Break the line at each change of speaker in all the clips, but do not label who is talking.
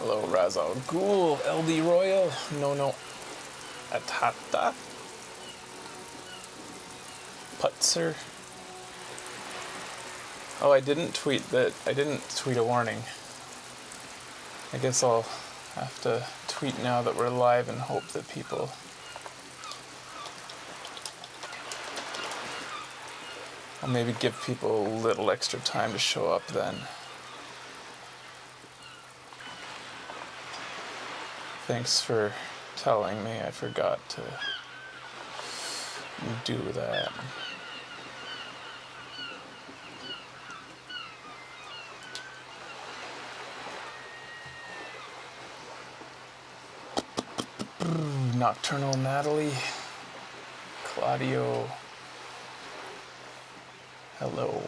Hello, Razal Ghul, LD Royal, no, Atata, Putzer. Oh, I didn't tweet a warning. I guess I'll have to tweet now that we're live and hope that people I'll maybe give people a little extra time to show up then. Thanks for telling me. I forgot to do that. Nocturnal Natalie, Claudio, hello.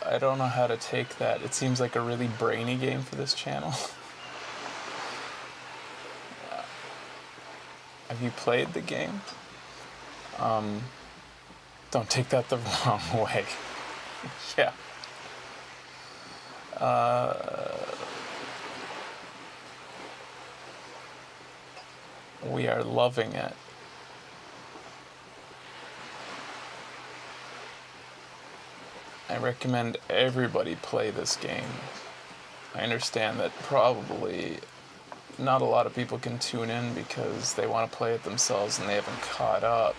I don't know how to take that. It seems like a really brainy game for this channel. Have you played the game? Don't take that the wrong way. Yeah. We are loving it. I recommend everybody play this game. I understand that probably not a lot of people can tune in because they want to play it themselves and they haven't caught up.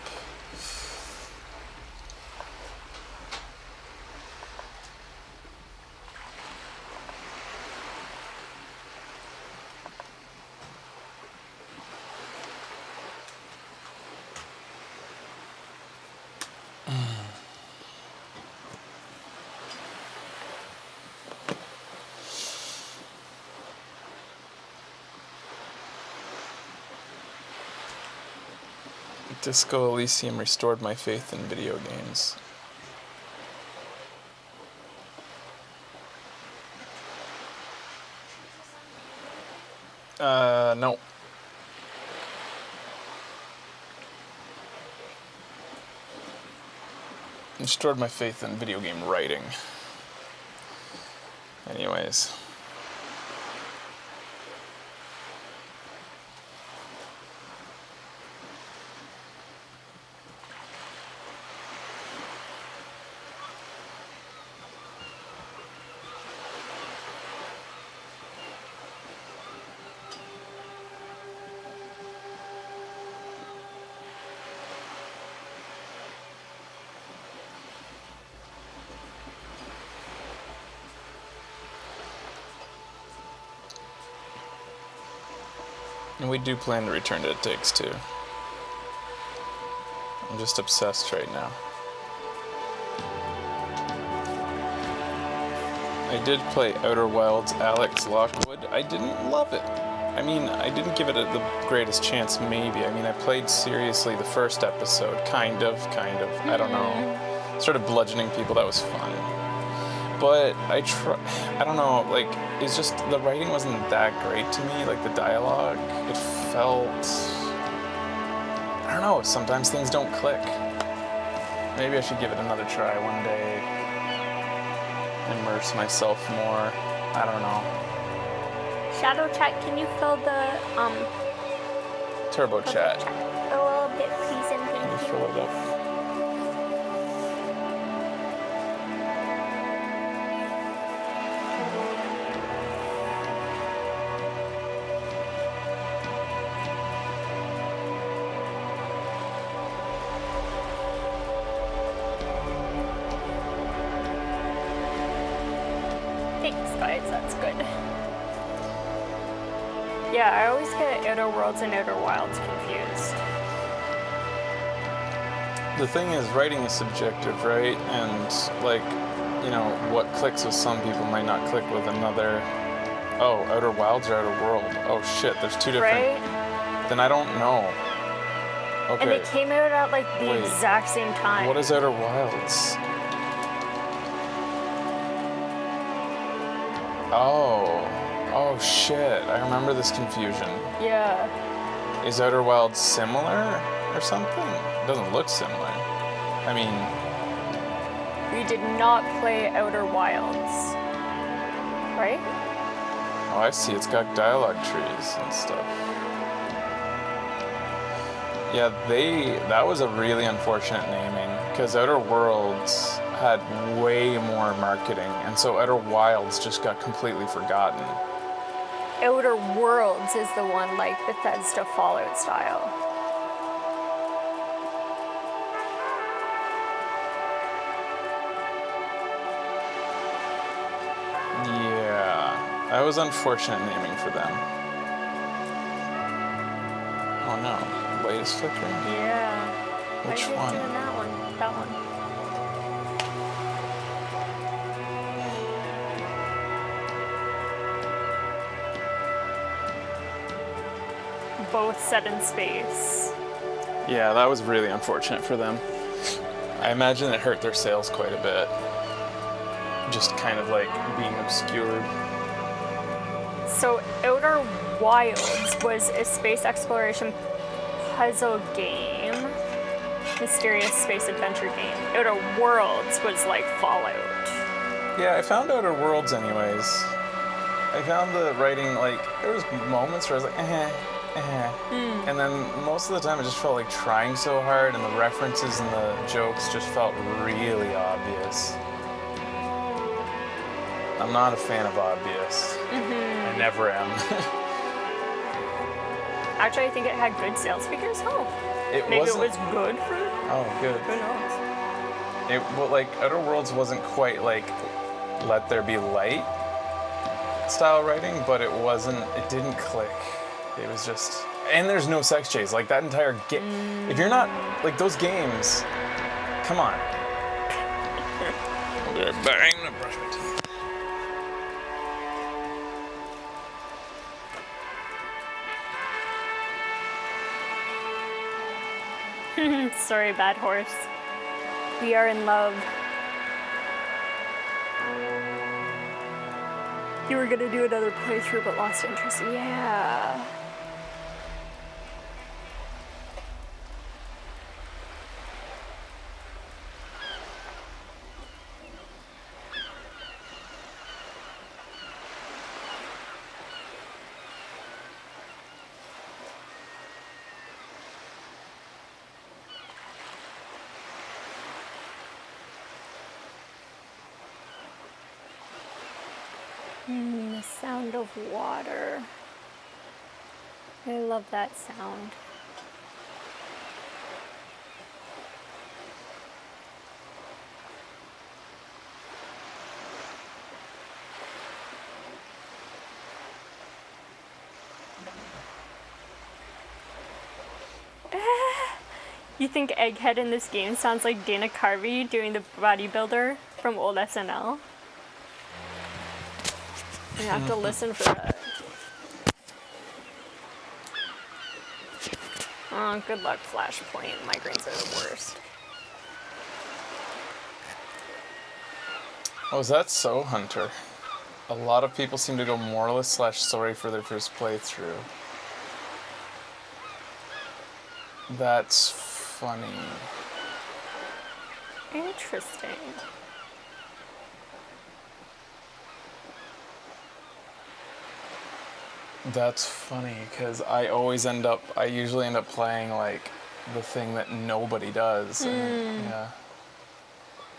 Disco Elysium restored my faith in video games. No. Restored my faith in video game writing. Anyways. And we do plan to return to It Takes Two. I'm just obsessed right now. I did play Outer Wilds Alex Lockwood. I didn't love it. I mean, I didn't give it the greatest chance, maybe. I mean, I played seriously the first episode, kind of. I don't know. Started bludgeoning people, that was fun. But I don't know, like, it's just, the writing wasn't that great to me, like the dialogue. It felt, I don't know, sometimes things don't click. Maybe I should give it another try one day. Immerse myself more. I don't know.
Shadow chat, can you fill the,
Turbo chat.
A little bit, please, and thank you.
Fill it up.
That's good. Yeah, I always get Outer Worlds and Outer Wilds confused.
The thing is, writing is subjective, right? And, like, you know, what clicks with some people might not click with another. Oh, Outer Wilds or Outer World? Oh shit, there's two different.
Right?
Then I don't know. Okay.
And they came out at like the exact same time.
What is Outer Wilds? Oh shit, I remember this confusion.
Yeah.
Is Outer Wilds similar or something? It doesn't look similar. I mean,
We did not play Outer Wilds. Right?
oh, I see, it's got dialogue trees and stuff. Yeah, that was a really unfortunate naming, because Outer Worlds had way more marketing, and so Outer Wilds just got completely forgotten.
Outer Worlds is the one like Bethesda Fallout style.
Yeah, that was unfortunate naming for them. Oh no, light is flickering?
Yeah.
Which
Why are you
one?
doing that one? That one. Both set in space.
Yeah, that was really unfortunate for them. I imagine it hurt their sales quite a bit. Just kind of like being obscured.
So Outer Wilds was a space exploration puzzle game, mysterious space adventure game. Outer Worlds was like Fallout.
Yeah, I found Outer Worlds anyways. I found the writing, like, there was moments where I was like, And then most of the time it just felt like trying so hard, and the references and the jokes just felt really obvious. I'm not a fan of obvious. I never am.
Actually, I think it had good sales figures. Oh,
It
maybe
wasn't.
it was good for.
Oh, good.
Who knows?
Well, like, Outer Worlds wasn't quite like Let There Be Light style writing, but it didn't click. It was just, and there's no sex chase. Like, that entire game, if you're not, like, those games, come on. Bang, I'm gonna brush my teeth.
Sorry, bad horse. We are in love. You were gonna do another playthrough but lost interest. Yeah. The sound of water. I love that sound. You think Egghead in this game sounds like Dana Carvey doing the bodybuilder from old SNL? I have to listen for that. Oh, good luck, Flashpoint. Migraines are the worst.
Oh, is that so, Hunter? A lot of people seem to go moreless/sorry for their first playthrough. That's funny.
Interesting.
That's funny, because I usually end up playing, like, the thing that nobody does. And, yeah.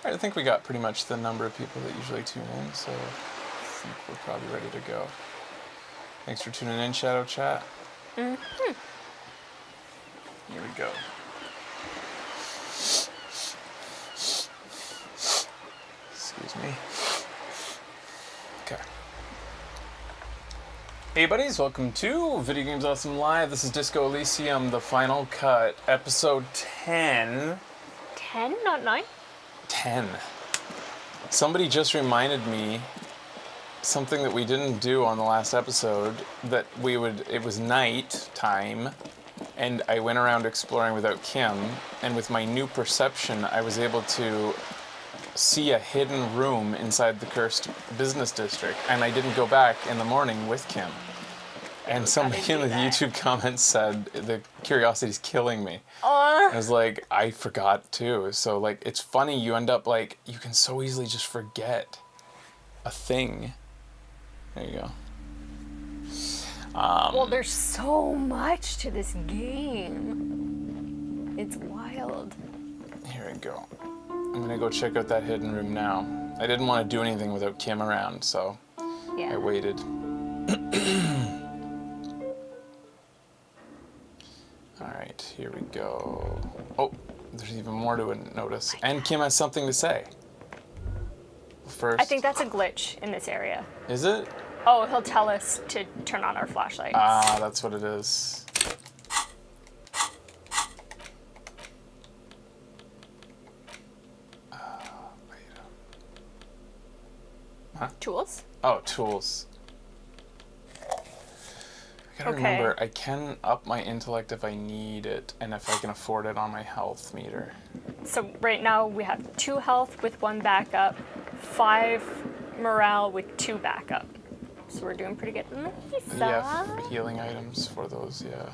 I think we got pretty much the number of people that usually tune in, so I think we're probably ready to go. Thanks for tuning in, Shadow Chat. Here we go. Excuse me. Okay. Hey buddies, welcome to Video Games Awesome Live. This is Disco Elysium, the final cut, episode 10.
10, not 9?
10. Somebody just reminded me something that we didn't do on the last episode, that it was night time, and I went around exploring without Kim, and with my new perception, I was able to see a hidden room inside the cursed business district, and I didn't go back in the morning with Kim. And somebody in the YouTube comments said, the curiosity's killing me. I was like, I forgot too. So like, it's funny, you end up like, you can so easily just forget a thing. There you go.
Well, there's so much to this game. It's wild.
Here we go. I'm gonna go check out that hidden room now. I didn't want to do anything without Kim around, so
Yeah.
I waited. Alright, here we go. Oh, there's even more to notice. And Kim has something to say. First.
I think that's a glitch in this area.
Is it?
Oh, he'll tell us to turn on our flashlights.
Ah, that's what it is.
Tools?
Oh, tools. I gotta remember, I can up my intellect if I need it, and if I can afford it on my health meter.
So right now we have 2 health with 1 backup, 5 morale with 2 backup. So we're doing pretty good. Lisa.
Yeah, healing items for those, yeah.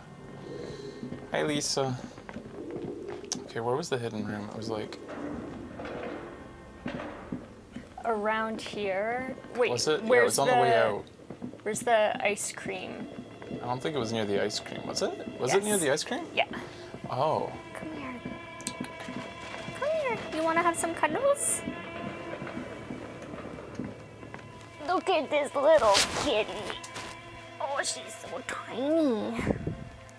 Hi, Lisa. Okay, where was the hidden room? It was like...
Around here. Wait,
Was it? Yeah, it
where's
was on the way out.
Where's the ice cream?
I don't think it was near the ice cream, was it? Was it near the ice cream?
Yeah.
Oh.
Come here. Come here. You want to have some cuddles? Look at this little kitty. Oh, she's so tiny.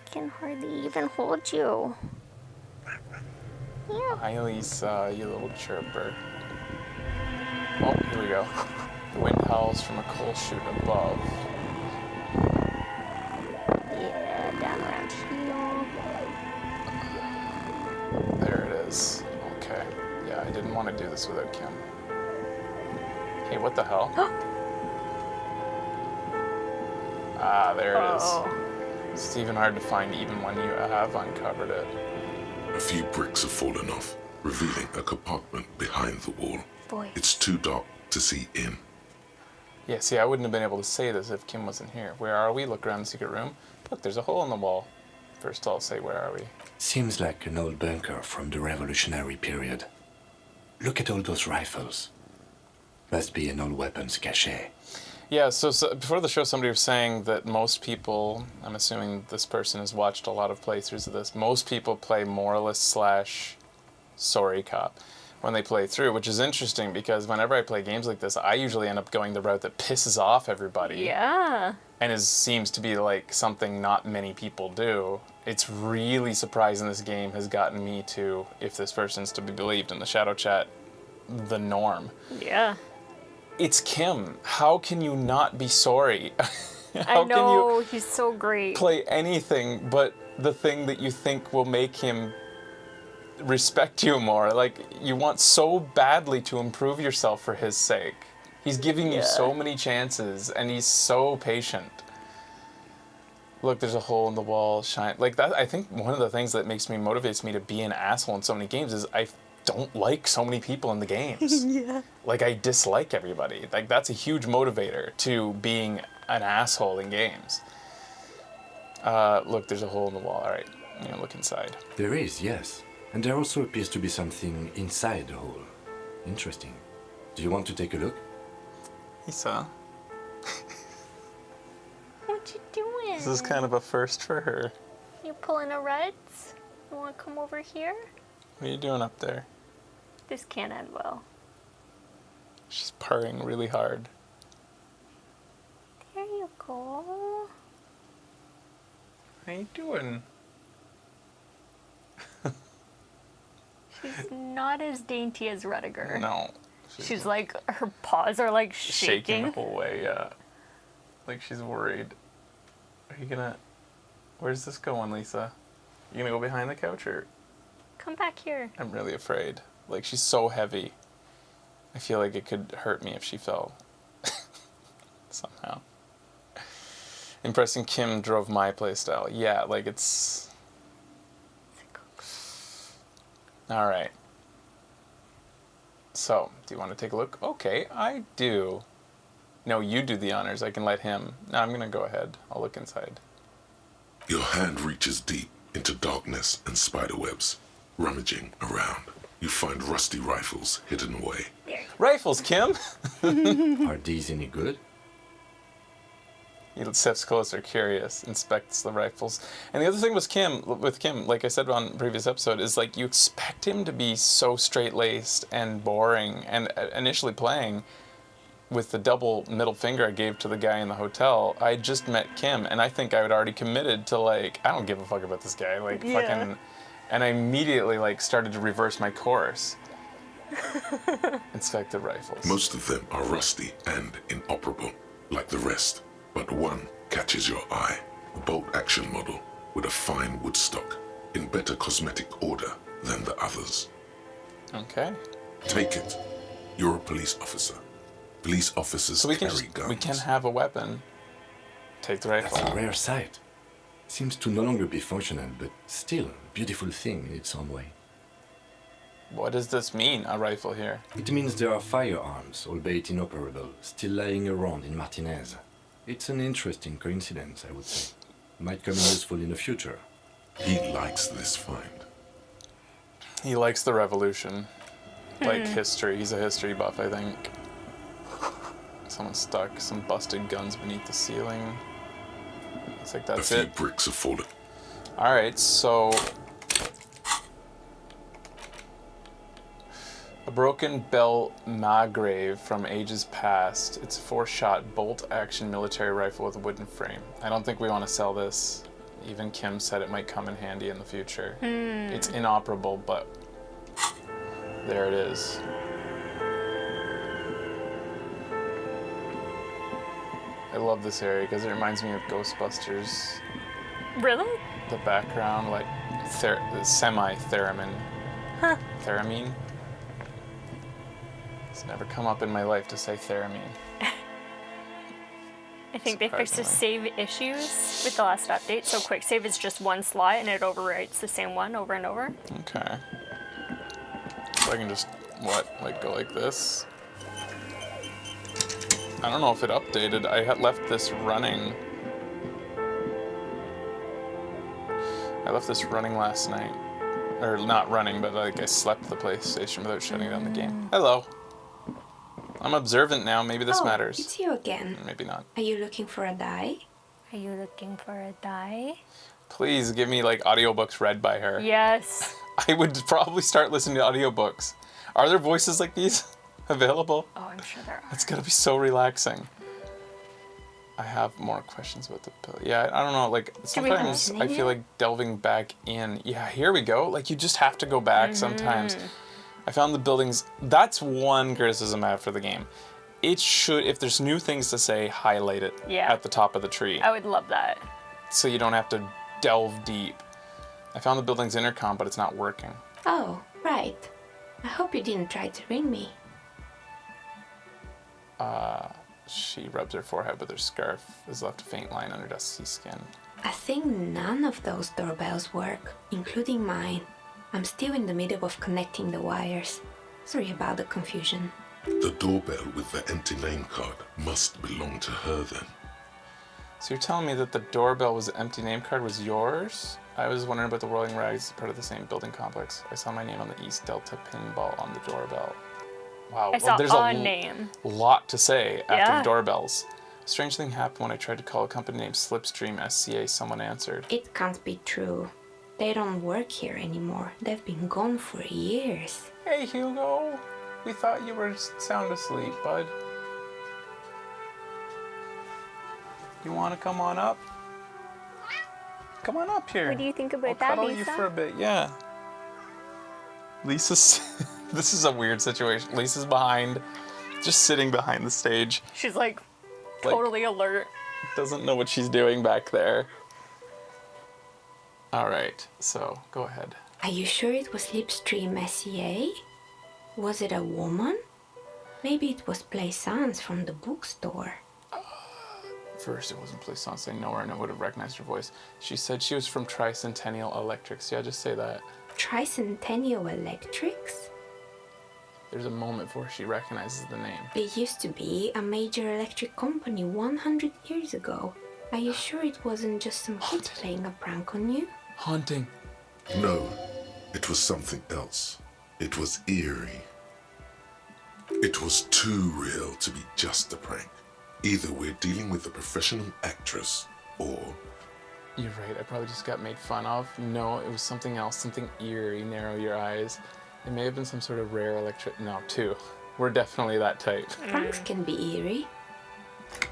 Can hardly even hold you. Yeah.
Hi, Lisa, you little chirper. Oh, here we go. The wind howls from a coal chute above.
Yeah, down around here.
There it is. Okay. Yeah, I didn't want to do this without Kim. Hey, what the hell? Ah, there it is. It's even hard to find even when you have uncovered it.
A few bricks have fallen off, revealing a compartment behind the wall.
Boy.
It's too dark to see in.
Yeah, see, I wouldn't have been able to say this if Kim wasn't here. Where are we? Look around the secret room. Look, there's a hole in the wall. First I'll say, where are we?
Seems like an old bunker from the Revolutionary period. Look at all those rifles. Must be an old weapons cache.
Yeah, so before the show, somebody was saying that most people, I'm assuming this person has watched a lot of playthroughs of this, most people play moralist / sorry cop when they play through, which is interesting because whenever I play games like this, I usually end up going the route that pisses off everybody.
Yeah.
And seems to be like something not many people do. It's really surprising this game has gotten me to, if this person's to be believed in the Shadow Chat, the norm.
Yeah.
It's Kim. How can you not be sorry?
I know, he's so great.
Play anything but the thing that you think will make him respect you more? Like, you want so badly to improve yourself for his sake. He's giving you so many chances, and he's so patient. Look, there's a hole in the wall. Shine like that. I think one of the things that motivates me to be an asshole in so many games is I don't like so many people in the games.
Yeah.
Like, I dislike everybody. Like, that's a huge motivator to being an asshole in games. Look, there's a hole in the wall. All right, I'm gonna look inside.
There is, yes. And there also appears to be something inside the hole. Interesting. Do you want to take a look?
Lisa,
What you doing?
this is kind of a first for her.
You pulling a Reds? You want to come over here?
What are you doing up there?
This can't end well.
She's purring really hard.
There you go.
How you doing?
She's not as dainty as Rudiger.
No.
She's like, her paws are like
shaking the whole way, yeah. Like she's worried. Are you gonna... Where's this going, Lisa? You gonna go behind the couch or...
Come back here.
I'm really afraid. Like, she's so heavy. I feel like it could hurt me if she fell. Somehow. Impressing Kim drove my playstyle. Yeah, like it's... Alright. So, do you want to take a look? Okay, I do. No, you do the honors. I can let him. No, I'm going to go ahead. I'll look inside.
Your hand reaches deep into darkness and spiderwebs. Rummaging around, you find rusty rifles hidden away.
Rifles, Kim!
Are these any good?
He steps closer, curious, inspects the rifles. And the other thing with Kim, like I said on the previous episode, is like you expect him to be so straight-laced and boring. And initially playing with the double middle finger I gave to the guy in the hotel, I just met Kim, and I think I had already committed to like, I don't give a fuck about this guy, like fucking, and I immediately like started to reverse my course. Inspect the rifles.
Most of them are rusty and inoperable, like the rest. But one catches your eye. A bolt-action model with a fine wood stock, in better cosmetic order than the others.
Okay.
Take it. You're a police officer. Police officers
So we can
carry guns.
we can have a weapon. Take the rifle.
That's a rare sight. Seems to no longer be functional, but still a beautiful thing in its own way.
What does this mean, a rifle here?
It means there are firearms, albeit inoperable, still lying around in Martinez. It's an interesting coincidence, I would say. Might come in useful in the future.
He likes this find.
He likes the revolution. Like history. He's a history buff, I think. Someone stuck some busted guns beneath the ceiling. Looks like that's
a few
it.
bricks have fallen.
Alright, so... A broken bell Magrave from ages past. It's a 4-shot bolt-action military rifle with a wooden frame. I don't think we want to sell this. Even Kim said it might come in handy in the future. It's inoperable, but there it is. I love this area because it reminds me of Ghostbusters.
Really?
The background, like semi-theremin.
Huh.
Theramine? It's never come up in my life to say theramine.
I think they fixed the
Surprisingly.
save issues with the last update, so quick save is just one slot and it overwrites the same one over and over.
Okay. So I can just, like go like this? I don't know if it updated. I had left this running. I left this running last night. Or not running, but like I slept the PlayStation without shutting down the game. Hello. I'm observant now. Maybe this matters.
It's you again.
Maybe not.
Are you looking for a die?
Are you looking for a die?
Please give me like audiobooks read by her.
Yes.
I would probably start listening to audiobooks. Are there voices like these available?
Oh, I'm sure there are.
It's gonna be so relaxing. I have more questions about the pill. Yeah, I don't know, like sometimes I feel like delving back in. Yeah, here we go. Like you just have to go back sometimes. I found the buildings. That's one criticism I have for the game. It should, if there's new things to say, highlight it at the top of the tree.
I would love that.
So you don't have to delve deep. I found the building's intercom, but it's not working.
Oh, right. I hope you didn't try to ring me.
She rubs her forehead with her scarf. Has left a faint line under dusty skin.
I think none of those doorbells work, including mine. I'm still in the middle of connecting the wires. Sorry about the confusion.
The doorbell with the empty name card must belong to her then.
So you're telling me that the doorbell was the empty name card was yours? I was wondering about the Rolling Rags, part of the same building complex. I saw my name on the East Delta pinball on the doorbell. Wow,
I saw
there's
a name.
lot to say after
Yeah.
the doorbells. A strange thing happened when I tried to call a company named Slipstream SCA. Someone answered.
It can't be true. They don't work here anymore. They've been gone for years.
Hey, Hugo. We thought you were sound asleep, bud. You want to come on up? Come on up here.
What do you think about
I'll
that,
cuddle
Lisa?
you for a bit, yeah. Lisa's... This is a weird situation. Lisa's behind, just sitting behind the stage.
She's like totally alert.
Doesn't know what she's doing back there. All right, so go ahead.
Are you sure it was Slipstream SCA? Was it a woman? Maybe it was Plaisance from the bookstore.
First, it wasn't Plaisance. I know her and I would have recognized her voice. She said she was from Tricentennial Electrics. Yeah, just say that.
Tricentennial Electrics?
There's a moment before she recognizes the name.
It used to be a major electric company 100 years ago. Are you sure it wasn't just some kids playing a prank on you?
Haunting.
No, it was something else. It was eerie. It was too real to be just a prank. Either we're dealing with a professional actress, or...
You're right, I probably just got made fun of. No, it was something else, something eerie. Narrow your eyes. It may have been some sort of rare electric... No, two. We're definitely that type.
Pranks can be eerie.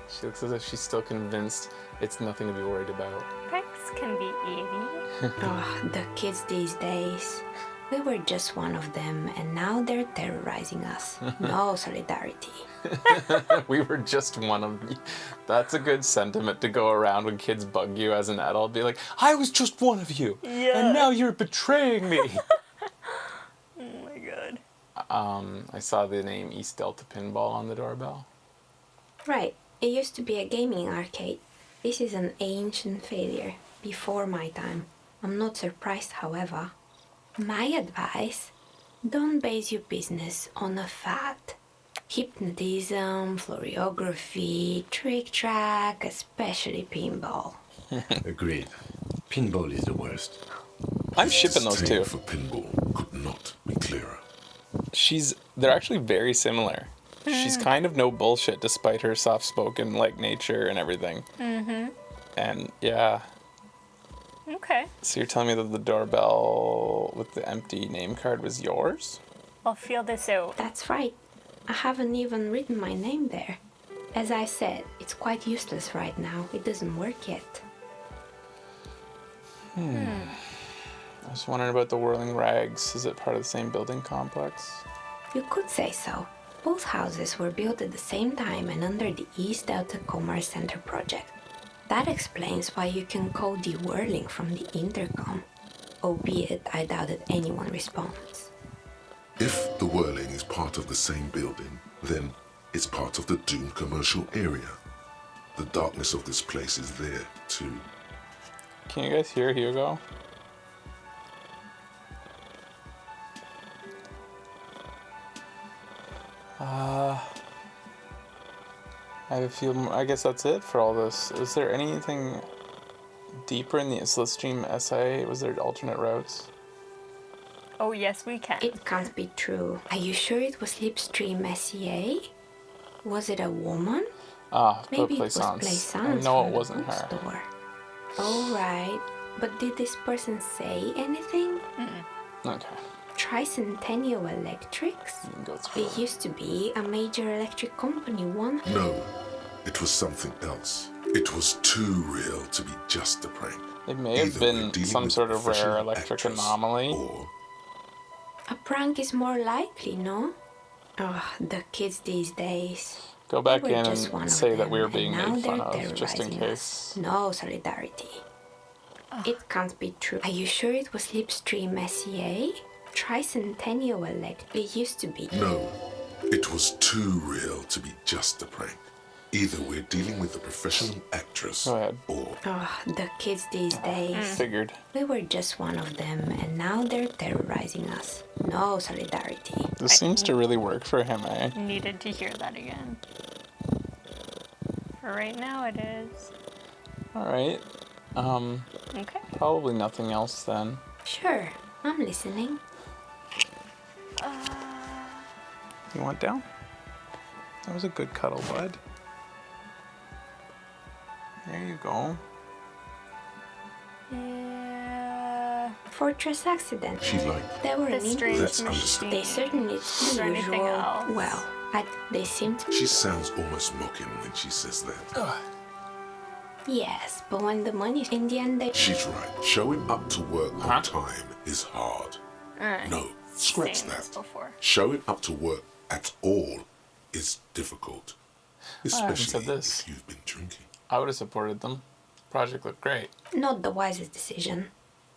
She looks as if she's still convinced it's nothing to be worried about.
Pranks can be eerie.
Oh, the kids these days. We were just one of them, and now they're terrorizing us. No solidarity.
We were just one of you. That's a good sentiment to go around when kids bug you as an adult. Be like, I was just one of you, and now you're betraying me.
Oh my god.
I saw the name East Delta Pinball on the doorbell.
Right, it used to be a gaming arcade. This is an ancient failure, before my time. I'm not surprised, however. My advice, don't base your business on a fad. Hypnotism, floriography, trick track, especially pinball.
Agreed. Pinball is the worst.
I'm shipping those two.
Disdain for pinball could not be clearer.
They're actually very similar. She's kind of no bullshit despite her soft-spoken like nature and everything. Mm-hmm. And yeah.
Okay.
So you're telling me that the doorbell with the empty name card was yours?
I'll feel this out.
That's right. I haven't even written my name there. As I said, it's quite useless right now. It doesn't work yet.
I was wondering about the Whirling Rags. Is it part of the same building complex?
You could say so. Both houses were built at the same time and under the East Delta Commerce Center project. That explains why you can call the whirling from the Intercom, albeit I doubt that anyone responds.
If the whirling is part of the same building, then it's part of the doomed commercial area. The darkness of this place is there, too.
Can you guys hear Hugo? I have a few. I guess that's it for all this. Is there anything deeper in the Slipstream SIA? Was there alternate routes?
Oh yes, we can.
It can't be true. Are you sure it was Slipstream SEA? Was it a woman? Maybe it was
Plaisance.
Plaisance
I know
from
it wasn't
the
her.
bookstore. Oh, right. But did this person say anything?
Okay.
Tricentennial Electrics?
You can go through.
It used to be a major electric company
No, it was something else. It was too real to be just a prank.
It may have
Either we're
been
dealing
some
with
sort
a
of rare
professional
electric
actress,
anomaly.
Or
A prank is more likely, no? Oh, the kids these days.
Go back
We were
in
just one
and
of
say that
them,
we were
and
being
now
made fun
they're
of, just in
terrorizing
case.
us. No solidarity. It can't be true. Are you sure it was Slipstream SEA? Tricentennial Electric. It used to be.
no, it was too real to be just a prank. Either we're dealing with a professional actress,
Go ahead.
or
Oh, the kids these days.
Figured.
We were just one of them, and now they're terrorizing us. No solidarity.
This seems to really work for him, eh?
Needed to hear that again. For right now, it is.
Alright.
Okay.
Probably nothing else then.
Sure, I'm listening.
You want down? That was a good cuddle, bud. There you go.
Yeah.
Fortress accident.
she liked.
They were
The
an
strange
That's
machine.
understood.
They certainly
Is there anything
unusual.
else?
Well, they seem to.
She sounds almost mocking when she says that.
Yes, but when the money's in the end, they.
She's right. Showing up to work
Huh?
on time is hard.
Alright.
No, scratch
Seen this
that.
before.
Showing up to work at all is difficult.
haven't said
Especially
this.
if you've been drinking.
I would have supported them. Project looked great.
Not the wisest decision.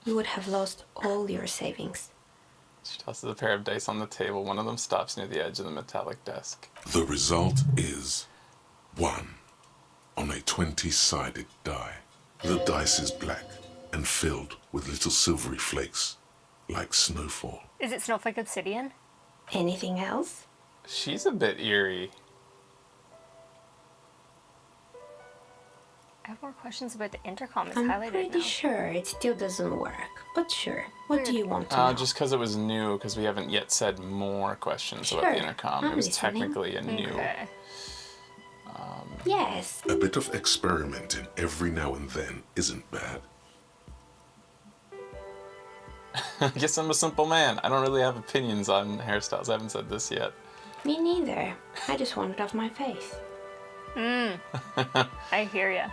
You would have lost all your savings.
She tosses a pair of dice on the table. One of them stops near the edge of the metallic desk.
The result is 1 on a 20-sided die. The dice is black and filled with little silvery flakes, like snowfall.
Is it Snowflake Obsidian?
Anything else?
She's a bit eerie.
I have more questions about the intercom. It's
I'm
highlighted
pretty
now.
sure it still doesn't work, but sure. What do you want to know?
Just because it was new, because we haven't yet said more questions about the
Sure,
intercom.
I'm
It was
listening.
technically a new.
Okay.
Yes,
A bit of experimenting every now and then isn't bad.
I guess I'm a simple man. I don't really have opinions on hairstyles. I haven't said this yet.
me neither. I just want it off my face.
I hear ya.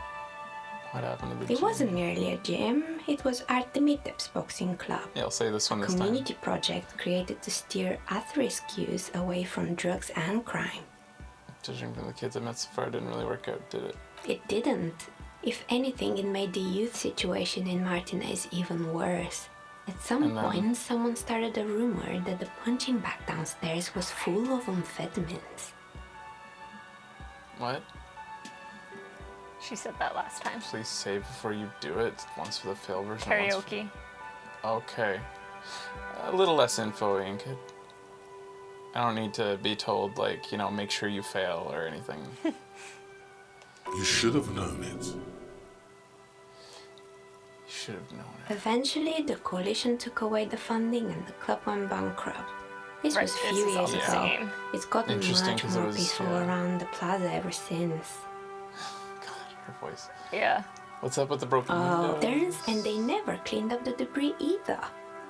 What happened to the
It
gym?
wasn't merely a gym, it was Artemiteps Boxing Club.
Yeah, I'll say this one this time.
Community project created to steer at-risk youth away from drugs and crime.
Judging from the kids I met so far, it didn't really work out, did it?
It didn't. If anything, it made the youth situation in Martinez even worse. At some
And then-
point, someone started a rumor that the punching bag downstairs was full of amphetamines.
What?
She said that last time.
Please save before you do it. Once for the fail version. once for-
Karaoke.
Okay. A little less info-ing. I don't need to be told, like, you know, make sure you fail or anything.
You should have known it.
You should have known it.
Eventually, the coalition took away the funding and the club went bankrupt. This
Right,
was
this
few
is all
years
the
ago.
same.
It's gotten
Interesting,
much
'cause it
more
was,
peaceful
yeah.
around the plaza ever since.
God, her voice.
Yeah.
What's up with the broken
Oh,
windows?
and they never cleaned up the debris either.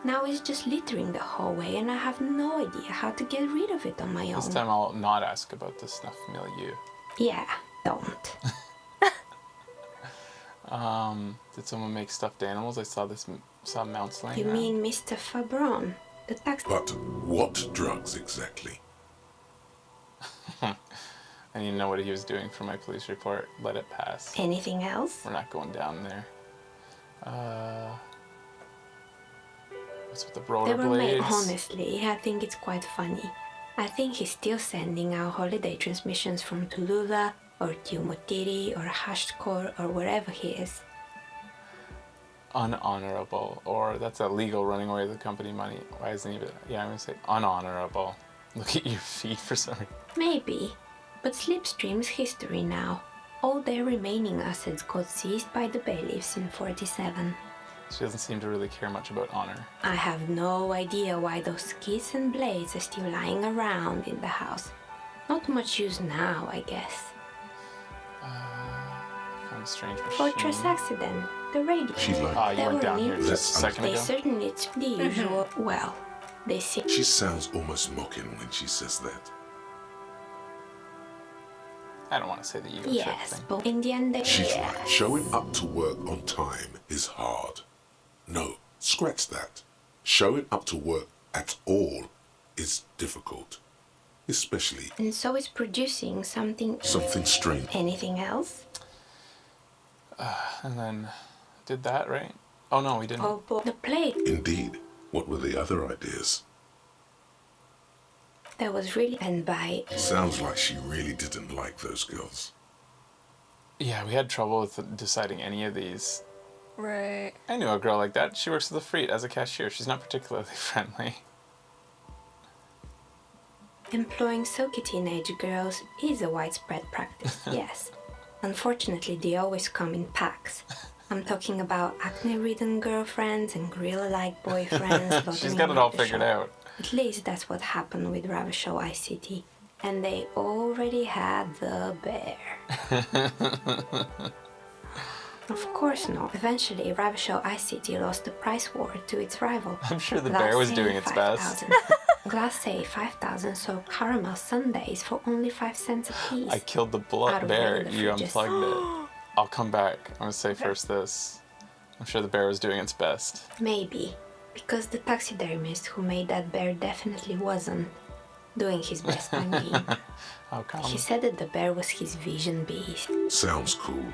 Now it's just littering the hallway and I have no idea how to get rid of it on my
This
own.
time I'll not ask about the snuff milieu.
Yeah, don't.
Did someone make stuffed animals? I saw saw mounts laying
You
around.
mean Mr. Fabron? The tax...
But what drugs exactly?
I need to know what he was doing for my police report. Let it pass.
Anything else?
We're not going down there. What's with the
They were made,
rollerblades?
honestly, I think it's quite funny. I think he's still sending out holiday transmissions from Tulula or Tiumotiri or Hashtkor or wherever he is.
Unhonorable, or that's illegal, running away with the company money. Why isn't he? Yeah, I'm gonna say unhonorable. Look at your feet for some reason.
Maybe, but Slipstream's history now. All their remaining assets got seized by the bailiffs in 47.
She doesn't seem to really care much about honor.
I have no idea why those skis and blades are still lying around in the house. Not much use now, I guess.
Found a strange machine.
Fortress accident, the radio.
She like
Ah, you
They
went
were
down here
neat.
just a second
They
ago.
certainly took the usual. Well, they seem.
She sounds almost mocking when she says that.
I don't want to say the ego trip
Yes,
thing.
but in the end, they.
She's right. Showing up to work on time is hard. No, scratch that. Showing up to work at all is difficult. Especially
And so it's producing something.
something strange.
Anything else?
And then did that, right? Oh no, we didn't.
Oh, but the plate
Indeed, what were the other ideas?
that was really. And by.
Sounds like she really didn't like those girls.
Yeah, we had trouble with deciding any of these.
Right.
I knew a girl like that. She works at the Freet as a cashier. She's not particularly friendly.
Employing silky teenage girls is a widespread practice, yes. Unfortunately, they always come in packs. I'm talking about acne-ridden girlfriends and gorilla-like boyfriends.
She's
loitering
got it
around
all
the
figured
shop.
out.
At least that's what happened with Ravishow ICT. And they already had the bear. Of course not. Eventually, Ravishow ICT lost the price war to its rival.
I'm sure the bear was doing its best.
Glacé 5000 sold caramel sundaes for only 5 cents a piece.
I killed the
Out of
bear.
the
You
fridges.
unplugged it. I'll come back. I'm gonna say first this. I'm sure the bear was doing its best.
Maybe, because the taxidermist who made that bear definitely wasn't doing his best, I mean.
How come?
He said that the bear was his vision beast.
Sounds cool.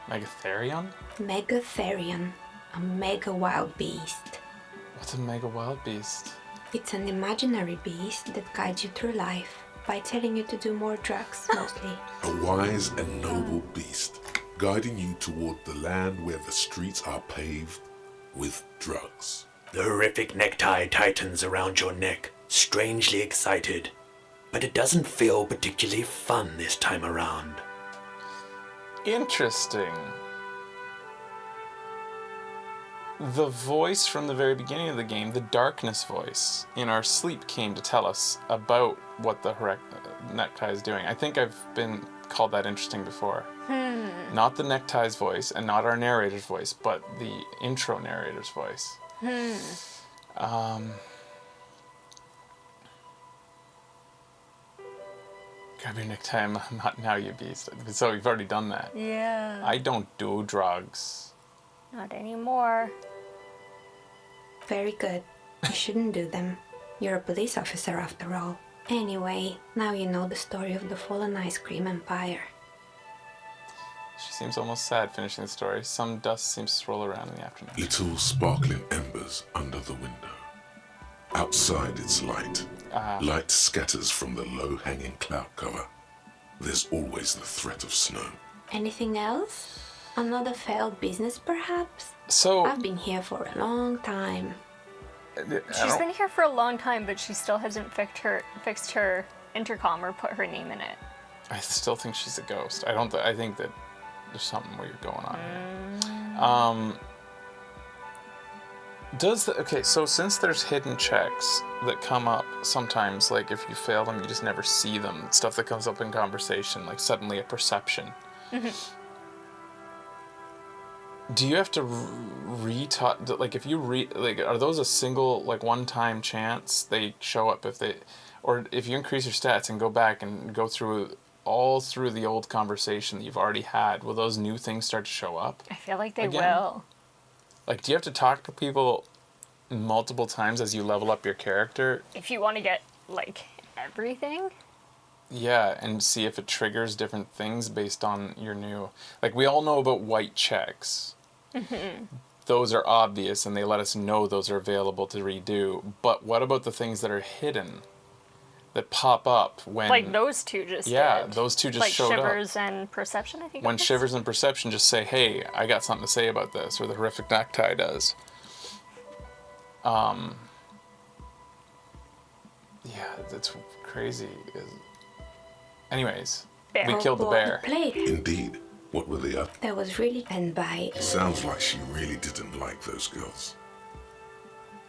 Megatherion?
Megatherion, a mega wild beast.
What's a mega wild beast?
It's an imaginary beast that guides you through life by telling you to do more drugs, mostly.
A wise and noble beast, guiding you toward the land where the streets are paved with drugs.
The horrific necktie tightens around your neck, strangely excited, but it doesn't feel particularly fun this time around.
Interesting. The voice from the very beginning of the game, the darkness voice, in our sleep came to tell us about what the necktie is doing. I think I've been called that interesting before. Not the neckties voice and not our narrator's voice, but the intro narrator's voice. Grab your necktie, I'm not now, you beast. So you've already done that.
Yeah.
I don't do drugs.
Not anymore.
Very good. You shouldn't do them. You're a police officer after all. Anyway, now you know the story of the fallen ice cream empire.
She seems almost sad finishing the story. Some dust seems to roll around in the afternoon.
Little sparkling embers under the window. Outside it's light. Light scatters from the low-hanging cloud cover. There's always the threat of snow.
Anything else? Another failed business, perhaps?
So,
I've been here for a long time.
She's been here for a long time, but she still hasn't fixed her intercom or put her name in it.
I still think she's a ghost. I think that there's something weird going on here. Okay, so since there's hidden checks that come up sometimes, like if you fail them, you just never see them. Stuff that comes up in conversation, like suddenly a perception. Do you have to like if you are those a single, like one-time chance they show up or if you increase your stats and go back and go through the old conversation that you've already had, will those new things start to show up?
I feel like they
Again?
will.
Like, do you have to talk to people multiple times as you level up your character?
If you want to get, like, everything?
Yeah, and see if it triggers different things based on your new... Like, we all know about white checks. Those are obvious, and they let us know those are available to redo. But what about the things that are hidden? That pop up when...
Like those two just did.
Those two just
like
showed up.
Like Shivers and Perception, I think.
When Shivers and Perception just say, hey, I got something to say about this, or the Horrific Necktie does. Yeah, that's crazy. Anyways,
Bear.
we killed the bear.
Plate.
Indeed. What were the other?
That was really and by
Sounds like she really didn't like those girls.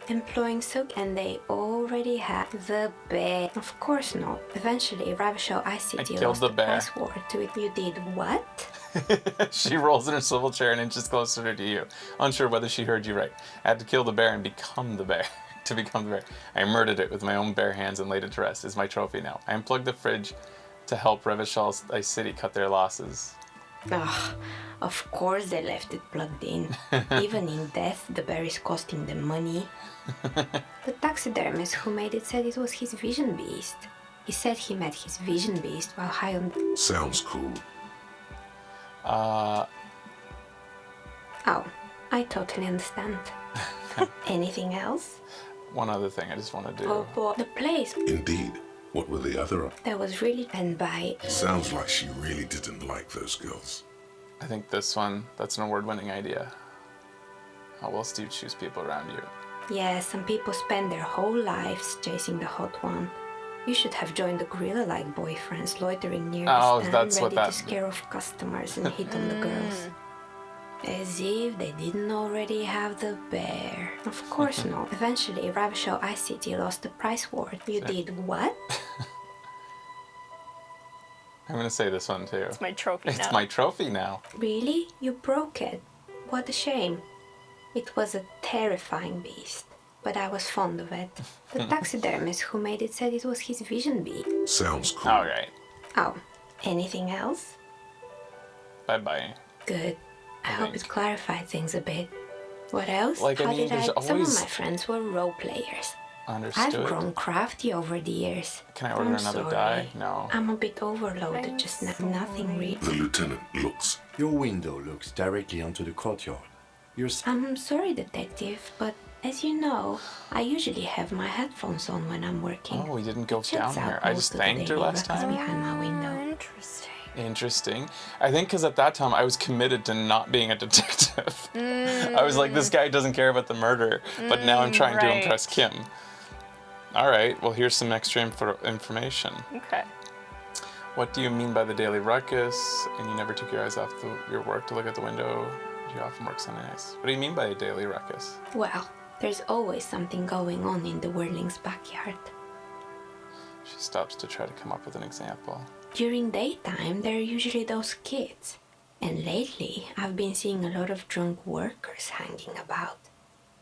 employing Silk, and they already had the bear. Of course not. Eventually, Ravishaw ICT
killed
lost
the
the
bear.
price war to it. You did what?
She rolls in her swivel chair and inches closer to you, unsure whether she heard you right. I had to kill the bear and become the bear. To become the bear. I murdered it with my own bare hands and laid it to rest. It's my trophy now. I unplugged the fridge to help Revishal Ice City cut their losses.
Ugh, of course they left it plugged in. Even in death, the bear is costing them money. The taxidermist who made it said it was his vision beast. He said he met his vision beast while high on...
Sounds cool.
Oh, I totally understand. Anything else?
One other thing I just want to do.
Oh, boy. The place
Indeed. What were the other?
that was really penned by...
Sounds like she really didn't like those girls.
I think this one, that's an award-winning idea. How else do you choose people around you?
Yeah, some people spend their whole lives chasing the hot one. You should have joined the gorilla-like boyfriends loitering near
Oh,
the stand,
that's what
ready
that-
to scare off customers and hit on the girls. As if they didn't already have the bear. Of course not. Eventually, Ravishaw ICT lost the price war. You did what?
I'm gonna say this one too.
It's my trophy now.
It's my trophy now.
Really? You broke it? What a shame. It was a terrifying beast, but I was fond of it. The taxidermist who made it said it was his vision beast.
Sounds cool.
All right.
Oh, anything else?
Bye-bye.
Good. I hope
Thanks.
it clarified things a bit. What else?
Like, I
How
mean,
did
there's
Some of
always-
my friends were role players.
Understood.
I've grown crafty over the years.
Can I order
I'm
another
sorry.
die? No.
I'm a bit overloaded
I'm
just now.
sorry.
Nothing real.
The lieutenant looks.
Your window looks directly onto the courtyard. You're
I'm sorry, detective, but as you know, I usually have my headphones on when I'm working.
Oh, we didn't go
Checks
down
out
here. I
most
just
of the
thanked her
daily
last
records
time.
behind my window.
Interesting.
Interesting. I think because at that time I was committed to not being a detective. I was like, this guy doesn't care about the murder, but now I'm trying to
right.
impress Kim. All right. Well, here's some extra information.
Okay.
What do you mean by the daily ruckus? And you never took your eyes off your work to look out the window? Do you often work Sunday nights? What do you mean by a daily ruckus?
Well, there's always something going on in the Whirling's backyard.
She stops to try to come up with an example.
During daytime, there are usually those kids. And lately, I've been seeing a lot of drunk workers hanging about.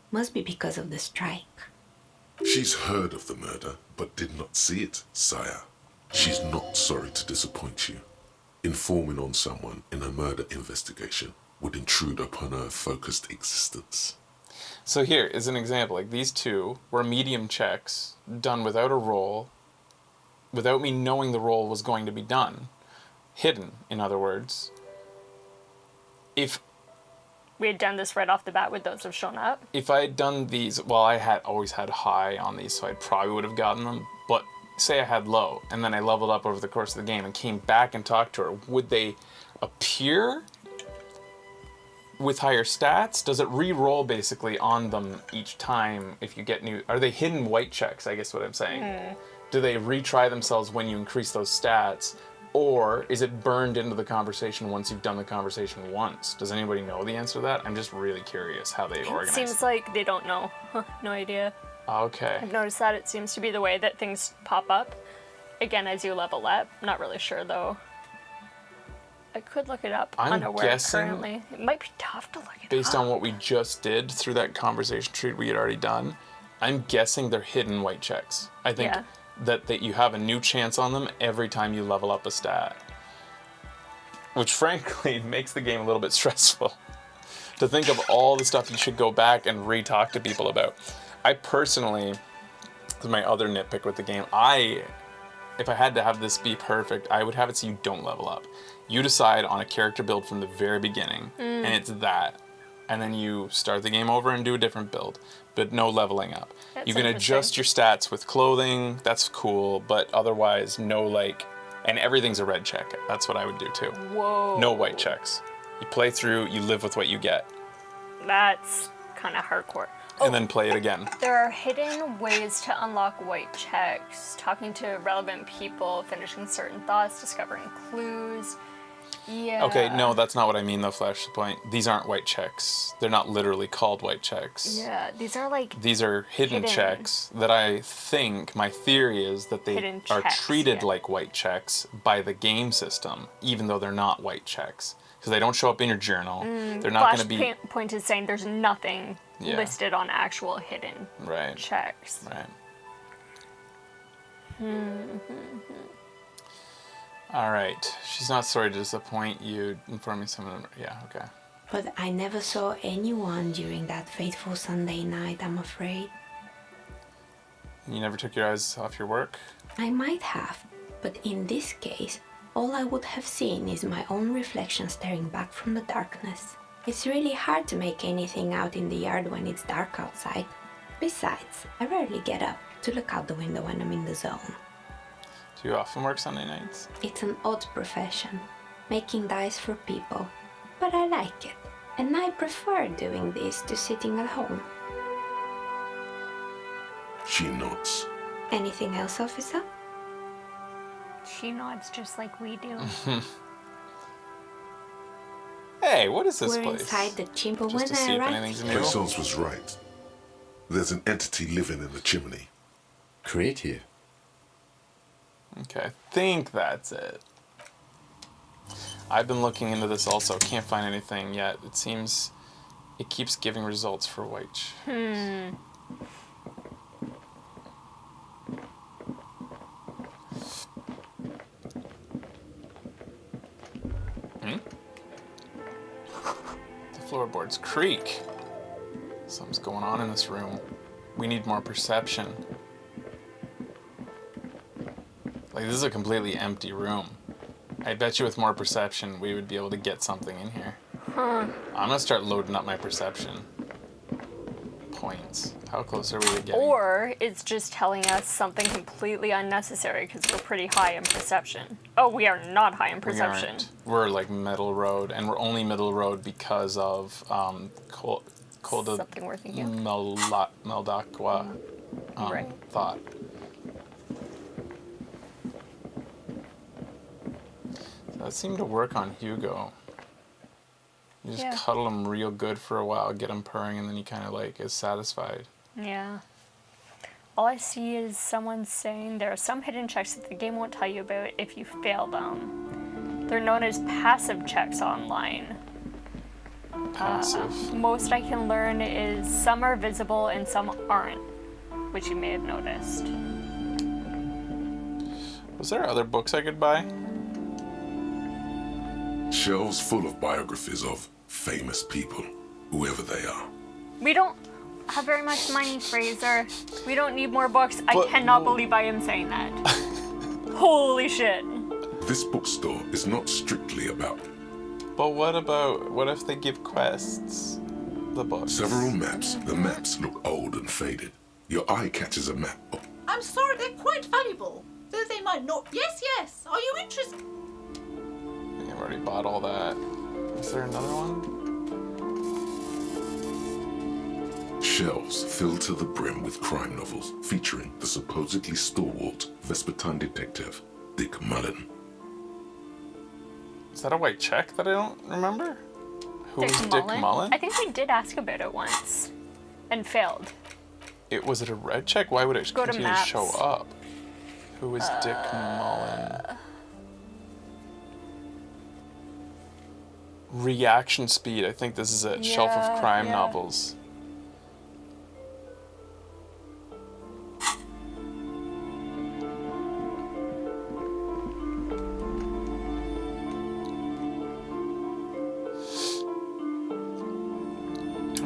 Must be because of the strike.
She's heard of the murder, but did not see it, sire. She's not sorry to disappoint you. Informing on someone in a murder investigation would intrude upon her focused existence.
So here is an example. Like these two were medium checks done without a roll, without me knowing the roll was going to be done. Hidden, in other words. If
We had done this right off the bat, would those have shown up?
if I had done these, well, I had always had high on these, so I probably would have gotten them. But say I had low, and then I leveled up over the course of the game and came back and talked to her, would they appear with higher stats? Does it re-roll basically on them each time if you get new? Are they hidden white checks, I guess what I'm saying? Do they retry themselves when you increase those stats? Or is it burned into the conversation once you've done the conversation once? Does anybody know the answer to that? I'm just really curious how they organize.
Seems like they don't know. No idea.
Okay.
I've noticed that it seems to be the way that things pop up. Again, as you level up. Not really sure though. I could look it up.
I'm
unaware
guessing,
currently. It might be tough to look it up.
Based on what we just did through that conversation tree we had already done, I'm guessing they're hidden white checks. I think
Yeah.
that you have a new chance on them every time you level up a stat. Which frankly makes the game a little bit stressful. To think of all the stuff you should go back and re-talk to people about. I personally, this is my other nitpick with the game, if I had to have this be perfect, I would have it so you don't level up. You decide on a character build from the very beginning, and it's that. And then you start the game over and do a different build, but no leveling up.
That's
You can
interesting.
adjust your stats with clothing, that's cool, but otherwise no and everything's a red check. That's what I would do too.
Whoa.
No white checks. You play through, you live with what you get,
That's kind of hardcore.
and then play it again.
There are hidden ways to unlock white checks. Talking to relevant people, finishing certain thoughts, discovering clues. Yeah.
Okay, no, that's not what I mean though, Flashpoint. These aren't white checks. They're not literally called white checks.
Yeah, these are like
These are hidden checks that I think, my theory is that they
Hidden
are
checks,
treated
yeah.
like white checks by the game system, even though they're not white checks. Because they don't show up in your journal. They're not going to be...
Flashpoint is saying there's nothing
Yeah.
listed on actual hidden
Right,
checks.
right. All right. She's not sorry to disappoint you, informing someone. Yeah, okay.
But I never saw anyone during that fateful Sunday night, I'm afraid.
You never took your eyes off your work?
I might have, but in this case, all I would have seen is my own reflection staring back from the darkness. It's really hard to make anything out in the yard when it's dark outside. Besides, I rarely get up to look out the window when I'm in the zone.
Do you often work Sunday nights?
It's an odd profession, making dice for people, but I like it, and I prefer doing this to sitting at home.
She nods.
Anything else, officer?
She nods just like we do.
Hey, what is this
We're
place?
inside the chimbo
Just
when
to see
I
if
arrived.
anything's
here.
new.
Persons was right. There's an entity living in the chimney.
Creative.
Okay, I think that's it. I've been looking into this also. Can't find anything yet. It seems it keeps giving results for white. The floorboards creak. Something's going on in this room. We need more perception. Like, this is a completely empty room. I bet you with more perception, we would be able to get something in here. I'm gonna start loading up my perception points. How close are we to getting?
Or it's just telling us something completely unnecessary because we're pretty high in perception. Oh, we are not high in
We
perception.
aren't. We're like middle road, and we're only middle road because of
Something we're thinking of.
Meldakwa
Right.
thought. That seemed to work on Hugo. You just
Yeah.
cuddle him real good for a while, get him purring, and then he kind of like is satisfied.
Yeah. All I see is someone saying there are some hidden checks that the game won't tell you about if you fail them. They're known as passive checks online.
Passive.
Most I can learn is some are visible and some aren't, which you may have noticed.
Was there other books I could buy?
Shelves full of biographies of famous people, whoever they are.
We don't have very much money, Fraser. We don't need more books. I
But-
cannot believe I am saying that. Holy shit.
This bookstore is not strictly about
But what if they give quests? The books.
several maps. The maps look old and faded. Your eye catches a map.
I'm sorry, they're quite valuable. Though they might not. Yes, yes. Are you interested?
I've already bought all that. Is there another one?
Shelves filled to the brim with crime novels featuring the supposedly stalwart Vespertine detective, Dick Mullen.
Is that a white check that I don't remember? Who was Dick Mullen?
I think we did ask about it once and failed.
Was it a red check? Why would it
Go to
continue to
maps.
show up? Who was Dick Mullen? Reaction speed. I think this is a shelf of
Yeah,
crime
yeah.
novels.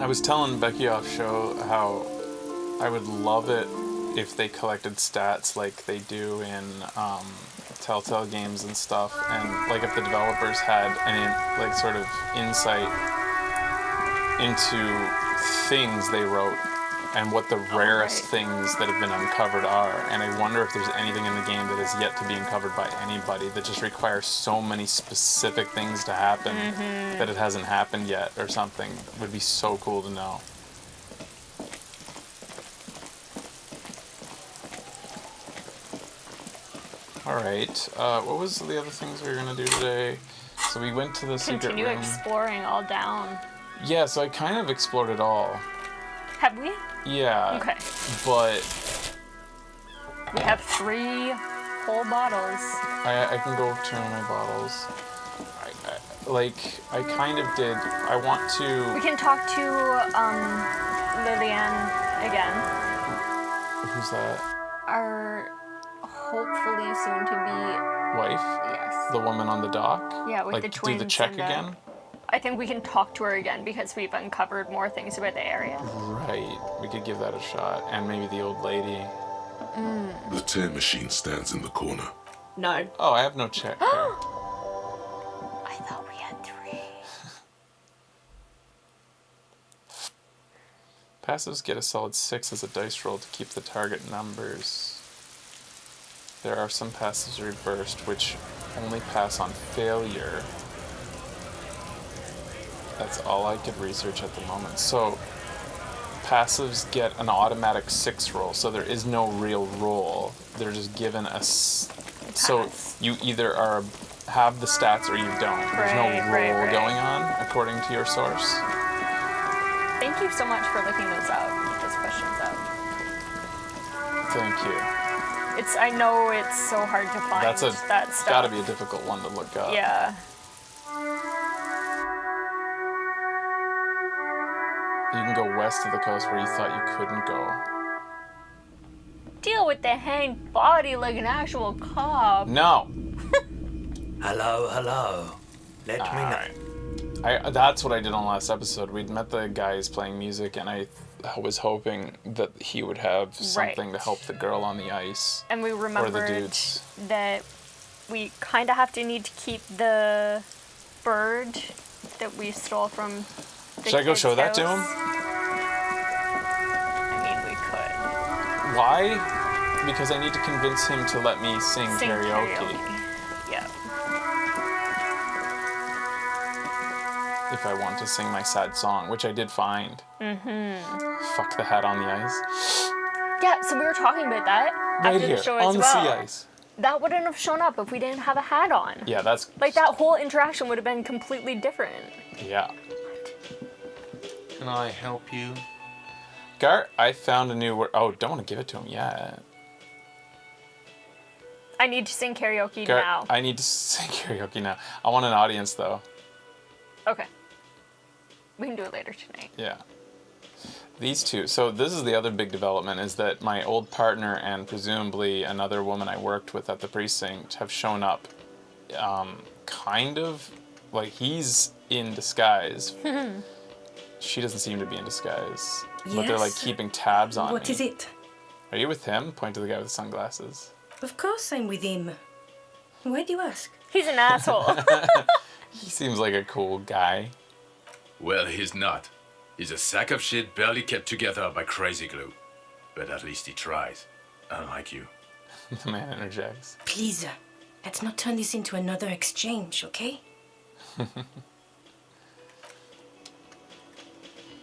I was telling Becky off show how I would love it if they collected stats like they do in Telltale games and stuff, and like if the developers had like sort of insight into things they wrote and what the rarest
right.
things that have been uncovered are. And I wonder if there's anything in the game that is yet to be uncovered by anybody that just requires so many specific things to happen that it hasn't happened yet or something. Would be so cool to know. Alright, what was the other things we were going to do today? So we went to the secret
Continue
room.
exploring all down.
Yeah, so I kind of explored it all.
Have we?
Yeah.
Okay.
But
We have 3 whole bottles.
I can go turn my bottles. I kind of did. I want
We
to.
can talk to Lillian again.
Who's that?
Our hopefully soon to be
Wife?
yes.
The woman on the dock?
Yeah, with
like,
the
do
twins
the check
and the-
again?
I think we can talk to her again because we've uncovered more things about the area.
Right. We could give that a shot. And maybe the old lady.
The tear machine stands in the corner.
No.
Oh, I have no check here.
I thought we had 3.
Passives get a solid 6 as a dice roll to keep the target numbers. There are some passives reversed, which only pass on failure. That's all I could research at the moment. So, passives get an automatic 6 roll, so there is no real roll. They're just given a... So,
Pass.
you either have the stats or you don't. There's no roll
Right.
going on, according to your source.
Thank you so much for looking those questions up.
Thank you.
I know it's so hard to find
That's
that stuff.
gotta be a difficult one to look up.
Yeah.
You can go west of the coast where you thought you couldn't go.
Deal with the hanged body like an actual cop.
No!
Hello, hello. Let me know.
That's what I did on the last episode. We'd met the guys playing music, and I was hoping that he would have something to help the girl on the ice.
And we
Or the
remembered
dudes.
that we kind of have to need to keep the bird that we stole from the
Should I go
kid's
show that to
house.
him?
I mean, we could.
Why? Because I need to convince him to let me sing karaoke.
Yeah.
If I want to sing my sad song, which I did find. Fuck the hat on the ice.
Yeah, so we were talking about that
Right
after
here,
the show
on
as
the
well.
sea ice.
That wouldn't have shown up if we didn't have a hat on.
Yeah, that's...
Like, that whole interaction would have been completely different.
Yeah.
Can I help you?
Gar, I found a new word. Oh, don't want to give it to him yet.
I need to sing karaoke
Gar,
now.
I need to sing karaoke now. I want an audience, though.
Okay. We can do it later tonight.
Yeah. These two. So this is the other big development, is that my old partner and presumably another woman I worked with at the precinct have shown up. Kind of. Like, he's in disguise. She doesn't seem to be in disguise. But they're, like,
Yes.
keeping tabs on me.
What is it?
Are you with him? Point to the guy with the sunglasses.
Of course I'm with him. Why do you ask?
He's an asshole.
He seems like a cool guy.
Well, he's not. He's a sack of shit barely kept together by crazy glue. But at least he tries. Unlike you.
The man interjects.
Please, let's not turn this into another exchange, okay?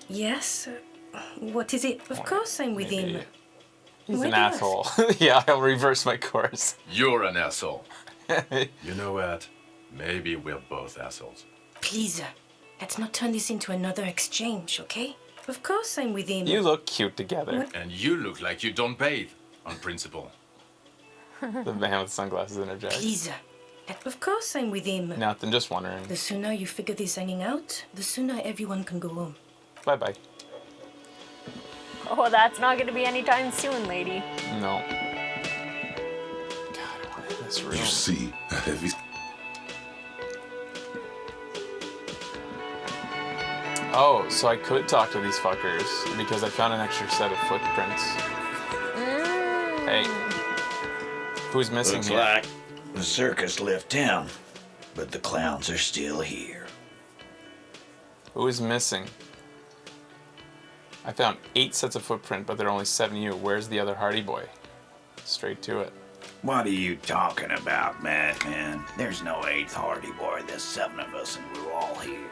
Yes? What is it? Of course I'm with
Maybe.
him.
He's
Why
an
do you ask?
asshole. Yeah, I'll reverse my course.
You're an asshole. You know what? Maybe we're both assholes.
Please, let's not turn this into another exchange, okay? Of course I'm with him.
You look cute together.
What?
And you look like you don't bathe, on principle.
The man with sunglasses interjects.
Please, of course I'm with him.
Nothing, just wondering.
The sooner you figure this hanging out, the sooner everyone can go home.
Bye-bye.
Oh, that's not going to be anytime soon, lady.
No. God, I want in this room.
You see a heavy...
Oh, so I could talk to these fuckers because I found an extra set of footprints. Hey. Who's missing
Looks
here?
like the circus left town, but the clowns are still here.
Who is missing? I found 8 sets of footprint, but there are only 7 of you. Where's the other Hardy boy? Straight to it.
What are you talking about, madman? There's no 8th Hardy Boy. There's 7 of us, and we're all here.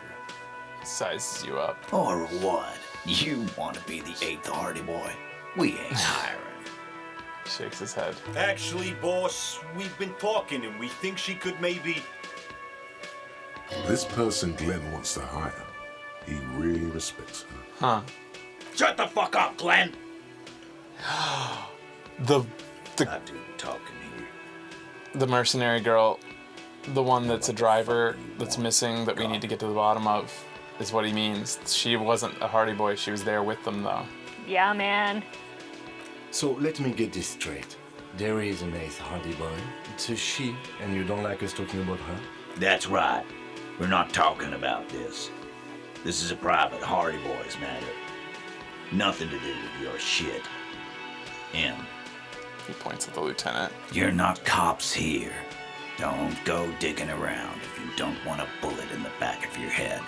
Sizes you up.
Or what? You want to be the 8th Hardy Boy? We ain't hiring.
Shakes his head.
Actually, boss, we've been talking and we think she could maybe...
This person Glenn wants to hire, he really respects her.
Huh.
Shut the fuck up, Glenn!
The
I do talking here.
the mercenary girl, the one that's a driver that's missing that we need to get to the bottom of, is what he means. She wasn't a Hardy boy. She was there with them, though.
Yeah, man.
So let me get this straight. There is an 8th Hardy boy. It's a she, and you don't like us talking about her?
That's right. We're not talking about this. This is a private Hardy Boys matter. Nothing to do with your shit. M.
He points at the lieutenant.
You're not cops here. Don't go digging around if you don't want a bullet in the back of your head.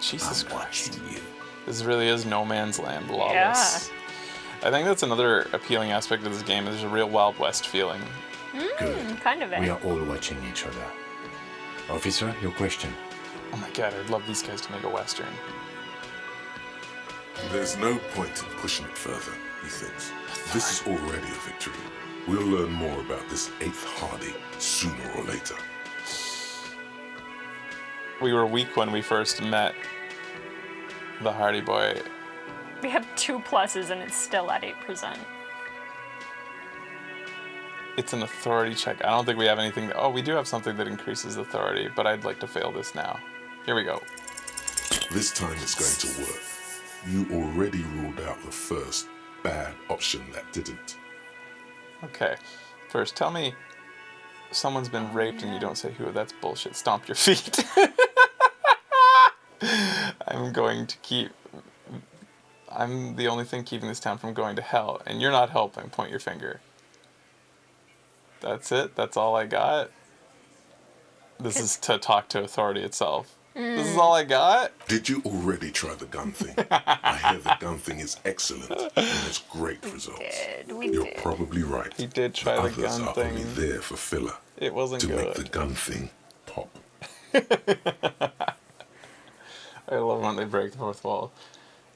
Jesus
I'm
Christ.
watching you.
This really is no man's land, lawless. I think that's another appealing aspect of this game. There's a real Wild West feeling.
Good.
Kind of
We
it.
are all watching each other. Officer, your question.
Oh my god, I'd love these guys to make a Western.
There's no point in pushing it further, he thinks. This is already a victory. We'll learn more about this 8th Hardy sooner or later.
We were weak when we first met the Hardy boy.
We have 2 pluses and it's still at 8%.
It's an authority check. I don't think we have anything that... Oh, we do have something that increases authority, but I'd like to fail this now. Here we go.
This time it's going to work. You already ruled out the first bad option that didn't.
Okay. First, tell me someone's been raped and you don't say who. That's bullshit. Stomp your feet. I'm the only thing keeping this town from going to hell, and you're not helping. Point your finger. That's it? That's all I got? This is to talk to authority itself. This is all I got?
Did you already try the gun thing? I hear the gun thing is excellent and has great results. You're probably right.
He did try the
Others
gun
are
thing.
only there for filler.
It wasn't
to
good.
make the gun thing pop.
I love when they break the fourth wall.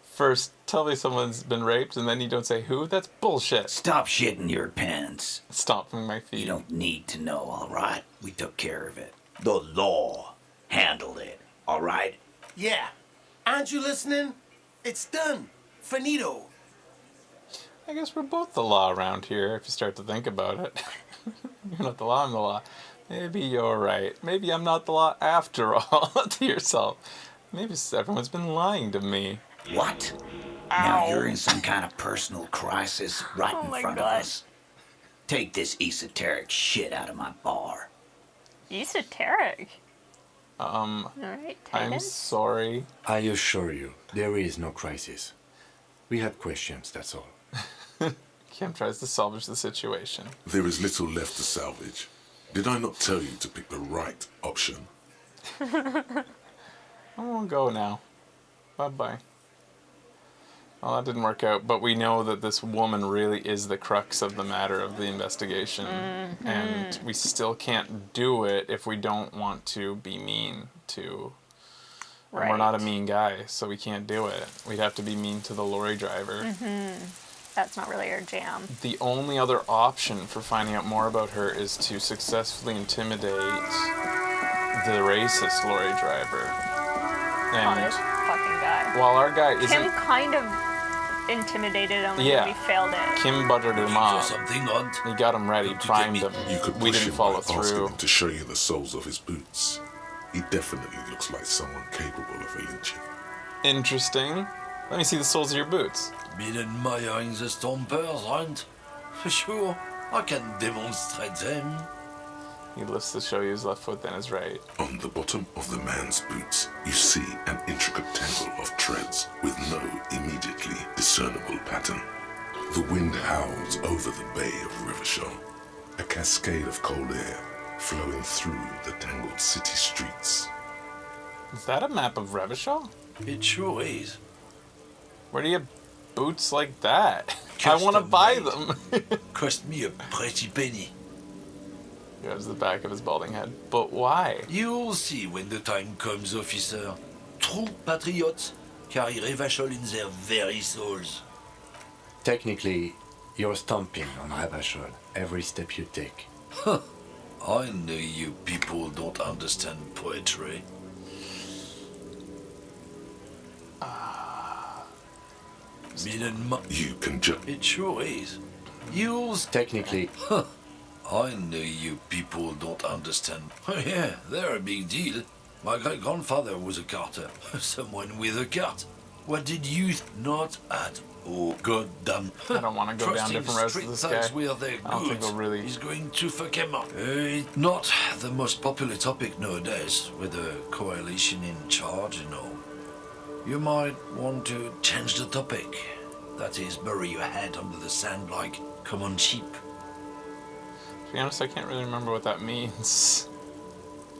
First, tell me someone's been raped, and then you don't say who? That's bullshit.
Stop shitting your pants. once.
Stomping my feet.
You don't need to know, all right? We took care of it. The law handled it, all right?
Yeah. Aren't you listening? It's done. Finito.
I guess we're both the law around here, if you start to think about it. You're not the law, I'm the law. Maybe you're right. Maybe I'm not the law after all, to yourself. Maybe everyone's been lying to me.
What? Now you're in some kind of personal crisis right in front of us. Take this esoteric shit out of my bar.
Esoteric? Alright,
I'm sorry.
I assure you, there is no crisis. We have questions, that's all.
Kim tries to salvage the situation.
There is little left to salvage. Did I not tell you to pick the right option?
I won't go now. Bye-bye. Well, that didn't work out, but we know that this woman really is the crux of the matter of the investigation.
Mm-hmm.
And we still can't do it if we don't want to be mean to... And we're not a mean guy, so we can't do it. We'd have to be mean to the lorry driver.
Mm-hmm. That's not really our jam.
The only other option for finding out more about her is to successfully intimidate the racist lorry driver. And
this fucking guy.
while our guy isn't...
Kim kind of intimidated him and we failed it.
Kim buttered him up.
Something odd.
He got him ready, primed him.
You could
We
push
didn't
him
follow
by asking
through.
him to show you the soles of his boots. He definitely looks like someone capable of a lynching.
Interesting. Let me see the soles of your boots.
Been admiring the stompers, right? For sure, I can demonstrate them.
He lifts to show you his left foot, then his right.
On the bottom of the man's boots, you see an intricate tangle of treads with no immediately discernible pattern. The wind howls over the bay of Rivershaw, a cascade of cold air flowing through the tangled city streets.
Is that a map of Revachol?
It sure is.
Where do you have boots like that? I want to buy them.
Cost me a pretty penny.
He rubs the back of his balding head. But why?
You'll see when the time comes, officer. True patriots carry Revachol in their very souls.
Technically, you're stomping on Ravachol every step you take.
Huh. I know you people don't understand poetry.
You can just...
It sure is. You'll...
Technically...
Huh. I know you people don't understand. Oh yeah, they're a big deal. My great-grandfather was a carter. Someone with a cart. What did you... Not at all. Goddamn.
I don't want to go down different roads with this guy.
I
don't think we'll really...
He's going to fuck him up. Not the most popular topic nowadays, with the coalition in charge and all. You might want to change the topic. That is, bury your head under the sand like common sheep.
To be honest, I can't really remember what that means.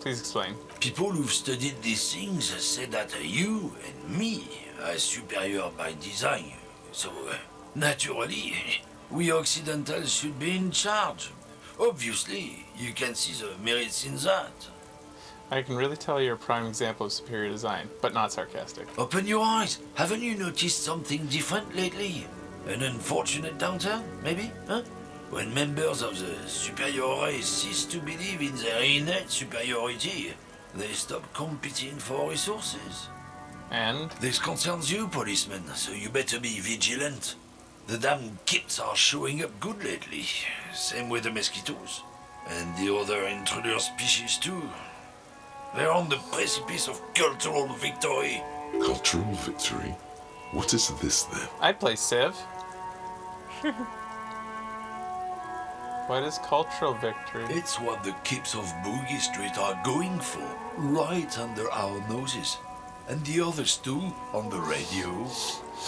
Please explain.
People who've studied these things say that you and me are superior by design. So, naturally, we Occidentals should be in charge. Obviously, you can see the merits in that.
I can really tell you're a prime example of superior design, but not sarcastic.
Open your eyes. Haven't you noticed something different lately? An unfortunate downturn, maybe? Huh? When members of the superior race cease to believe in their innate superiority, they stop competing for resources.
And?
This concerns you, policemen, so you better be vigilant. The damn kids are showing up good lately. Same with the mosquitoes. And the other intruder species too. They're on the precipice of cultural victory.
Cultural victory? What is this then?
I'd play Civ. What is cultural victory?
It's what the kids of Boogie Street are going for, right under our noses. And the others too, on the radio.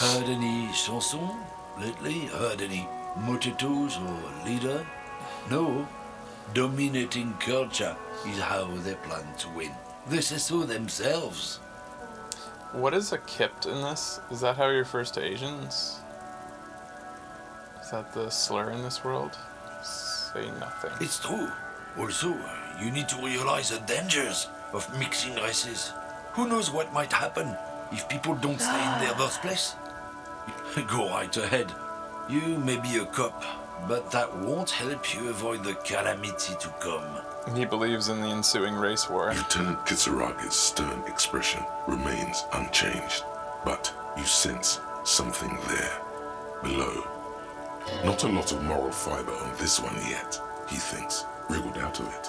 Heard any chansons lately? Heard any motetos or leader? No. Dominating culture is how they plan to win. They say so themselves.
What is a kipt in this? Is that how he refers to Asians? Is that the slur in this world? Say nothing.
It's true. Also, you need to realize the dangers of mixing races. Who knows what might happen if people don't stay in their birthplace? Go right ahead. You may be a cop, but that won't help you avoid the calamity to come.
He believes in the ensuing race war.
Lieutenant Kitsuragi's stern expression remains unchanged, but you sense something there, below. Not a lot of moral fiber on this one yet, he thinks, wriggled out of it.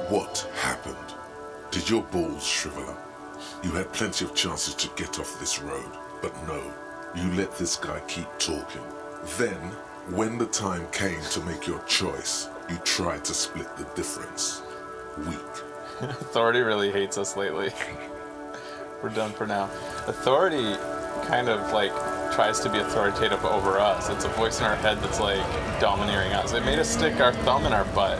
What happened? Did your balls shrivel up? You had plenty of chances to get off this road, but no, you let this guy keep talking. Then, when the time came to make your choice, you tried to split the difference. Weak.
Authority really hates us lately. We're done for now. Authority kind of like tries to be authoritative over us. It's a voice in our head that's like domineering us. It made us stick our thumb in our butt.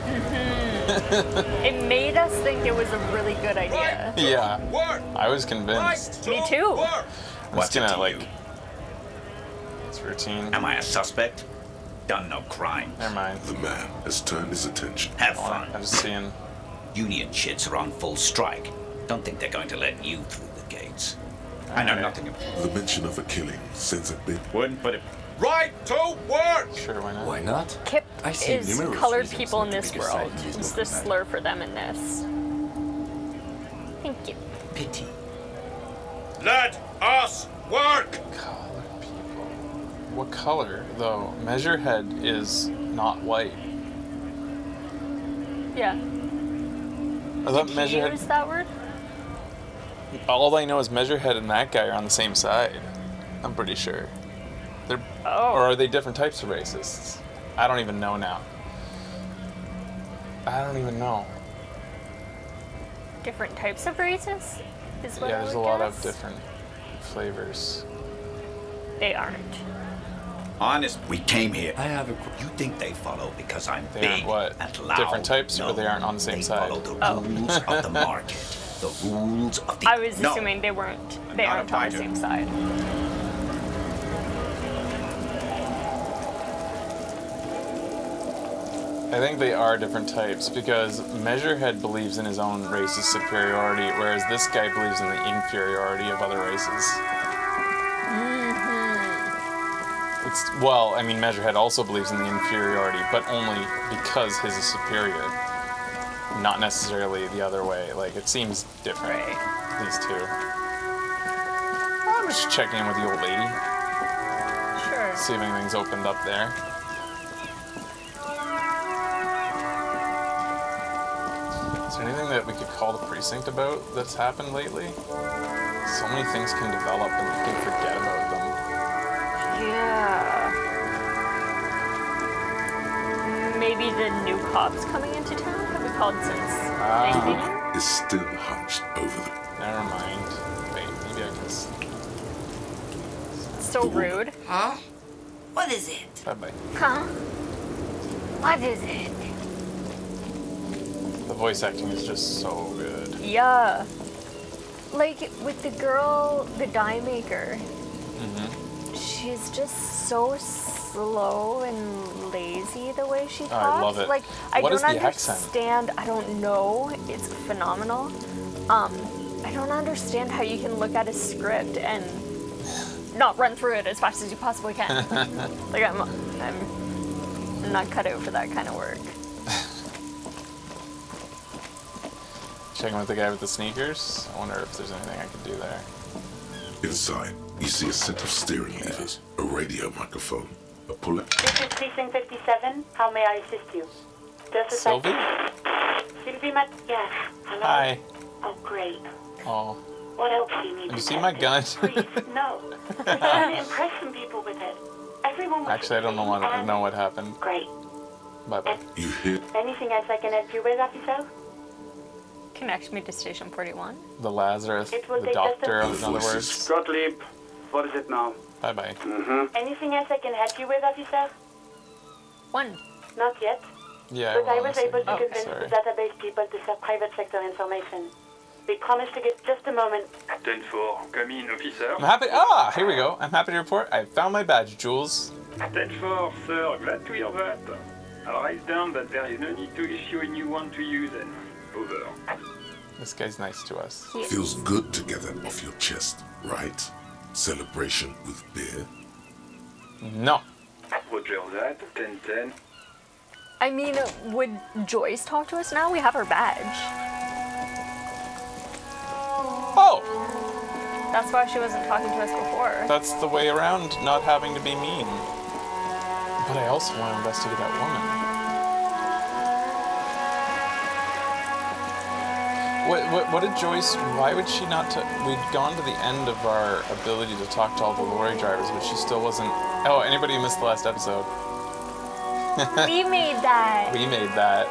It made us think it was a really good idea.
Yeah. I was convinced.
Me too.
What's it to
like
you?
it's routine.
Am I a suspect? Done no crime.
Never mind.
The man has turned his attention.
Have fun.
I'm just seeing.
Union shits are on full strike. Don't think they're going to let you through the gates. I know nothing about it.
The mention of a killing sends a big...
Wouldn't put it...
Right to work!
Sure, why not?
Why not?
Kip
I see
is
numerous
colored
reasons
people
not
in
to
this
pick a
world.
side.
It's the slur for them in this. Thank you.
Pity.
Let us work!
Colored people. What color, though? Measurehead is not white.
Yeah.
I thought
Did you
Measurehead.
use that word?
All I know is Measurehead and that guy are on the same side. I'm pretty sure. They're,
Oh.
Or are they different types of racists? I don't even know now. I don't even know.
Different types of races? Is what
Yeah,
I
there's
would
a lot
guess.
of different flavors.
They aren't.
Honest, we came here.
I have a...
You think they follow because I'm
They
big
aren't what?
and loud?
Different types,
no,
or they aren't on the same
they
side?
follow the
Oh.
rules of the market. The rules of the...
I was
No.
assuming they weren't. They
Not
aren't
a
on the
fighter.
same side.
I think they are different types because Measurehead believes in his own race's superiority, whereas this guy believes in the inferiority of other races. It's, well, I mean, Measurehead also believes in the inferiority, but only because his is superior. Not necessarily the other way. Like, it seems different,
Right.
these two. I'm just checking in with the old lady,
Sure.
see if anything's opened up there. Is there anything that we could call the precinct about that's happened lately? So many things can develop and you can forget about them.
Yeah. Maybe the new cops coming into town? Have we called since anything?
Is still hunched over the...
Never mind. Wait, maybe I can...
So rude.
Huh? What is it?
Bye-bye.
Huh? What is it?
The voice acting is just so good.
Yeah. Like with the girl, the dye maker. She's just so slow and lazy the way she talks.
I love it.
Like I
What
don't
is the accent?
understand. I don't know. It's phenomenal. I don't understand how you can look at a script and not run through it as fast as you possibly can. Like I'm not cut out for that kind of work.
Checking with the guy with the sneakers. I wonder if there's anything I can do there.
Inside, you see a set of steering levers, a radio microphone, a puller...
This is Precinct 57. How may I assist you? Just a
Sylvie?
Sylvie, yes. Hello?
Hi.
Oh, great.
Oh.
What else do you need?
Have you seen my gun?
Please, no. I'm trying to impress some people with it. Everyone was
Actually, I don't know what happened.
Great.
Bye-bye.
You hear...
Anything else I can help you with, officer?
Connect me to Station 41.
The Lazarus,
It will
the
take
doctor,
just
in other words.
Gottlieb, what is it now?
Bye-bye.
Anything else I can help you with, officer?
One.
Not yet.
Yeah,
But I
well,
was able to
oh,
convince
sorry.
the database people to sell private sector information. We promised to get just a moment.
10-4, come in, officer.
I'm happy. Ah, here we go. I'm happy to report I found my badge, Jules.
10-4, sir, glad to hear that. I'll write down that there is no need to issue a new one to you then. Over.
This guy's nice to us.
Feels good to get that off your chest, right? Celebration with beer?
No.
Roger that, 10-10.
I mean, would Joyce talk to us now? We have her badge.
Oh!
That's why she wasn't talking to us before.
That's the way around not having to be mean. But I also want to investigate that woman. What did Joyce, why would she not, we'd gone to the end of our ability to talk to all the lorry drivers, but she still wasn't, oh, anybody who missed the last episode?
We made that.
We made that.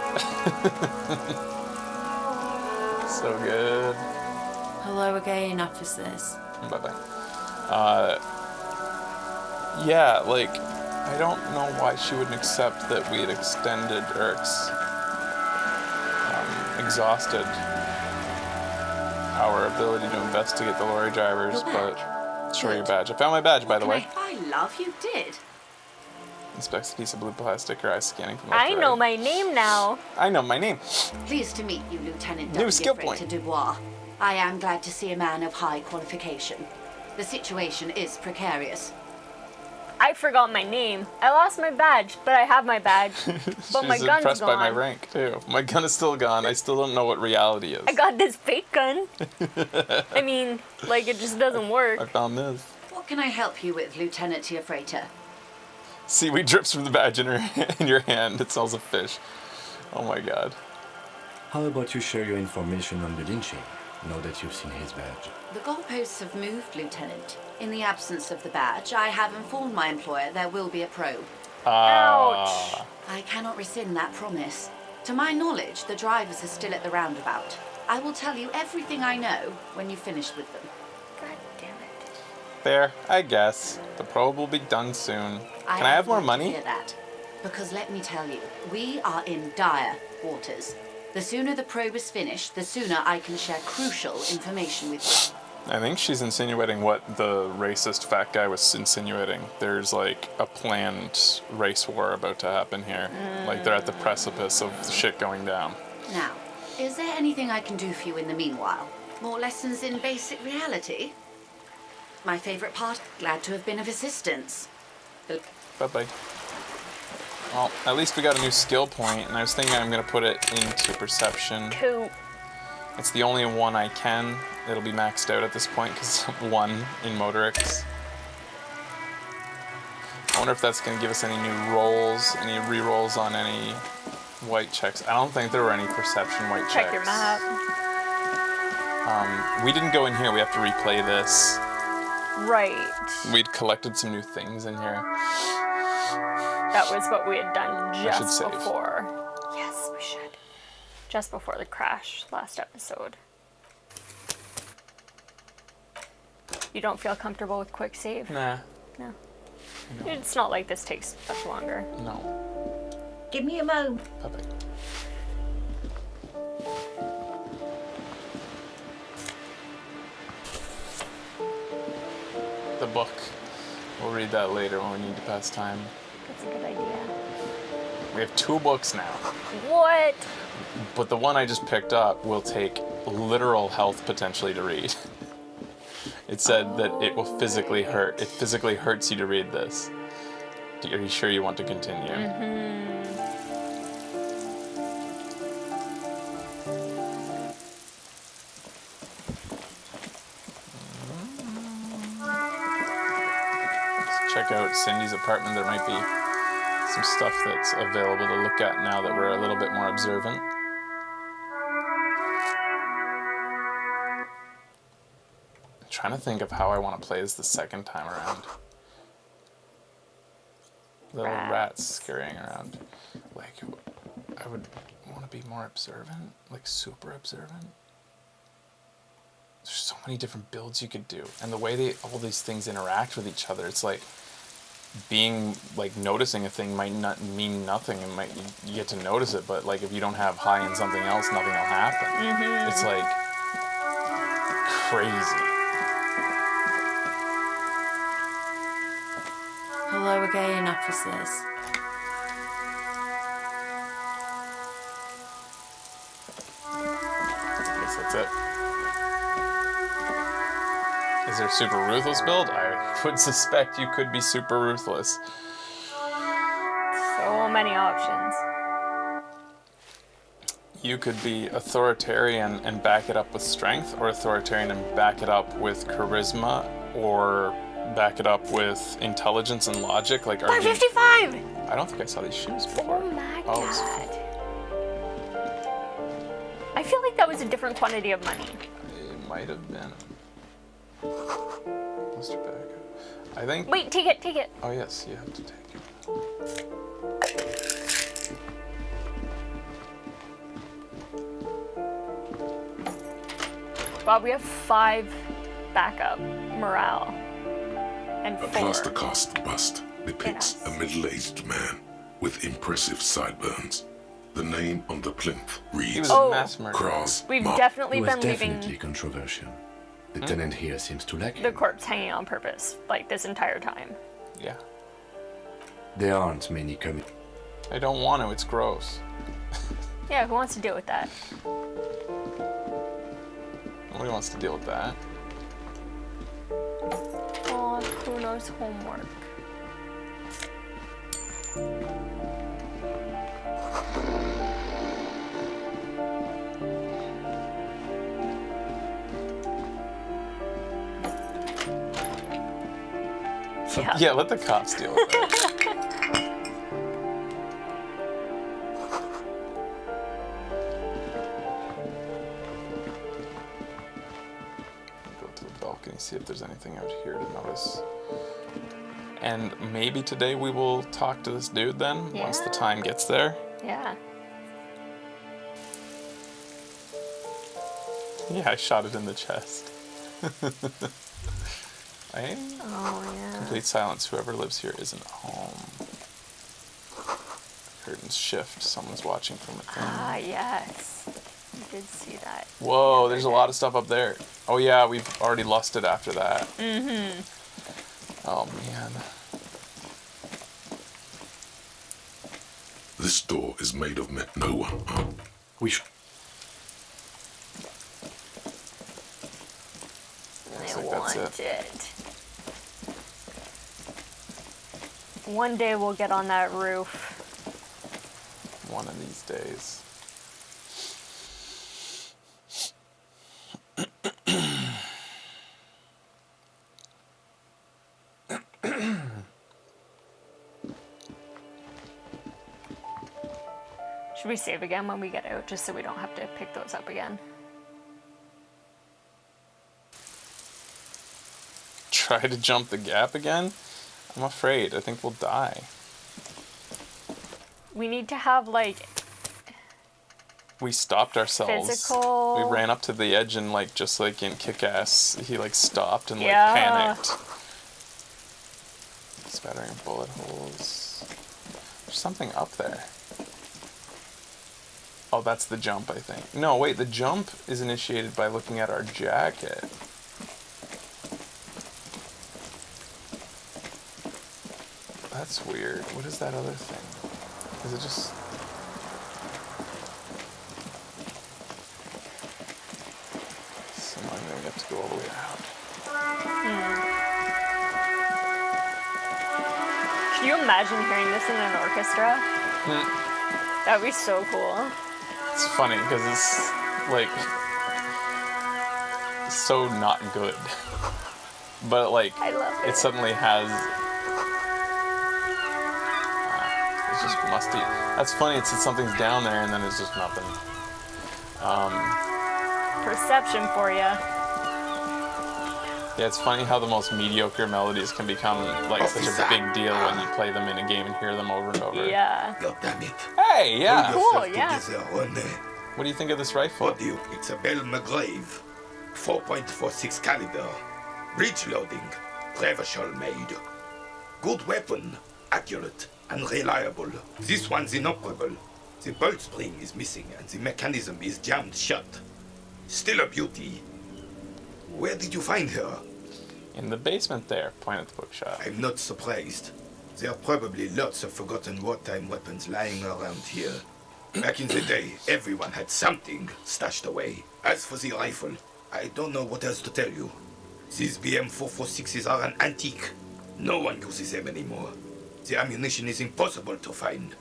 So good.
Hello again, officers.
Bye-bye. Yeah, like, I don't know why she wouldn't accept that we had extended or exhausted our ability to investigate the lorry drivers, but sure, your badge. I found my badge, by the way.
I love you did.
Inspects a piece of blue plastic, her eyes scanning from left
I
to
know
right.
my name now.
I know my name.
Pleased to meet you, Lieutenant
New skill point.
Dubois. I am glad to see a man of high qualification. The situation is precarious.
I forgot my name. I lost my badge, but I have my badge. But my
She's
gun's
impressed
gone.
by my rank, too. My gun is still gone. I still don't know what reality is.
I got this fake gun. I mean, like, it just doesn't work.
I found this.
What can I help you with, Lieutenant Tiafreta?
Seaweed drips from the badge in your hand. It smells of fish. Oh my god.
How about you share your information on the lynching, now that you've seen his badge?
The goalposts have moved, Lieutenant. In the absence of the badge, I have informed my employer there will be a probe.
Ouch.
I cannot rescind that promise. To my knowledge, the drivers are still at the roundabout. I will tell you everything I know when you've finished with them.
God damn it.
There, I guess. The probe will be done soon. Can I have more money?
Hear that. Because let me tell you, we are in dire waters. The sooner the probe is finished, the sooner I can share crucial information with you.
I think she's insinuating what the racist fat guy was insinuating. There's like a planned race war about to happen here. Like they're at the precipice of shit going down.
Now, is there anything I can do for you in the meanwhile? More lessons in basic reality? My favorite part, glad to have been of assistance.
Bye-bye. Well, at least we got a new skill point, and I was thinking I'm going to put it into perception.
Cool.
It's the only one I can. It'll be maxed out at this point because 1 in Motorix. I wonder if that's going to give us any new rolls, any re-rolls on any white checks. I don't think there were any perception white checks.
Check your map.
We didn't go in here. We have to replay this.
Right.
We'd collected some new things in here.
That was what we had done
should
just
save.
before. Yes, we should. Just before the crash last episode. You don't feel comfortable with quick save?
Nah.
No. It's not like this takes much longer.
No.
Give me a moment.
Bye-bye. The book. We'll read that later when we need to pass time.
That's a good idea.
We have 2 books now.
What?
But the one I just picked up will take literal health potentially to read. It said that it will physically hurt. It physically hurts you to read this. Are you sure you want to continue? Let's check out Cindy's apartment. There might be some stuff that's available to look at now that we're a little bit more observant. I'm trying to think of how I want to play this the second time around. Little rats scurrying around. Like, I would want to be more observant, like super observant. There's so many different builds you could do, and the way all these things interact with each other, it's like noticing a thing might not mean nothing, and you get to notice it, but like if you don't have high in something else, nothing will happen. It's like crazy.
Hello again, officers.
I guess that's it. Is there a super ruthless build? I would suspect you could be super ruthless.
many options.
You could be authoritarian and back it up with strength, or authoritarian and back it up with charisma, or back it up with intelligence and logic. Like, are you...
555!
I don't think I saw these shoes before.
Oh my
Oh,
god. I feel like that was a different quantity of money.
it might have been. Let's back up. I think...
Wait, take it, take it.
Oh yes, you have to take it.
Bob, we have 5 backup morale. And
A
4.
plaster cast bust depicts a middle-aged man with impressive sideburns. The name on the plinth reads Cross
We've
Mark.
definitely
It was
been leaving
definitely controversial. The tenant here seems to like
the
him.
corpse hanging on purpose, like this entire time.
Yeah.
There aren't many coming.
I don't want to, it's gross.
Yeah, who wants to deal with that?
Nobody wants to deal with that.
Oh, Kuno's homework.
Yeah, let the cops deal with that. Go to the balcony, see if there's anything out here to notice. And maybe today we will talk to this dude then, once the time gets there.
Yeah.
Yeah, I shot it in the chest.
Oh, yeah.
Complete silence. Whoever lives here isn't home. Curtains shift. Someone's watching from within.
Ah, yes. I did see that.
Whoa, there's a lot of stuff up there. Oh yeah, we've already lusted after that.
Mm-hmm.
Oh man.
This door is made of no one.
We should.
Looks like that's it.
One day we'll get on that roof.
One of these days.
Should we save again when we get out, just so we don't have to pick those up again?
Try to jump the gap again? I'm afraid. I think we'll die.
We need to have, like,
We stopped ourselves.
Physical.
We ran up to the edge and, like, just like in Kick-Ass, he like stopped and like
Yeah.
panicked. Spattering bullet holes. There's something up there. Oh, that's the jump, I think. No, wait, the jump is initiated by looking at our jacket. That's weird. What is that other thing? Is it just... So I'm going to have to go all the way out.
Can you imagine hearing this in an orchestra? That'd be so cool.
It's funny because it's like so not good, but like
I love it.
it suddenly has. It's just musty. That's funny. It's something's down there and then it's just nothing.
Perception for you.
Yeah, it's funny how the most mediocre melodies can become like such a big deal when you play them in a game and hear them over and over.
Yeah.
God damn it.
Hey, yeah.
Cool, yeah.
What do you think of this rifle?
What do you? It's a Bell McGrave. 4.46 caliber. Breech loading. Revachol made. Good weapon. Accurate and reliable. This one's inoperable. The bolt spring is missing and the mechanism is jammed shut. Still a beauty. Where did you find her?
In the basement there. Point at the bookshop.
I'm not surprised. There are probably lots of forgotten wartime weapons lying around here. Back in the day, everyone had something stashed away. As for the rifle, I don't know what else to tell you. These BM-446s are an antique. No one uses them anymore. The ammunition is impossible to find.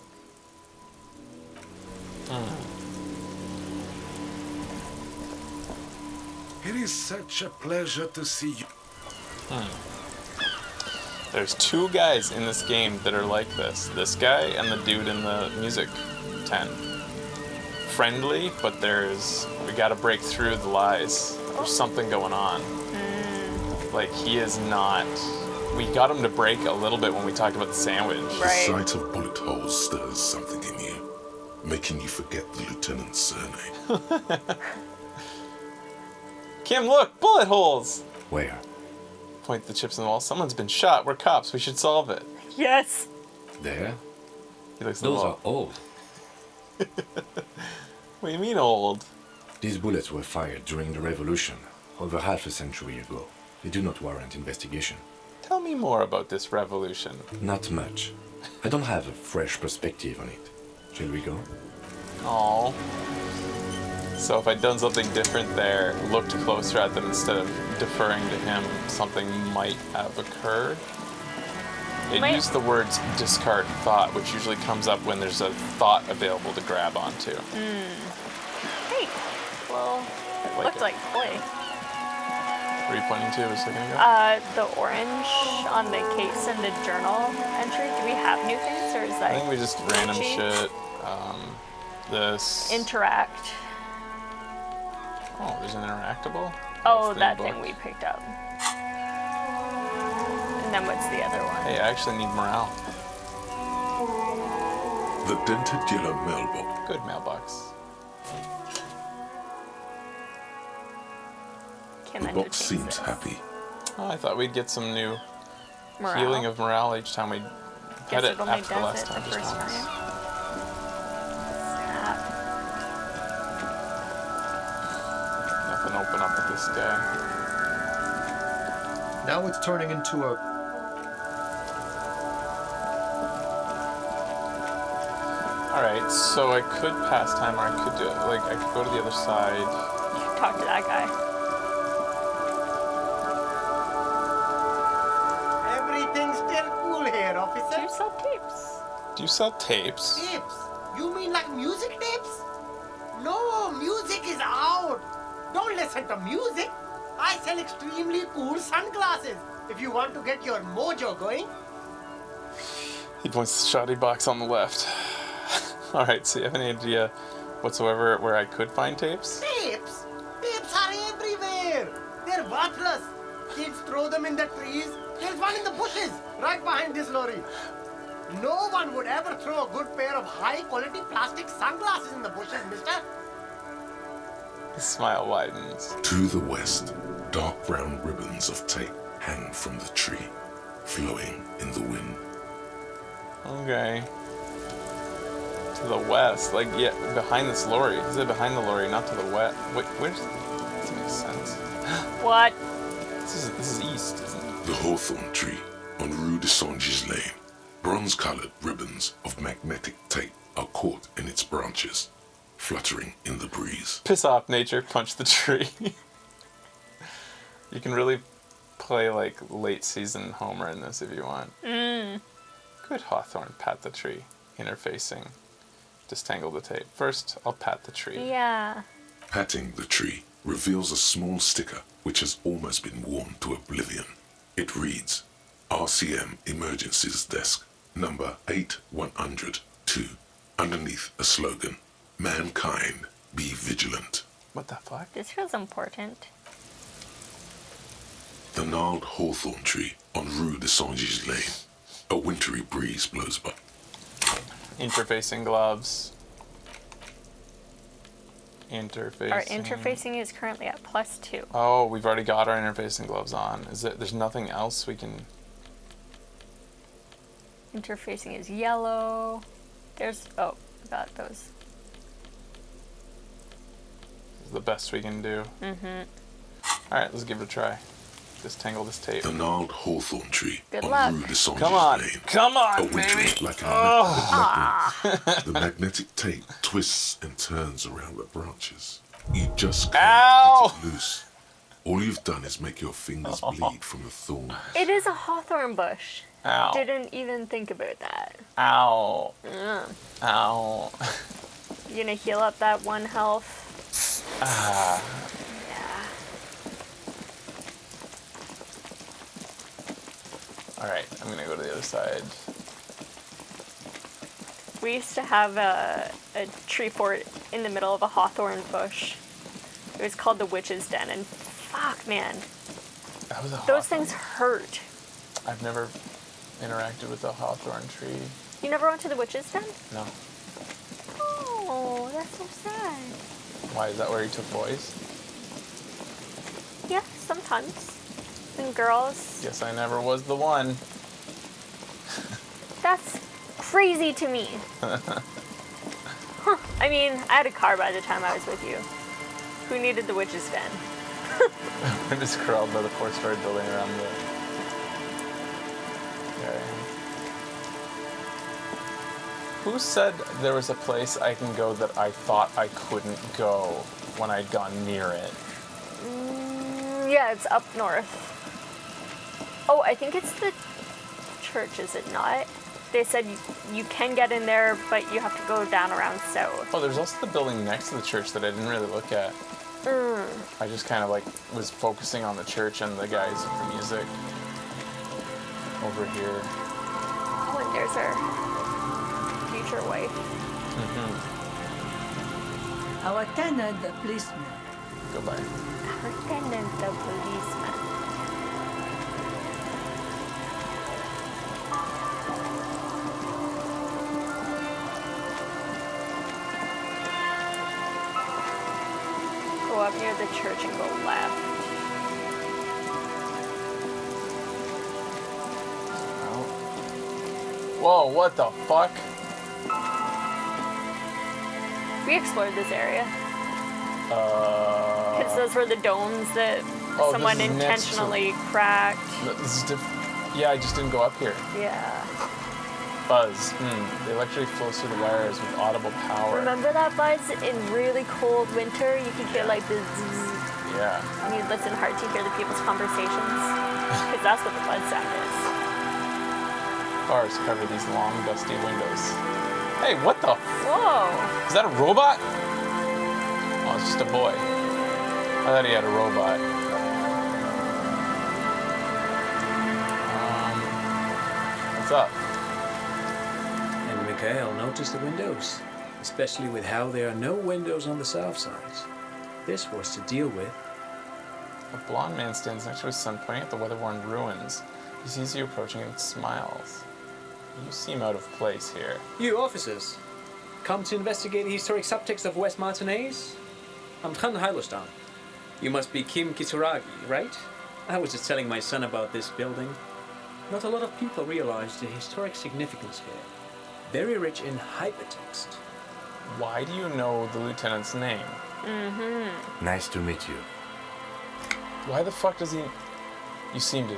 It is such a pleasure to see you.
There's two guys in this game that are like this. This guy and the dude in the music tent. Friendly, but we gotta break through the lies. There's something going on. Like, he is not... We got him to break a little bit when we talked about the sandwich.
The sight of bullet holes stirs something in you, making you forget the lieutenant's surname.
Kim, look! Bullet holes!
Where?
Point the chips in the wall. Someone's been shot. We're cops. We should solve it.
Yes.
There?
He looks at
Those
the
are
wall.
old.
What do you mean old?
These bullets were fired during the Revolution, over half a century ago. They do not warrant investigation.
Tell me more about this revolution.
Not much. I don't have a fresh perspective on it. Shall we go?
Oh. So if I'd done something different there, looked closer at them instead of deferring to him, something might have occurred. It used the words discard thought, which usually comes up when there's a thought available to grab onto.
Hey, well, it looked like clay.
What are you pointing to a second ago?
The orange on the case and the journal entry. Do we have new things, or is that?
I think we just random
cheap?
shit. This.
Interact.
Oh, there's an interactable?
Oh,
That's the
that
book.
thing we picked up. And then what's the other one?
Hey, I actually need morale.
The dented yellow mailbox.
Good mailbox.
The box seems happy.
Oh, I thought we'd get some new
Morale.
healing of morale each time we
Guess
had it
it only
after the
does
last
it
time.
the
Just
first
once.
time.
Nothing open up with this guy.
Now it's turning into a...
Alright, so I could pass time or I could do it. Like, I could go to the other side.
Talk to that guy.
Everything's still cool here, officer.
Do you sell tapes?
Do you sell tapes?
Tapes? You mean like music tapes? No, music is out. Don't listen to music. I sell extremely cool sunglasses. If you want to get your mojo going.
He points to the shoddy box on the left. Alright, so you have any idea whatsoever where I could find tapes?
Tapes? Tapes are everywhere. They're worthless. Kids throw them in the trees. There's one in the bushes, right behind this lorry. No one would ever throw a good pair of high-quality plastic sunglasses in the bushes, mister.
His smile widens.
To the west, dark brown ribbons of tape hang from the tree, flowing in the wind.
Okay. To the west, like, yeah, behind this lorry. Is it behind the lorry, not to the west? Wait, where's... This makes sense.
What?
This is east, isn't it?
The hawthorn tree on Rue de Saint-Gilles Lane. Bronze-colored ribbons of magnetic tape are caught in its branches, fluttering in the breeze.
Piss off, nature. Punch the tree. You can really play, like, late season Homer in this if you want. Good Hawthorne, pat the tree. Interfacing. Distangle the tape. First, I'll pat the tree.
Yeah.
Patting the tree reveals a small sticker which has almost been worn to oblivion. It reads, RCM Emergencies Desk, number 8102. Underneath a slogan, Mankind, be vigilant.
What the fuck?
This feels important.
The gnarled hawthorn tree on Rue de Saint-Gilles Lane. A wintry breeze blows by.
Interfacing gloves. Interfacing.
Our interfacing is currently at +2.
Oh, we've already got our interfacing gloves on. Is it? There's nothing else we can...
Interfacing is yellow. There's... Oh, got those.
This is the best we can do. Alright, let's give it a try. Distangle this tape.
The gnarled hawthorn tree
Good
on
luck.
Rue de Saint-Gilles
Come on.
Lane.
Come on,
A wintry
baby.
like a
Oh.
The magnetic tape twists and turns around the branches. You just
Ow.
can't get it loose. All you've done is make your fingers bleed from the thorn.
It is a hawthorn bush.
Ow.
Didn't even think about that.
Ow.
Mm.
Ow.
You gonna heal up that 1 health?
Ah.
Yeah.
Alright, I'm gonna go to the other side.
We used to have a tree fort in the middle of a hawthorn bush. It was called the Witch's Den, and fuck, man.
That was a
Those
hawthorn?
things hurt.
I've never interacted with a hawthorn tree.
You never went to the Witch's Den?
No.
Oh, that's so sad.
Why, is that where you took boys?
Yeah, sometimes. And girls.
Guess I never was the one.
That's crazy to me. Huh. I mean, I had a car by the time I was with you. Who needed the Witch's Den?
I'm just crawled by the 4-story building around the... Okay. Who said there was a place I can go that I thought I couldn't go when I'd gone near it?
Yeah, it's up north. Oh, I think it's the church, is it not? They said you can get in there, but you have to go down around south.
Oh, there's also the building next to the church that I didn't really look at. I just kind of like was focusing on the church and the guys with the music over here.
Oh, and there's our future wife.
Our tenant, the policeman.
Go by.
Our tenant, the policeman. Go up near the church and go left.
Whoa, what the fuck?
We explored this area. Because those were the domes that someone
this is next to-
intentionally cracked.
This is yeah, I just didn't go up here.
Yeah.
Buzz. The electricity flows through the wires with audible power.
Remember that, Buzz? In really cold winter, you could hear like the zzz.
Yeah.
And you'd listen hard to hear the people's conversations. Because that's what the buzz sound is.
Cars cover these long, dusty windows. Hey, what the?
Whoa.
Is that a robot? Oh, it's just a boy. I thought he had a robot. What's up?
And Mikhail noticed the windows, especially with how there are no windows on the south sides. This was to deal with.
A blonde man stands next to his son, pointing at the weather-worn ruins. He sees you approaching and smiles. You seem out of place here.
You officers, come to investigate the historic subtext of West Martinez? I'm Tran Heilostan. You must be Kim Kitsuragi, right? I was just telling my son about this building. Not a lot of people realize the historic significance here. Very rich in hypertext.
Why do you know the lieutenant's name?
Nice to meet you.
Why the fuck does he... You seem to...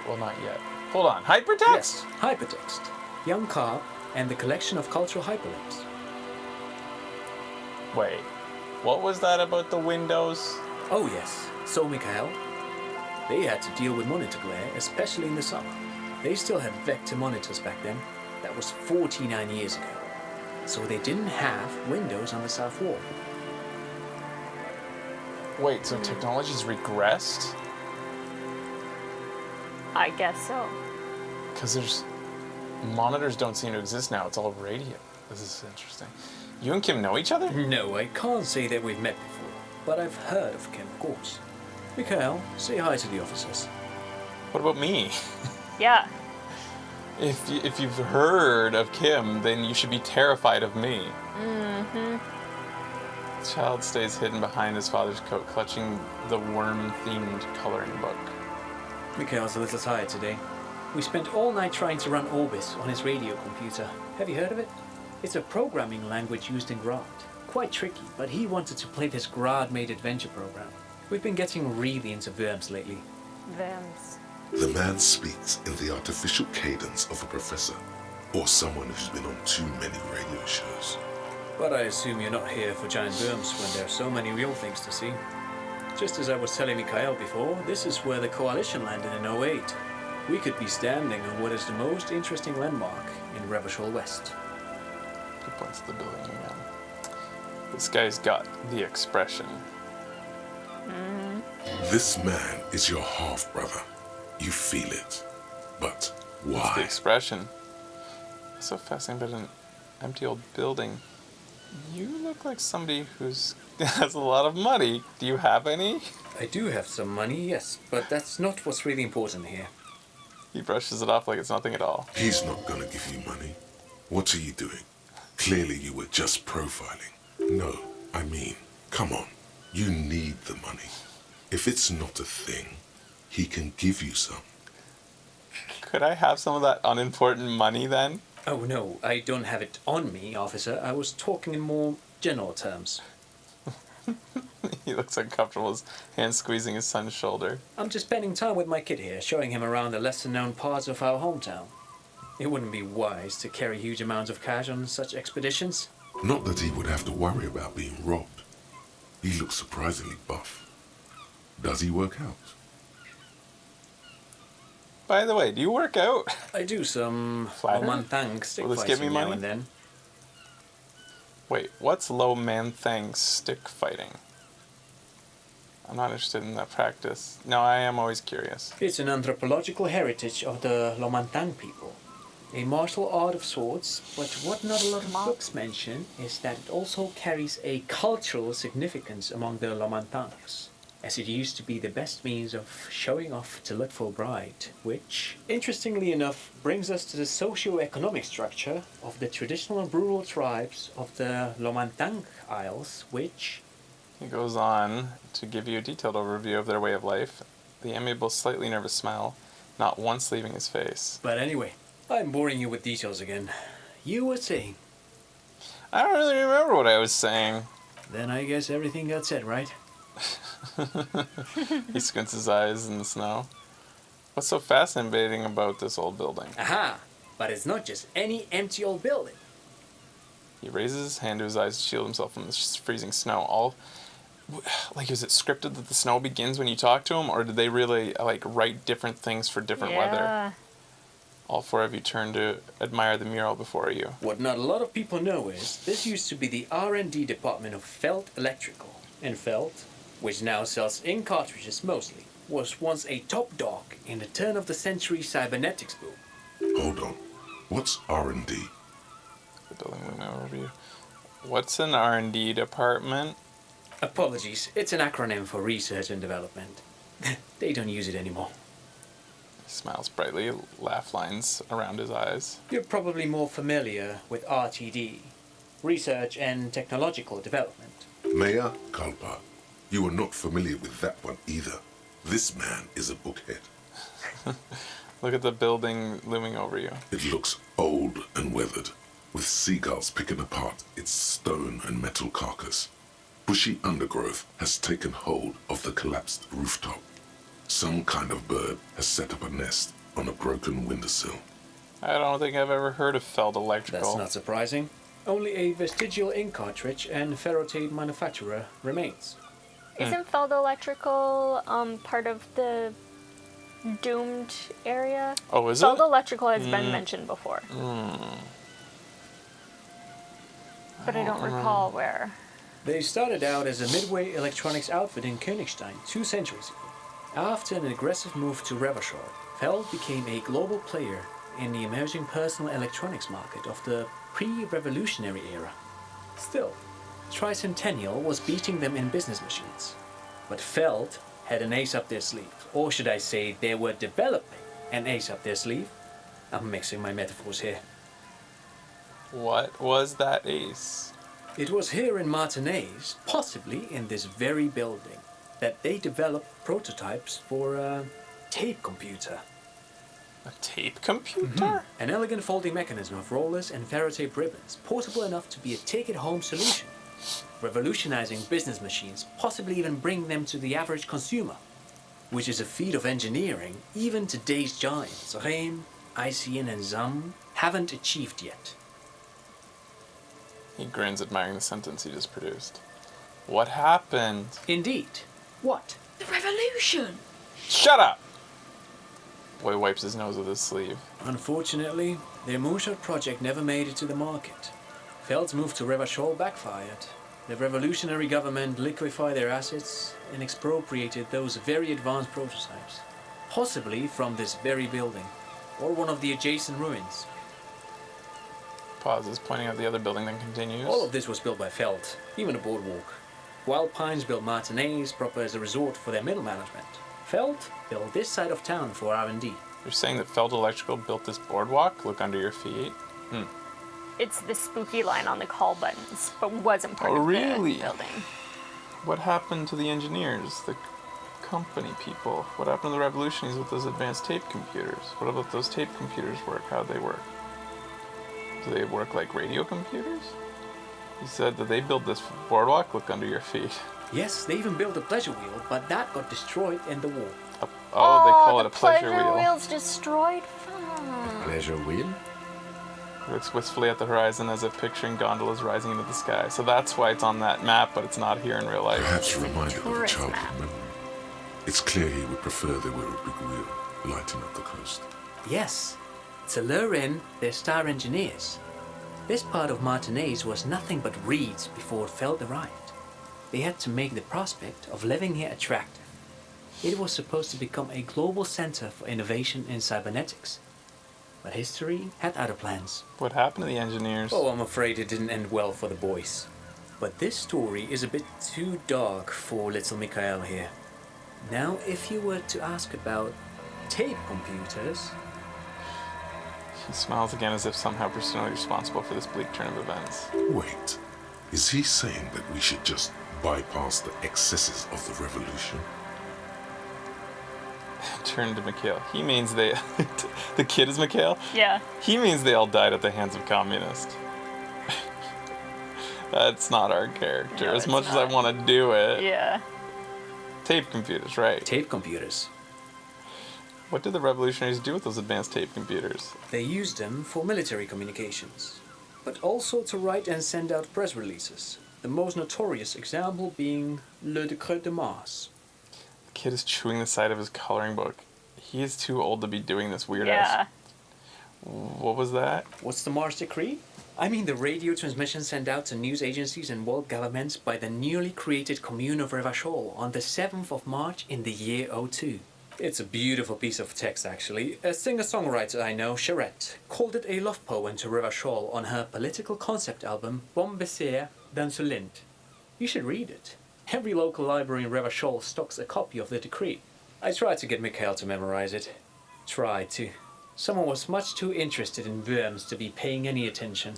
Well, not yet. Hold on. Hypertext?
Yes, hypertext. Young Carp and the collection of cultural hyperlinks.
Wait. What was that about the windows?
Oh yes. So, Mikhail, they had to deal with monitor glare, especially in the summer. They still had vector monitors back then. That was 49 years ago. So they didn't have windows on the south wall.
Wait, so technology's regressed?
I guess so.
Because there's... Monitors don't seem to exist now. It's all radio. This is interesting. You and Kim know each other?
No, I can't say that we've met before. But I've heard of Kim, of course. Mikhail, say hi to the officers.
What about me?
Yeah.
If you've heard of Kim, then you should be terrified of me. The child stays hidden behind his father's coat, clutching the worm-themed coloring book.
Mikhail's a little tired today. We spent all night trying to run Orbis on his radio computer. Have you heard of it? It's a programming language used in Grad. Quite tricky, but he wanted to play this Grad-made adventure program. We've been getting really into Worms lately.
Worms.
The man speaks in the artificial cadence of a professor, or someone who's been on too many radio shows.
But I assume you're not here for giant worms when there are so many real things to see. Just as I was telling Mikhail before, this is where the Coalition landed in 08. We could be standing on what is the most interesting landmark in Revachol West.
He points to the building again. This guy's got the expression.
This man is your half-brother. You feel it. But why?
It's the expression. It's so fascinating about an empty old building. You look like somebody who's has a lot of money. Do you have any?
I do have some money, yes, but that's not what's really important here.
He brushes it off like it's nothing at all.
He's not gonna give you money. What are you doing? Clearly you were just profiling. No, I mean, come on. You need the money. If it's not a thing, he can give you some.
Could I have some of that unimportant money then?
Oh no, I don't have it on me, officer. I was talking in more general terms.
He looks uncomfortable, his hand squeezing his son's shoulder.
I'm just spending time with my kid here, showing him around the lesser-known parts of our hometown. It wouldn't be wise to carry huge amounts of cash on such expeditions.
Not that he would have to worry about being robbed. He looks surprisingly buff. Does he work out?
By the way, do you work out?
I do some
Flatter?
Lomanthang stick
Will this give me
fighting now
money?
and then.
Wait, what's Low Man Thang stick fighting? I'm not interested in that practice. No, I am always curious.
It's an anthropological heritage of the Lomanthang people. A martial art of sorts, but what not a lot of books mention is that it also carries a cultural significance among the Lomanthangs, as it used to be the best means of showing off to look for a bride, which, interestingly enough, brings us to the socio-economic structure of the traditional rural tribes of the Lomanthang Isles, which...
He goes on to give you a detailed overview of their way of life, the amiable, slightly nervous smile, not once leaving his face.
But anyway, I'm boring you with details again. You were saying?
I don't really remember what I was saying.
Then I guess everything got said, right?
He squints his eyes in the snow. What's so fascinating about this old building?
Aha! But it's not just any empty old building.
He raises his hand to his eyes to shield himself from the freezing snow. Is it scripted that the snow begins when you talk to him, or did they really write different things for different weather? All four of you turn to admire the mural before you.
What not a lot of people know is this used to be the R&D department of Feld Electrical. And Feld, which now sells ink cartridges mostly, was once a top dog in the turn-of-the-century cybernetics boom.
Hold on. What's R&D?
The building looming over you. What's an R&D department?
Apologies, it's an acronym for research and development. They don't use it anymore.
He smiles brightly, laugh lines around his eyes.
You're probably more familiar with RTD, Research and Technological Development.
Mea culpa. You are not familiar with that one either. This man is a bookhead.
Look at the building looming over you.
It looks old and weathered, with seagulls picking apart its stone and metal carcass. Bushy undergrowth has taken hold of the collapsed rooftop. Some kind of bird has set up a nest on a broken windowsill.
I don't think I've ever heard of Feld Electrical.
That's not surprising. Only a vestigial ink cartridge and ferrotate manufacturer remains.
Isn't Feld Electrical part of the doomed area?
Oh, is
Feld
it?
Electrical has been mentioned before. But I don't recall where.
They started out as a midway electronics outfit in Königstein 2 centuries ago. After an aggressive move to Revachol, Feld became a global player in the emerging personal electronics market of the pre-revolutionary era. Still, Tricentennial was beating them in business machines. But Feld had an ace up their sleeve. Or should I say, they were developing an ace up their sleeve? I'm mixing my metaphors here.
What was that ace?
It was here in Martinez, possibly in this very building, that they developed prototypes for a tape computer.
A tape computer?
An elegant folding mechanism of rollers and ferrotape ribbons, portable enough to be a take-it-home solution, revolutionizing business machines, possibly even bringing them to the average consumer, which is a feat of engineering even today's giants, Rehm, ICN and ZAM, haven't achieved yet.
He grins, admiring the sentence he just produced. What happened?
Indeed. What?
The revolution!
Shut up! Boy wipes his nose with his sleeve.
Unfortunately, their moonshot project never made it to the market. Feld's move to Revachol backfired, The revolutionary government liquefied their assets and expropriated those very advanced prototypes, possibly from this very building, or one of the adjacent ruins.
Pauses, pointing out the other building, then continues.
All of this was built by Feld, even the boardwalk. Wild Pines built Martinez proper as a resort for their middle management. Feld built this side of town for R&D.
You're saying that Feld Electrical built this boardwalk? Look under your feet?
It's the spooky line on the call buttons, but wasn't part of the building.
What happened to the engineers, the company people? What happened to the revolutionaries with those advanced tape computers? What about those tape computers work? How'd they work? Do they work like radio computers? You said that they built this boardwalk? Look under your feet.
Yes, they even built a pleasure wheel, but that got destroyed in the war.
They call it a pleasure wheel.
Pleasure wheel's destroyed?
Pleasure wheel?
Looks wistfully at the horizon as if picturing gondolas rising into the sky. So that's why it's on that map, but it's not here in real life.
Perhaps reminded of a childhood memory. It's clear he would prefer there were a big wheel lighting up the coast.
Yes, to lure in their star engineers. This part of Martinez was nothing but reeds before Feld arrived. They had to make the prospect of living here attractive. It was supposed to become a global center for innovation in cybernetics. But history had other plans.
What happened to the engineers?
Oh, I'm afraid it didn't end well for the boys. But this story is a bit too dark for little Mikhail here. Now, if you were to ask about tape computers...
He smiles again as if somehow personally responsible for this bleak turn of events.
Wait, is he saying that we should just bypass the excesses of the revolution?
Turn to Mikhail. He means they... The kid is Mikhail?
Yeah.
He means they all died at the hands of communists. That's not our character,
No,
as much
not.
as I want to do it.
Yeah.
Tape computers, right.
Tape computers.
What did the revolutionaries do with those advanced tape computers?
They used them for military communications, but also to write and send out press releases. The most notorious example being Le Décret de Mars.
The kid is chewing the side of his coloring book. He is too old to be doing this weird
Yeah.
ass. What was that?
What's the Mars Decree? I mean the radio transmission sent out to news agencies and world governments by the newly created Commune of Revachol on the 7th of March in the year 02. It's a beautiful piece of text, actually. A singer-songwriter I know, Charette, called it a love poem to Revachol on her political concept album, Bon Baiser dans ce Lind. You should read it. Every local library in Revachol stocks a copy of the decree. I tried to get Mikhail to memorize it. Tried to. Someone was much too interested in worms to be paying any attention.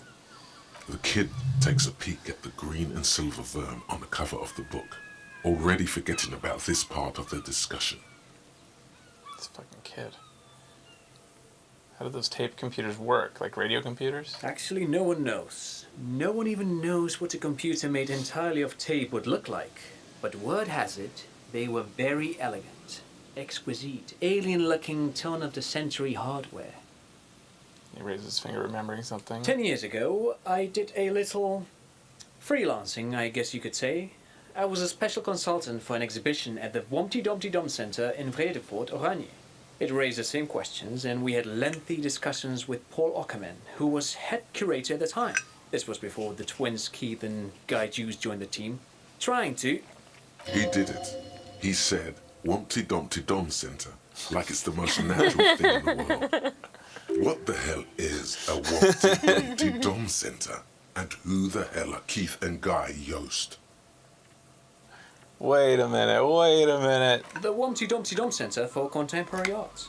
The kid takes a peek at the green and silver worm on the cover of the book, already forgetting about this part of the discussion.
This fucking kid. How do those tape computers work? Like radio computers?
Actually, no one knows. No one even knows what a computer made entirely of tape would look like. But word has it, they were very elegant, exquisite, alien-looking turn-of-the-century hardware.
He raises his finger, remembering something.
10 years ago, I did a little freelancing, I guess you could say. I was a special consultant for an exhibition at the Womty Dumpty Dum Center in Vredefort, Oranje. It raised the same questions, and we had lengthy discussions with Paul Ockerman, who was head curator at the time. This was before the twins Keith and Guy Jews joined the team, trying to...
He did it. He said, Wumpty Dumpty Dum Center, like it's the most natural thing in the world. What the hell is a Wumpty Dumpty Dum Center? And who the hell are Keith and Guy Yost?
Wait a minute.
The Womty Dumpty Dum Center for Contemporary Art.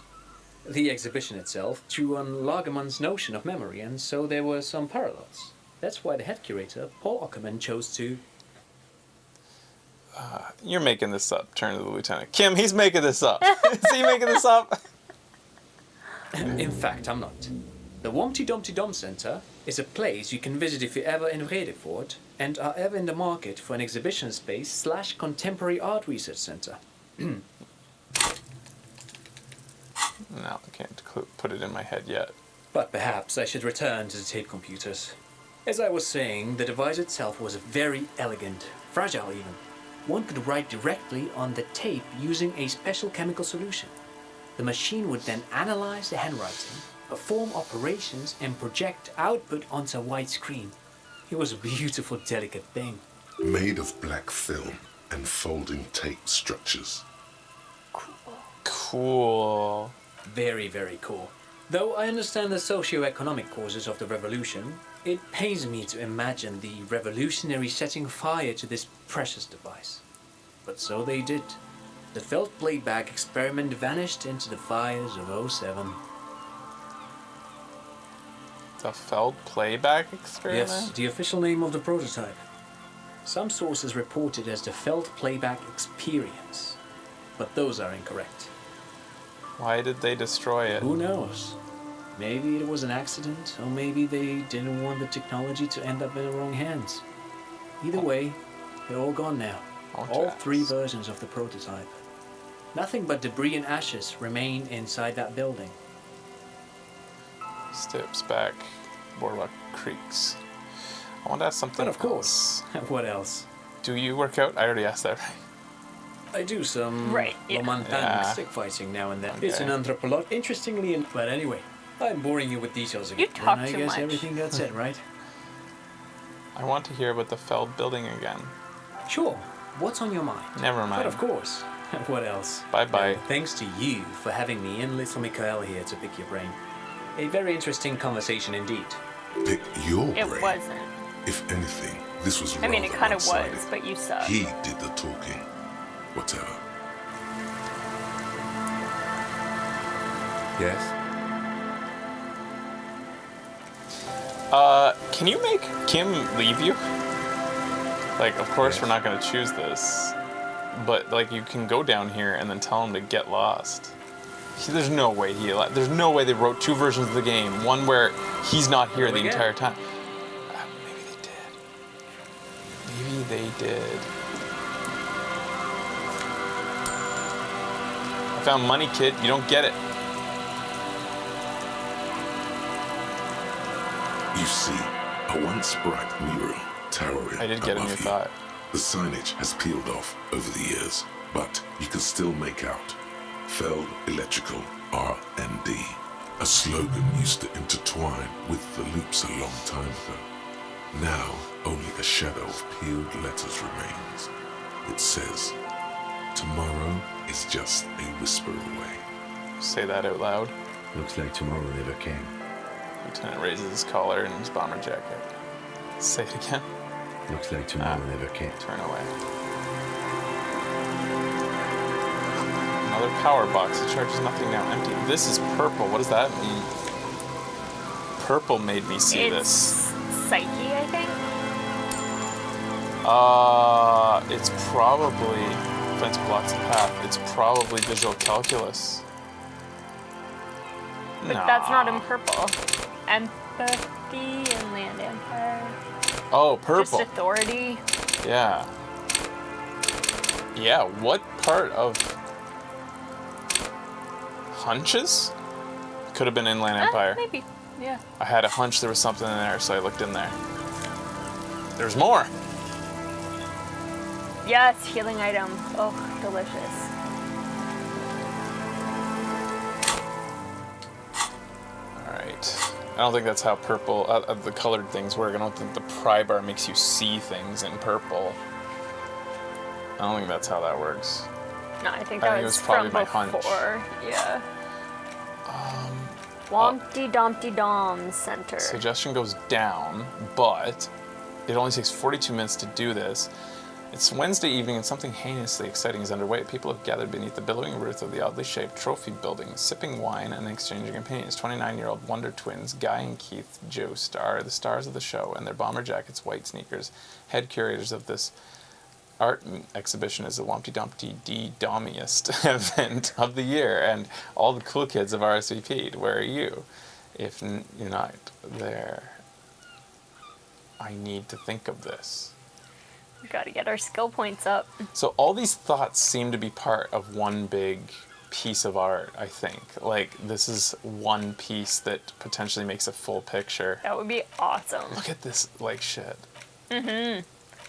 The exhibition itself drew on Lagerman's notion of memory, and so there were some parallels. That's why the head curator, Paul Ockerman, chose to...
You're making this up. Turn to the lieutenant. Kim, he's making this up. Is he making this up?
In fact, I'm not. The Womty Dumpty Dum Center is a place you can visit if you're ever in Vredefort and are ever in the market for an exhibition space / contemporary art research center.
No, I can't put it in my head yet.
But perhaps I should return to the tape computers. As I was saying, the device itself was very elegant, fragile even. One could write directly on the tape using a special chemical solution. The machine would then analyze the handwriting, perform operations, and project output onto a white screen. It was a beautiful, delicate thing.
made of black film and folding tape structures.
Cool.
Very, very cool. Though I understand the socio-economic causes of the revolution, it pains me to imagine the revolutionary setting fire to this precious device. But so they did. The felt playback experiment vanished into the fires of '07.
The Feld playback experiment?
Yes, the official name of the prototype. Some sources report it as the Feld playback experience, but those are incorrect.
Why did they destroy it?
Who knows? Maybe it was an accident, or maybe they didn't want the technology to end up in the wrong hands. Either way, they're all gone now. All 3 versions of the prototype. Nothing but debris and ashes remain inside that building.
Steps back, boardwalk creaks. I want to ask something.
But of course. What else?
Do you work out? I already asked that, right?
I do some stick fighting now and then.
Okay.
It's an anthropolog. Interestingly, but anyway, I'm boring you with details again.
You talk
And
too
I guess
much.
everything got said, right?
I want to hear about the Feld building again.
Sure. What's on your mind?
Never mind.
But of course. What else?
Bye-bye.
No, thanks to you for having me and little Mikael here to pick your brain. A very interesting conversation indeed.
Pick your
It
brain.
wasn't.
If anything, this was
I mean, it
rather
kind of was,
one-sided.
but you suck.
He did the talking. Whatever.
Yes?
Can you make Kim leave you? Like, of course we're not going to choose this, but like you can go down here and then tell him to get lost. There's no way there's no way they wrote 2 versions of the game. One where he's not here the entire time. Maybe they did. I found money, kid. You don't get it.
You see, a once bright mural towering
I did get a
above
new
you.
thought.
The signage has peeled off over the years, but you can still make out Feld Electrical R&D. A slogan used to intertwine with the loops a long time ago. Now, only a shadow of peeled letters remains. It says, tomorrow is just a whisper away.
Say that out loud.
Looks like tomorrow never came.
Lieutenant raises his collar and his bomber jacket. Say it again.
Looks like tomorrow never came.
Turn away. Another power box. It charges nothing now. Empty. This is purple. What does that mean? Purple made me see
It's
this.
Psyche, I think.
It's probably fence blocks the path. It's probably visual calculus.
But that's not in purple. Empathy and Land Empire.
Oh, purple.
Just authority.
Yeah. Yeah, what part of hunches? Could have been Inland Empire.
Maybe. Yeah.
I had a hunch there was something in there, so I looked in there. There's more.
Yes, healing item. Oh, delicious.
Alright. I don't think that's how purple, the colored things work. I don't think the pry bar makes you see things in purple. I don't think that's how that works.
No, I think
I
that
think it
was
was probably
from
my hunch.
before. Yeah. Wompty Dumpty Dom Center.
Suggestion goes down, but it only takes 42 minutes to do this. It's Wednesday evening and something heinously exciting is underway. People have gathered beneath the billowing roof of the oddly shaped trophy building, sipping wine and exchanging opinions. 29-year-old Wonder Twins, Guy and Keith Jost, are the stars of the show, and their bomber jackets, white sneakers. Head curators of this art exhibition is the Wompty Dumpty D-Domiest event of the year, and all the cool kids have RSVP'd. Where are you? If you're not there, I need to think of this.
We gotta get our skill points up.
So all these thoughts seem to be part of one big piece of art, I think. Like, this is one piece that potentially makes a full picture.
That would be awesome.
Look at this, like, shit.
Mm-hmm.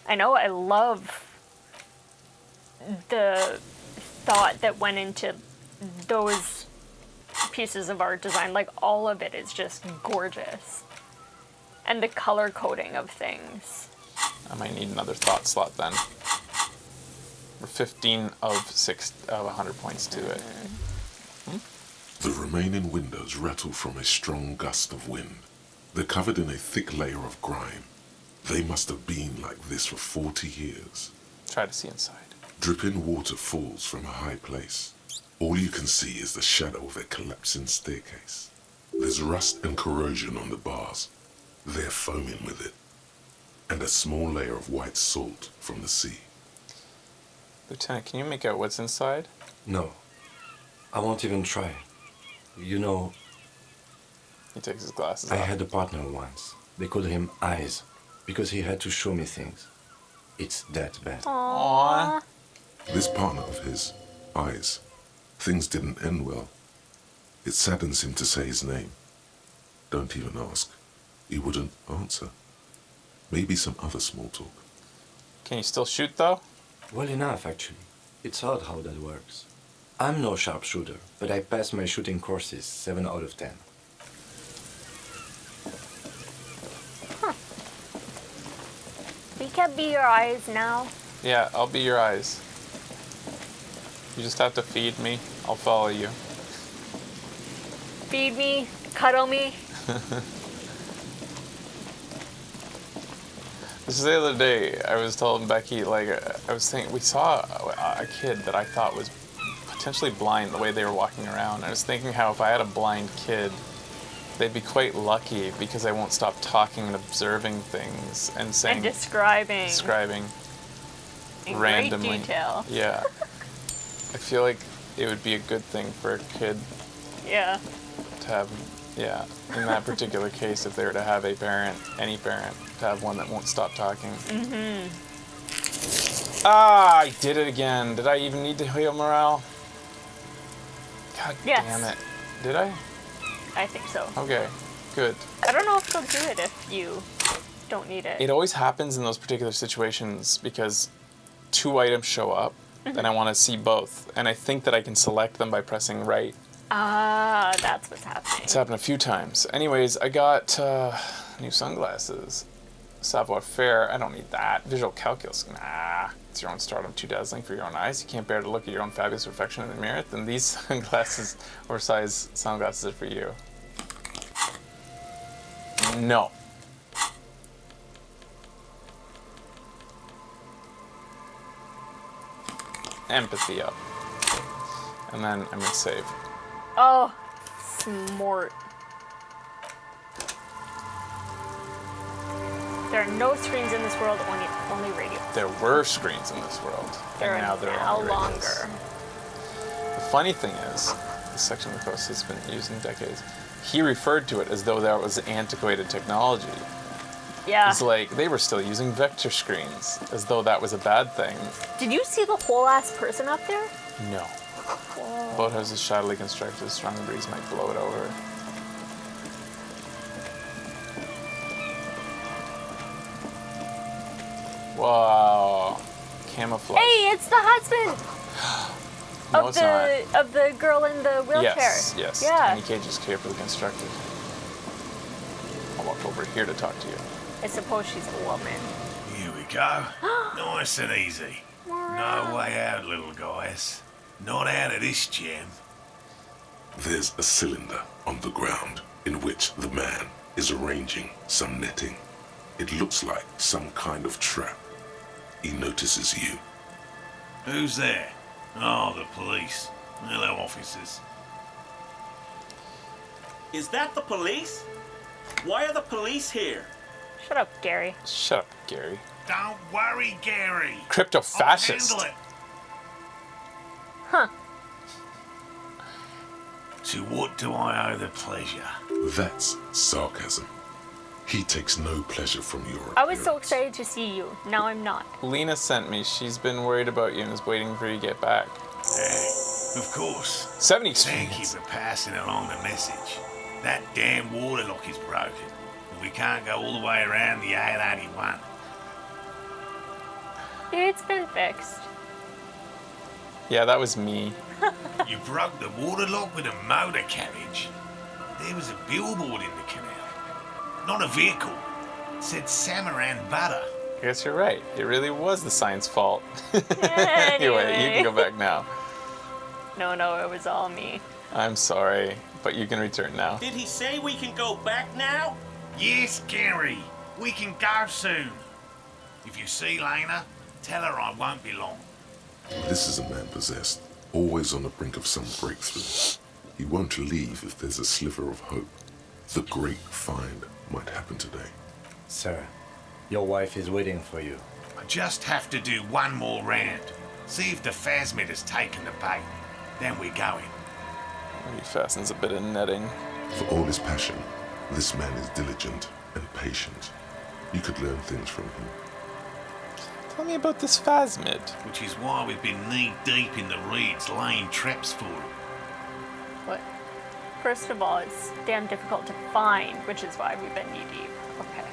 I know, I love the thought that went into those pieces of art design. Like, all of it is just gorgeous. And the color coding of things.
I might need another thought slot then. We're 15 of 100 points to it.
The remaining windows rattle from a strong gust of wind. They're covered in a thick layer of grime. They must have been like this for 40 years.
Try to see inside.
Dripping water falls from a high place. All you can see is the shadow of a collapsing staircase. There's rust and corrosion on the bars. They're foaming with it. And a small layer of white salt from the sea.
Lieutenant, can you make out what's inside?
No. I won't even try. You know...
He takes his glasses
I
off.
had a partner once. They called him Eyes, because he had to show me things. It's that bad.
Aww.
This partner of his, Eyes, things didn't end well. It saddens him to say his name. Don't even ask. He wouldn't answer. Maybe some other small talk.
Can you still shoot, though?
Well enough, actually. It's odd how that works. I'm no sharpshooter, but I passed my shooting courses 7 out of 10.
We can be your eyes now.
Yeah, I'll be your eyes. You just have to feed me. I'll follow you.
Feed me, cuddle me.
This is the other day, I was telling Becky, like, I was thinking, we saw a kid that I thought was potentially blind the way they were walking around. I was thinking how if I had a blind kid, they'd be quite lucky because I won't stop talking and observing things and saying...
And describing. In
randomly.
great detail.
Yeah. I feel like it would be a good thing for a kid
Yeah.
to have, yeah, in that particular case, if they were to have a parent, any parent, to have one that won't stop talking.
Mm-hmm.
Ah, I did it again. Did I even need to heal morale? God damn it. Did I?
I think so.
Okay, good.
I don't know if they'll do it if you don't need it.
It always happens in those particular situations because 2 items show up and I want to see both. And I think that I can select them by pressing right.
Ah, that's what's happening.
It's happened a few times. Anyways, I got new sunglasses. Savoir-faire, I don't need that. Visual calculus, nah. It's your own stardom, too dazzling for your own eyes. You can't bear to look at your own fabulous reflection in the mirror. Then these sunglasses, oversized sunglasses, are for you. No. Empathy up. And then I'm gonna save.
Oh, smart. There are no screens in this world, only radio.
There were screens in this world,
There
and now
are
there
now
are only radios.
longer.
The funny thing is, this section of the coast has been used in decades. He referred to it as though that was antiquated technology.
Yeah.
It's like they were still using vector screens, as though that was a bad thing.
Did you see the whole ass person up there?
No.
Whoa.
Boathouse is shoddily constructed. A strong breeze might blow it over. Wow. Camouflage.
Hey, it's the husband
No, it's not.
of the girl in the wheelchair.
Yes, yes.
Yeah.
Tiny cage is carefully constructed. I'll walk over here to talk to you.
I suppose she's a woman.
Here we go. Nice and easy. No way out, little guys. Not out of this jam.
There's a cylinder on the ground in which the man is arranging some netting. It looks like some kind of trap. He notices you.
Who's there? Oh, the police. Hello, officers.
Is that the police? Why are the police here?
Shut up, Gary.
Shut up, Gary.
Don't worry, Gary.
Crypto-fascist.
I'll handle it.
Huh.
To what do I owe the pleasure?
That's sarcasm. He takes no pleasure from your
I was so excited to see you. Now I'm not.
Lena sent me. She's been worried about you and is waiting for you to get back.
Of course.
70
Thank you
experience.
for passing along the message. That damn water lock is broken, and we can't go all the way around the 881.
It's been fixed.
Yeah, that was me.
You broke the water lock with a motor carriage. There was a billboard in the canal. Not a vehicle. It said Samaran Butter.
I guess you're right. It really was the science fault. Anyway, you can go back now.
No, it was all me.
I'm sorry, but you can return now.
Did he say we can go back now?
Yes, Gary. We can go soon. If you see Lena, tell her I won't be long.
This is a man possessed, always on the brink of some breakthrough. He won't leave if there's a sliver of hope. The great find might happen today.
Sir, your wife is waiting for you.
I just have to do one more round. See if the phasmid has taken the bait. Then we're going.
He fastens a bit of netting.
For all his passion, this man is diligent and patient. You could learn things from him.
Tell me about this phasmid.
Which is why we've been knee-deep in the reeds laying traps for him.
What? First of all, it's damn difficult to find, which is why we've been knee-deep. Okay.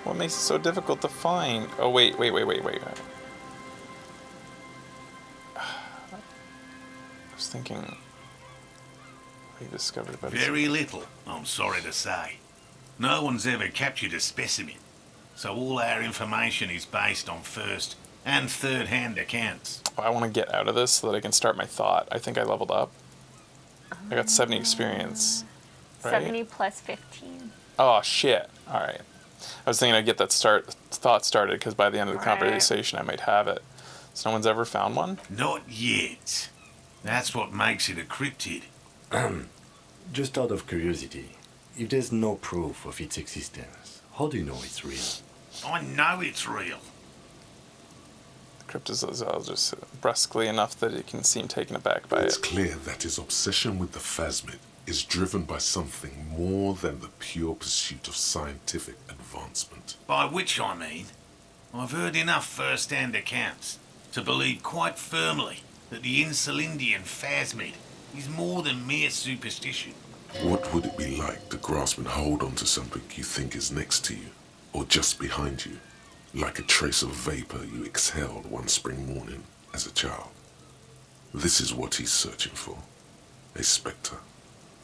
What makes it so difficult to find? Oh, wait. I was thinking... we discovered about
Very little, I'm sorry to say. No one's ever captured a specimen, so all our information is based on first and third-hand accounts.
I want to get out of this so that I can start my thought. I think I leveled up. I got 70 experience. Right?
70 plus 15.
Oh, shit. All right. I was thinking I'd get that thought started because by the end of the conversation I might have it. So no one's ever found one?
Not yet. That's what makes it a cryptid.
Just out of curiosity, if there's no proof of its existence, how do you know it's real?
I know it's real.
The cryptozoologist brusquely enough that it can seem taken aback by
It's
it.
clear that his obsession with the phasmid is driven by something more than the pure pursuit of scientific advancement.
By which I mean, I've heard enough first-hand accounts to believe quite firmly that the Insulindian phasmid is more than mere superstition.
What would it be like to grasp and hold onto something you think is next to you, or just behind you, like a trace of vapor you exhaled one spring morning as a child? This is what he's searching for. A spectre.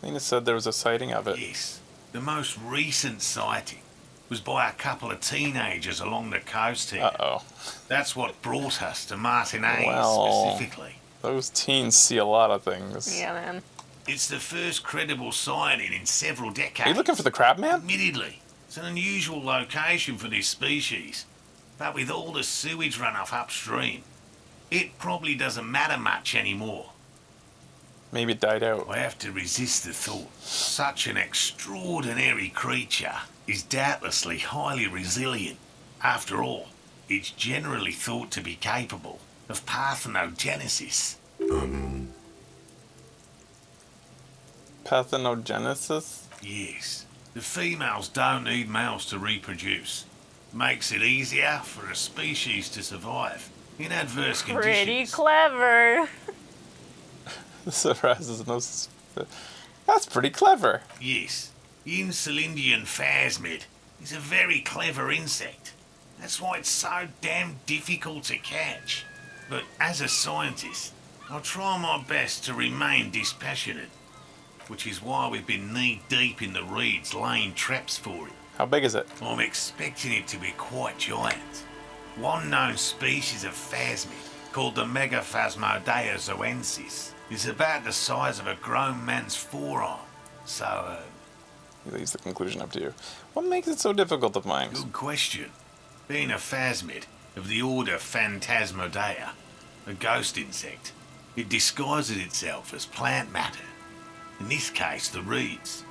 Lena said there was a sighting of it.
Yes. The most recent sighting was by a couple of teenagers along the coast here.
Uh-oh.
That's what brought us to Martinez specifically.
Those teens see a lot of things.
Yeah, man.
It's the first credible sighting in several decades.
Are you looking for the crab man?
Admittedly, it's an unusual location for this species, but with all the sewage runoff upstream, it probably doesn't matter much anymore.
Maybe it died out.
I have to resist the thought. Such an extraordinary creature is doubtlessly highly resilient. After all, it's generally thought to be capable of parthenogenesis.
Parthenogenesis?
Yes. The females don't need males to reproduce. Makes it easier for a species to survive in adverse conditions.
Pretty clever.
Surprises no. That's pretty clever.
Yes. The Insulindian phasmid is a very clever insect. That's why it's so damn difficult to catch. But as a scientist, I try my best to remain dispassionate, which is why we've been knee-deep in the reeds laying traps for it.
How big is it?
I'm expecting it to be quite giant. One known species of phasmid, called the Megaphasmodea zoensis, is about the size of a grown man's forearm. So,
He leaves the conclusion up to you. What makes it so difficult to find?
Good question. Being a phasmid of the order Phantasmodea, a ghost insect, it disguises itself as plant matter. In this case, the reeds.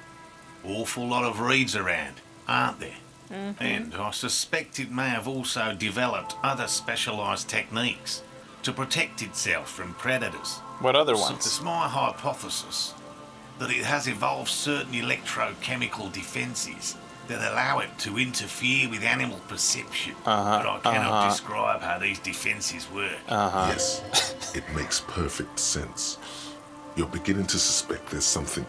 Awful lot of reeds around, aren't there?
Mm-hmm.
And I suspect it may have also developed other specialised techniques to protect itself from predators.
What other
So
ones?
it's my hypothesis that it has evolved certain electrochemical defences that allow it to interfere with animal perception. But I cannot describe how these defences work.
Yes, it makes perfect sense. You're beginning to suspect there's something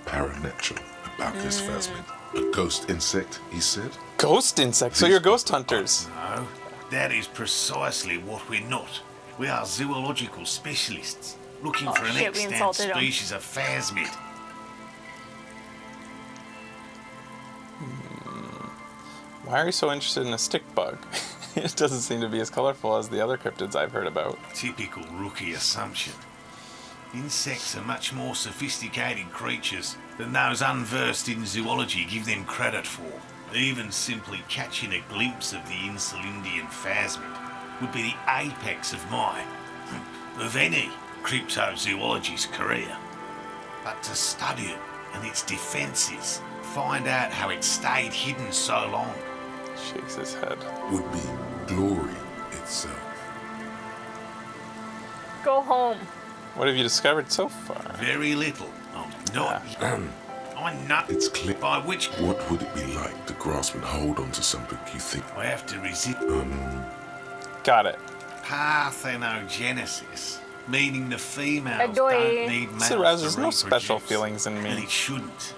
paranatural about this phasmid. A ghost insect, he said?
Ghost insect? So you're ghost hunters?
No, that is precisely what we're not. We are zoological specialists, looking for an extant species of phasmid.
Why are you so interested in a stick bug? It doesn't seem to be as colorful as the other cryptids I've heard about.
Typical rookie assumption. Insects are much more sophisticated creatures than those unversed in zoology give them credit for. Even simply catching a glimpse of the Insulindian phasmid would be the apex of any cryptozoologist's career. But to study it and its defences, find out how it stayed hidden so long.
Shakes his head.
Would be glory itself.
Go home.
What have you discovered so far?
Very little. I'm not.
It's clear.
By which.
What would it be like to grasp and hold on to something you think?
I have to resist.
Got it.
Parthenogenesis, meaning the females
Adoy.
don't need males
So there's
to
no special
reproduce,
feelings in
and
me.
it shouldn't.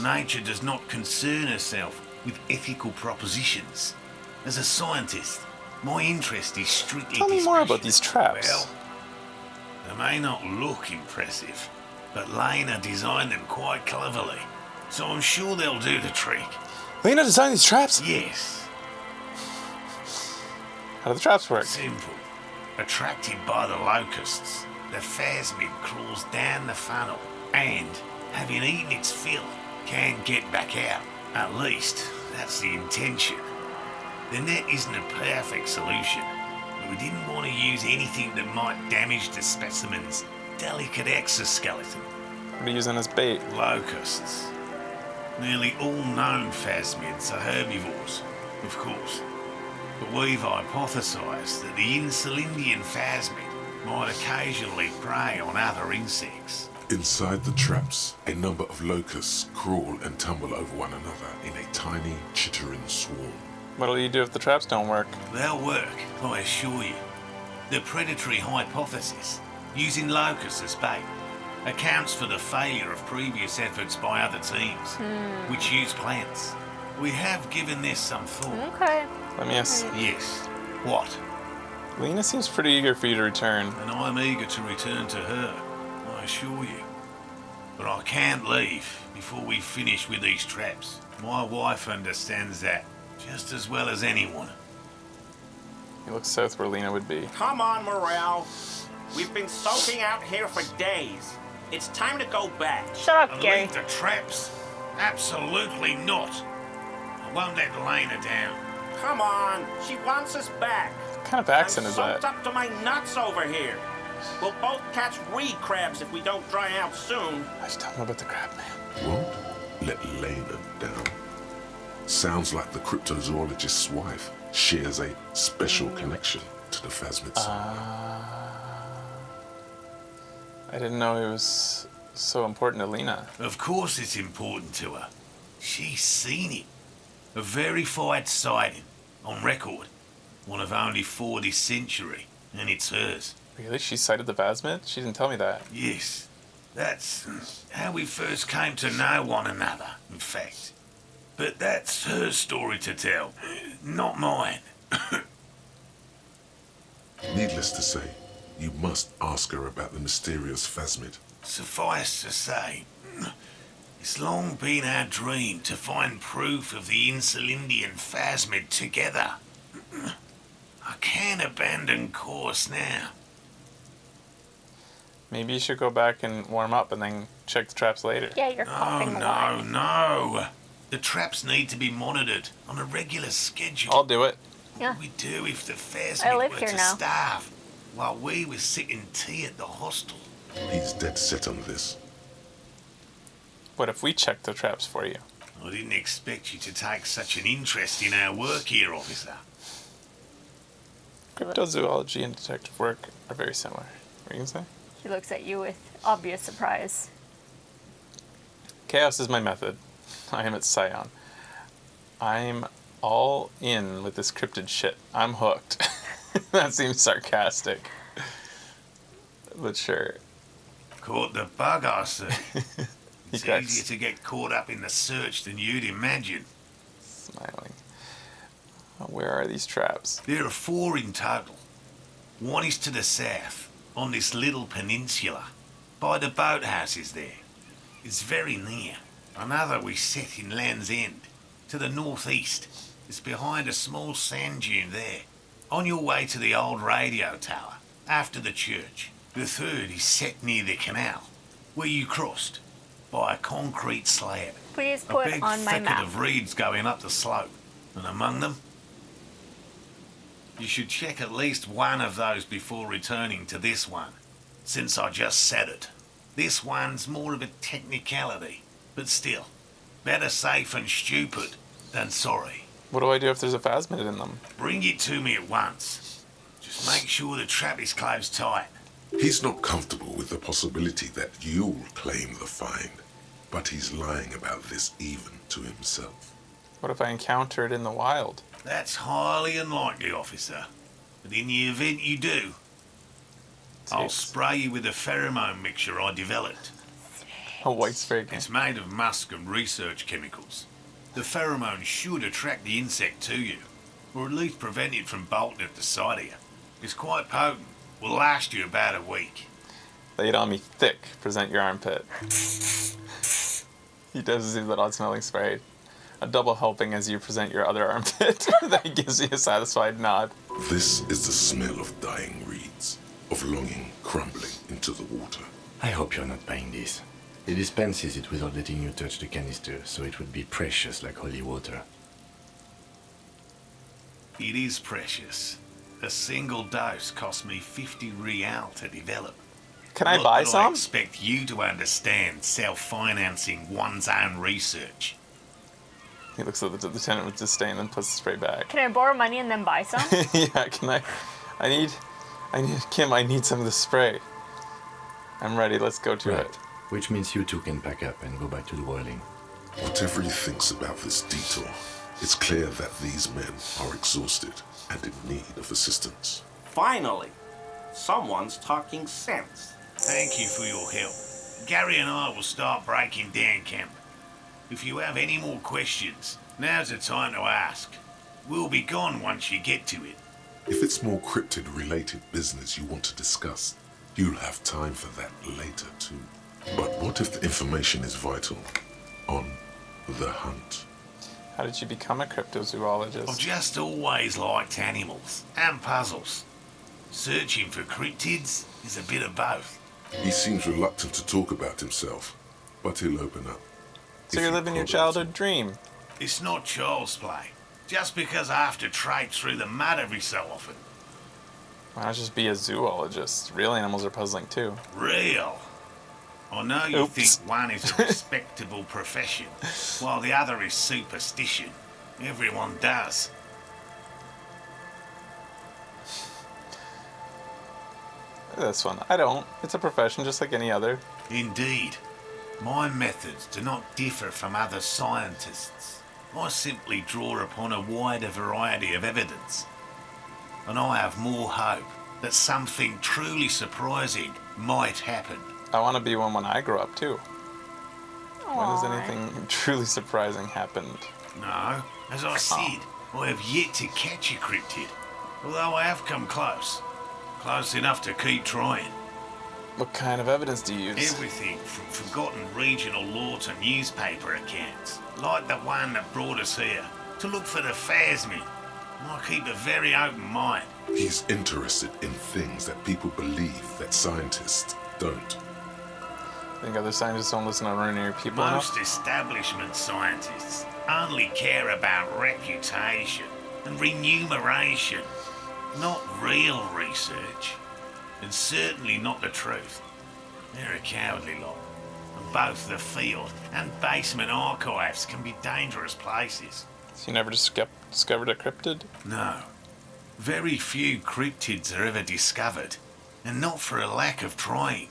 Nature does not concern herself with ethical propositions. As a scientist, my interest is strictly.
Tell me more about these traps.
Well, they may not look impressive, but Lena designed them quite cleverly, so I'm sure they'll do the trick.
Lena designed these traps?
Yes.
How do the traps work?
Simple. Attracted by the locusts, the phasmid crawls down the funnel and, having eaten its fill, can't get back out. At least, that's the intention. The net isn't a perfect solution, but we didn't want to use anything that might damage the specimen's delicate exoskeleton.
What are you using as bait?
Locusts. Nearly all known phasmids are herbivores, of course. But we've hypothesised that the Insulindian phasmid might occasionally prey on other insects.
Inside the traps, a number of locusts crawl and tumble over one another in a tiny, chittering swarm.
What'll you do if the traps don't work?
They'll work, I assure you. The predatory hypothesis, using locusts as bait, accounts for the failure of previous efforts by other teams, which use plants. We have given this some thought.
Okay.
Let me ask.
Yes. What?
Lena seems pretty eager for you to return.
And I'm eager to return to her, I assure you. But I can't leave before we finish with these traps. My wife understands that just as well as anyone.
He looks south where Lena would be.
Come on, Morel. We've been soaking out here for days. It's time to go back.
Shut up,
And
Gary.
leave the traps? Absolutely not. I won't let Lena down.
Come on, she wants us back.
What kind of accent is
I'm
that?
soaked up to my nuts over here. We'll both catch reed crabs if we don't dry out soon.
I should tell him about the crab man.
Won't let Lena down. Sounds like the cryptozoologist's wife shares a special connection to the phasmids.
I didn't know it was so important to Lena.
Of course it's important to her. She's seen it. A verified sighting, on record. One of only 4 this century, and it's hers.
Really? She sighted the phasmid? She didn't tell me that.
Yes. That's how we first came to know one another, in fact. But that's her story to tell, not mine.
Needless to say, you must ask her about the mysterious phasmid.
Suffice to say, it's long been our dream to find proof of the Insulindian phasmid together. I can't abandon course now.
Maybe you should go back and warm up and then check the traps later.
Yeah, you're coughing a lot.
No. The traps need to be monitored on a regular schedule.
I'll do it.
Yeah.
What would we do if the
I
phasmid
live
were
here
to
now.
starve while we were sitting tea at the hostel?
He's dead set on this.
What if we check the traps for you?
I didn't expect you to take such an interest in our work here, officer.
Cryptozoology and detective work are very similar. What are you going to say?
He looks at you with obvious surprise.
Chaos is my method. I am at Scion. I'm all in with this cryptid shit. I'm hooked. That seems sarcastic. But sure.
Caught the bug, I see. It's
cracks.
easier to get caught up in the search than you'd imagine.
Smiling. Where are these traps?
There are 4 in total. One is to the south, on this little peninsula, by the boathouses there. It's very near. Another we set in Land's End, to the northeast, It's behind a small sand dune there. On your way to the old radio tower, after the church. The third is set near the canal, where you crossed, by a concrete slab.
Please
A
put
big
on my
thicket
map.
of reeds going up the slope, and among them, you should check at least one of those before returning to this one, since I just said it. This one's more of a technicality, but still, better safe and stupid than sorry.
What do I do if there's a phasmid in them?
Bring it to me at once. Just make sure the trap is closed tight.
He's not comfortable with the possibility that you'll claim the find, but he's lying about this even to himself.
What if I encounter it in the wild?
That's highly unlikely, officer. But in the event you do, I'll spray you with a pheromone mixture I developed.
A white spray can.
It's made of musk and research chemicals. The pheromone should attract the insect to you, or at least prevent it from bolting at the sight of you. It's quite potent. Will last you about a week.
Lay it on me thick. Present your armpit. He does do that odd smelling spray. A double helping as you present your other armpit. That gives you a satisfied nod.
This is the smell of dying reeds, of longing crumbling into the water.
I hope you're not buying this. He dispenses it without letting you touch the canister, so it would be precious like holy water.
It is precious. A single dose cost me 50 real to develop.
Can I buy
I
some?
expect you to understand self-financing one's own research.
He looks at the lieutenant with disdain and puts the spray back.
Can I borrow money and then buy some?
Yeah, can I need, Kim, I need some of the spray. I'm ready, let's go to it.
Which means you two can pack up and go back to the boiling.
Whatever he thinks about this detour, it's clear that these men are exhausted and in need of assistance.
Finally, someone's talking sense.
Thank you for your help. Gary and I will start breaking down camp. If you have any more questions, now's the time to ask. We'll be gone once you get to it.
If it's more cryptid-related business you want to discuss, you'll have time for that later too. But what if the information is vital? On the hunt.
How did you become a cryptozoologist?
I've just always liked animals and puzzles. Searching for cryptids is a bit of both.
He seems reluctant to talk about himself, but he'll open up.
So you're living your childhood dream.
It's not child's play. Just because I have to trade through the mud every so often.
Why not just be a zoologist? Real animals are puzzling too.
Real? I know you think one is a respectable profession, while the other is superstition. Everyone does.
This one, I don't. It's a profession just like any other.
Indeed. My methods do not differ from other scientists. I simply draw upon a wider variety of evidence. And I have more hope that something truly surprising might happen.
I want to be one when I grow up too. When has anything truly surprising happened?
No, as I said, I have yet to catch a cryptid. Although I have come close. Close enough to keep trying.
What kind of evidence do you use?
Everything from forgotten regional lore to newspaper accounts, like the one that brought us here, to look for the phasmid. I keep a very open mind.
He's interested in things that people believe that scientists don't.
Think other scientists don't listen to ordinary people
Most
enough?
establishment scientists only care about reputation and remuneration, not real research, and certainly not the truth. They're a cowardly lot, and both the field and basement archives can be dangerous places.
So you never discovered a cryptid?
No. Very few cryptids are ever discovered, and not for a lack of trying.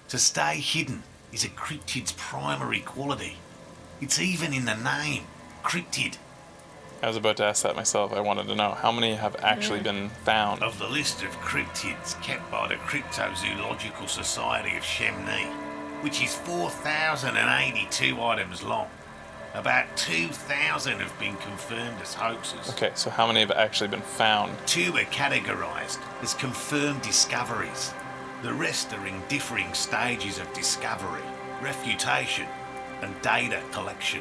To stay hidden is a cryptid's primary quality. It's even in the name, cryptid.
I was about to ask that myself. I wanted to know how many have actually been found.
Of the list of cryptids kept by the Cryptozoological Society of Chemney, which is 4,082 items long, about 2,000 have been confirmed as hoaxes.
Okay, so how many have actually been found?
2 are categorized as confirmed discoveries. The rest are in differing stages of discovery, refutation, and data collection.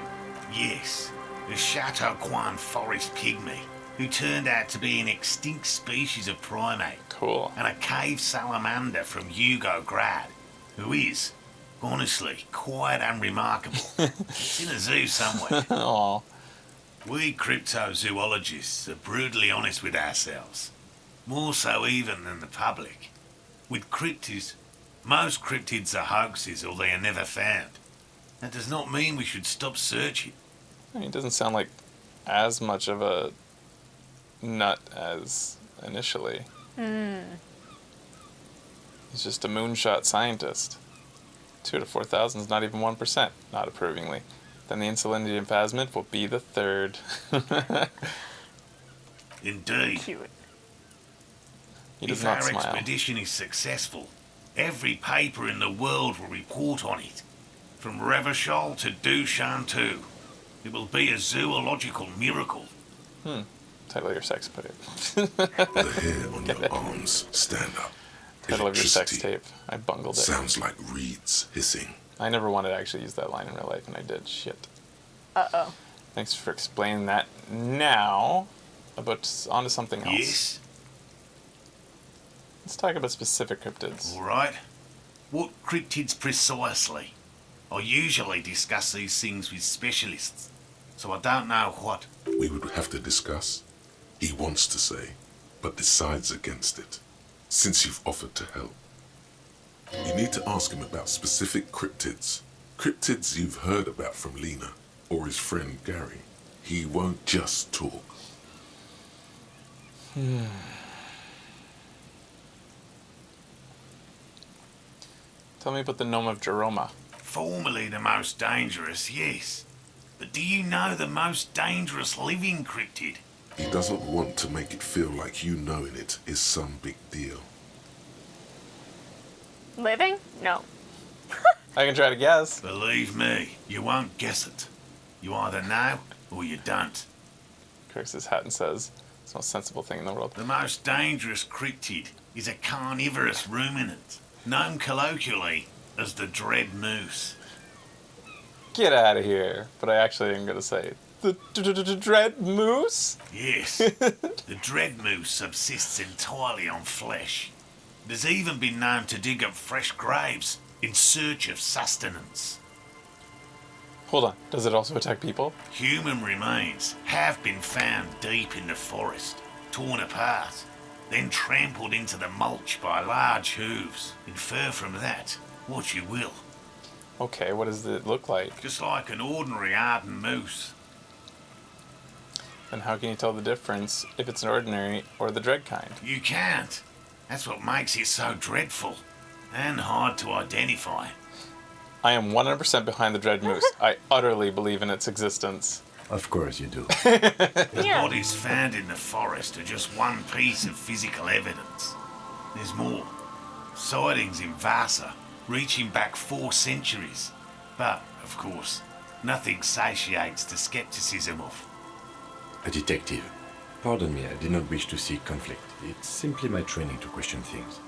Yes, the Chateauquan forest pygmy, who turned out to be an extinct species of primate.
Cool.
And a cave salamander from Yugograd, who is, honestly, quite unremarkable. It's in a zoo somewhere.
Aww.
We cryptozoologists are brutally honest with ourselves. More so even than the public. With cryptids, most cryptids are hoaxes or they are never found. That does not mean we should stop searching.
I mean, it doesn't sound like as much of a nut as initially. He's just a moonshot scientist. 2 to 4,000 is not even 1%, not approvingly. Then the insulinity phasmid will be the third.
Indeed.
Cute. He does
If
not
our
smile.
expedition is successful, every paper in the world will report on it. From Revachol to Dushantu. It will be a zoological miracle.
Title of your sex tape.
The hair on your arms stand up.
Title of your sex
Electricity
tape. I bungled it.
sounds like reeds hissing.
I never wanted to actually use that line in real life, and I did. Shit.
Uh-oh.
Thanks for explaining that. Now, but on to something else.
Yes?
Let's talk about specific cryptids.
All right. What cryptids precisely? I usually discuss these things with specialists, so I don't know what.
We would have to discuss. He wants to say, but decides against it, since you've offered to help. You need to ask him about specific cryptids. Cryptids you've heard about from Lena or his friend Gary. He won't just talk.
Tell me about the gnome of Jeroma.
Formerly the most dangerous, yes. But do you know the most dangerous living cryptid?
He doesn't want to make it feel like you knowing it is some big deal.
Living? No.
I can try to guess.
Believe me, you won't guess it. You either know or you don't.
Crooks his hat and says, it's the most sensible thing in the world.
The most dangerous cryptid is a carnivorous ruminant, known colloquially as the dread moose.
Get out of here. But I actually am going to say, the dread moose?
Yes, the dread moose subsists entirely on flesh. It has even been known to dig up fresh graves in search of sustenance.
Hold on, does it also attack people?
Human remains have been found deep in the forest, torn apart, then trampled into the mulch by large hooves. Infer from that what you will.
Okay, what does it look like?
Just like an ordinary Arden moose.
Then how can you tell the difference if it's an ordinary or the dread kind?
You can't. That's what makes it so dreadful and hard to identify.
I am 100% behind the dread moose. I utterly believe in its existence.
Of course you do.
The bodies found in the forest are just one piece of physical evidence. There's more. Sightings in Vasa, reaching back 4 centuries. But, of course, nothing satiates the skepticism of.
A detective. Pardon me, I did not wish to seek conflict. It's simply my training to question things.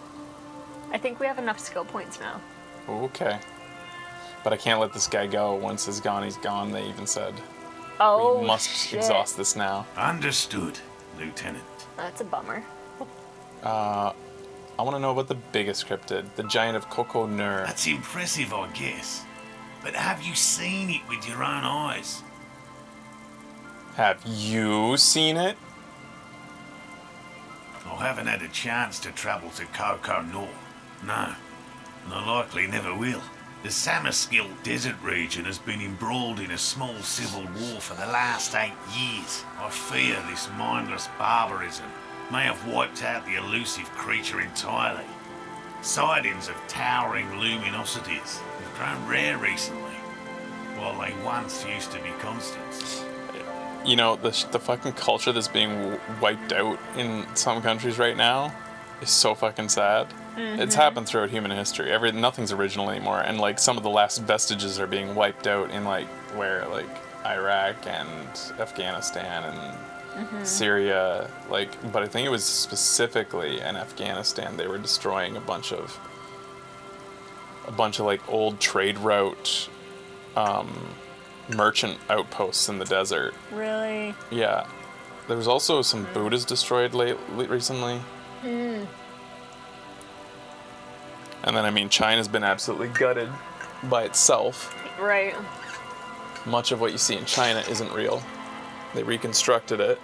I think we have enough skill points now.
Okay. But I can't let this guy go. Once he's gone, he's gone, they even said.
Oh,
We must
shit.
exhaust this now.
Understood, Lieutenant.
That's a bummer.
I want to know about the biggest cryptid, the giant of Coco Nur.
That's impressive, I guess. But have you seen it with your own eyes?
Have you seen it?
I haven't had a chance to travel to Coco Nur. No, and I likely never will. The Samaskil Desert region has been embroiled in a small civil war for the last 8 years. I fear this mindless barbarism may have wiped out the elusive creature entirely. Sightings of towering luminosities have grown rare recently, while they once used to be constant.
You know, the fucking culture that's being wiped out in some countries right now is so fucking sad. It's happened throughout human history. Nothing's original anymore, and like some of the last vestiges are being wiped out in like Iraq and Afghanistan and Syria. But I think it was specifically in Afghanistan they were destroying a bunch of like old trade route merchant outposts in the desert.
Really?
Yeah. There was also some Buddhas destroyed recently.
Hmm.
And then, I mean, China's been absolutely gutted by itself.
Right.
Much of what you see in China isn't real. They reconstructed it.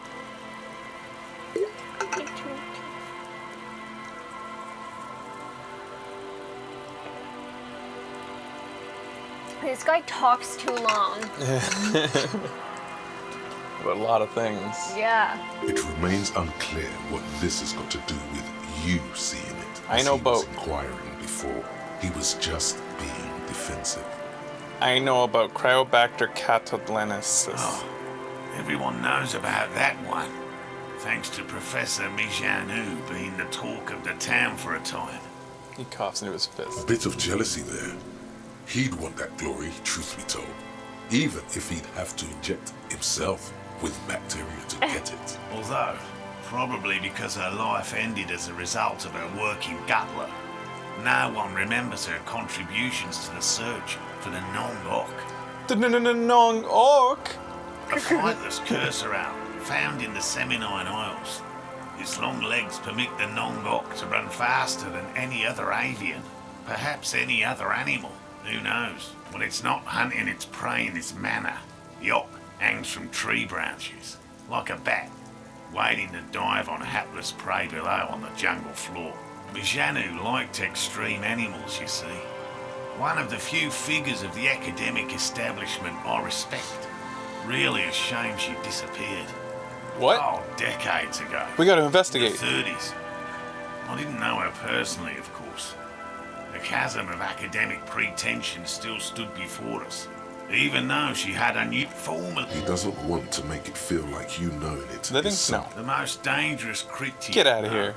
This guy talks too long.
But a lot of things.
Yeah.
It remains unclear what this has got to do with you seeing it.
I know
He was
about-
inquiring before. He was just being defensive.
I know about Cryobacter catodlenensis.
Oh, everyone knows about that one. Thanks to Professor Mijanu being the talk of the town for a time.
He coughs into his fist.
A bit of jealousy there. He'd want that glory, truth be told. Even if he'd have to inject himself with bacteria to get it.
Although, probably because her life ended as a result of her work in Gutler, no one remembers her contributions to the search for the Nong-Ok.
The Nong-Ok!
A flightless cursor owl found in the Seminine Isles. Its long legs permit the Nong-Ok to run faster than any other avian, perhaps any other animal. Who knows? When it's not hunting its prey in this manner, the ok hangs from tree branches, like a bat, waiting to dive on hapless prey below on the jungle floor. Mijanu liked extreme animals, you see. One of the few figures of the academic establishment I respect. Really a shame she disappeared.
What?
Oh, decades ago.
We gotta investigate.
The 30s. I didn't know her personally, of course. The chasm of academic pretension still stood before us, even though she had a new formal...
He doesn't want to make it feel like you know it.
Living?
is
No.
The most dangerous cryptid.
Get out of here.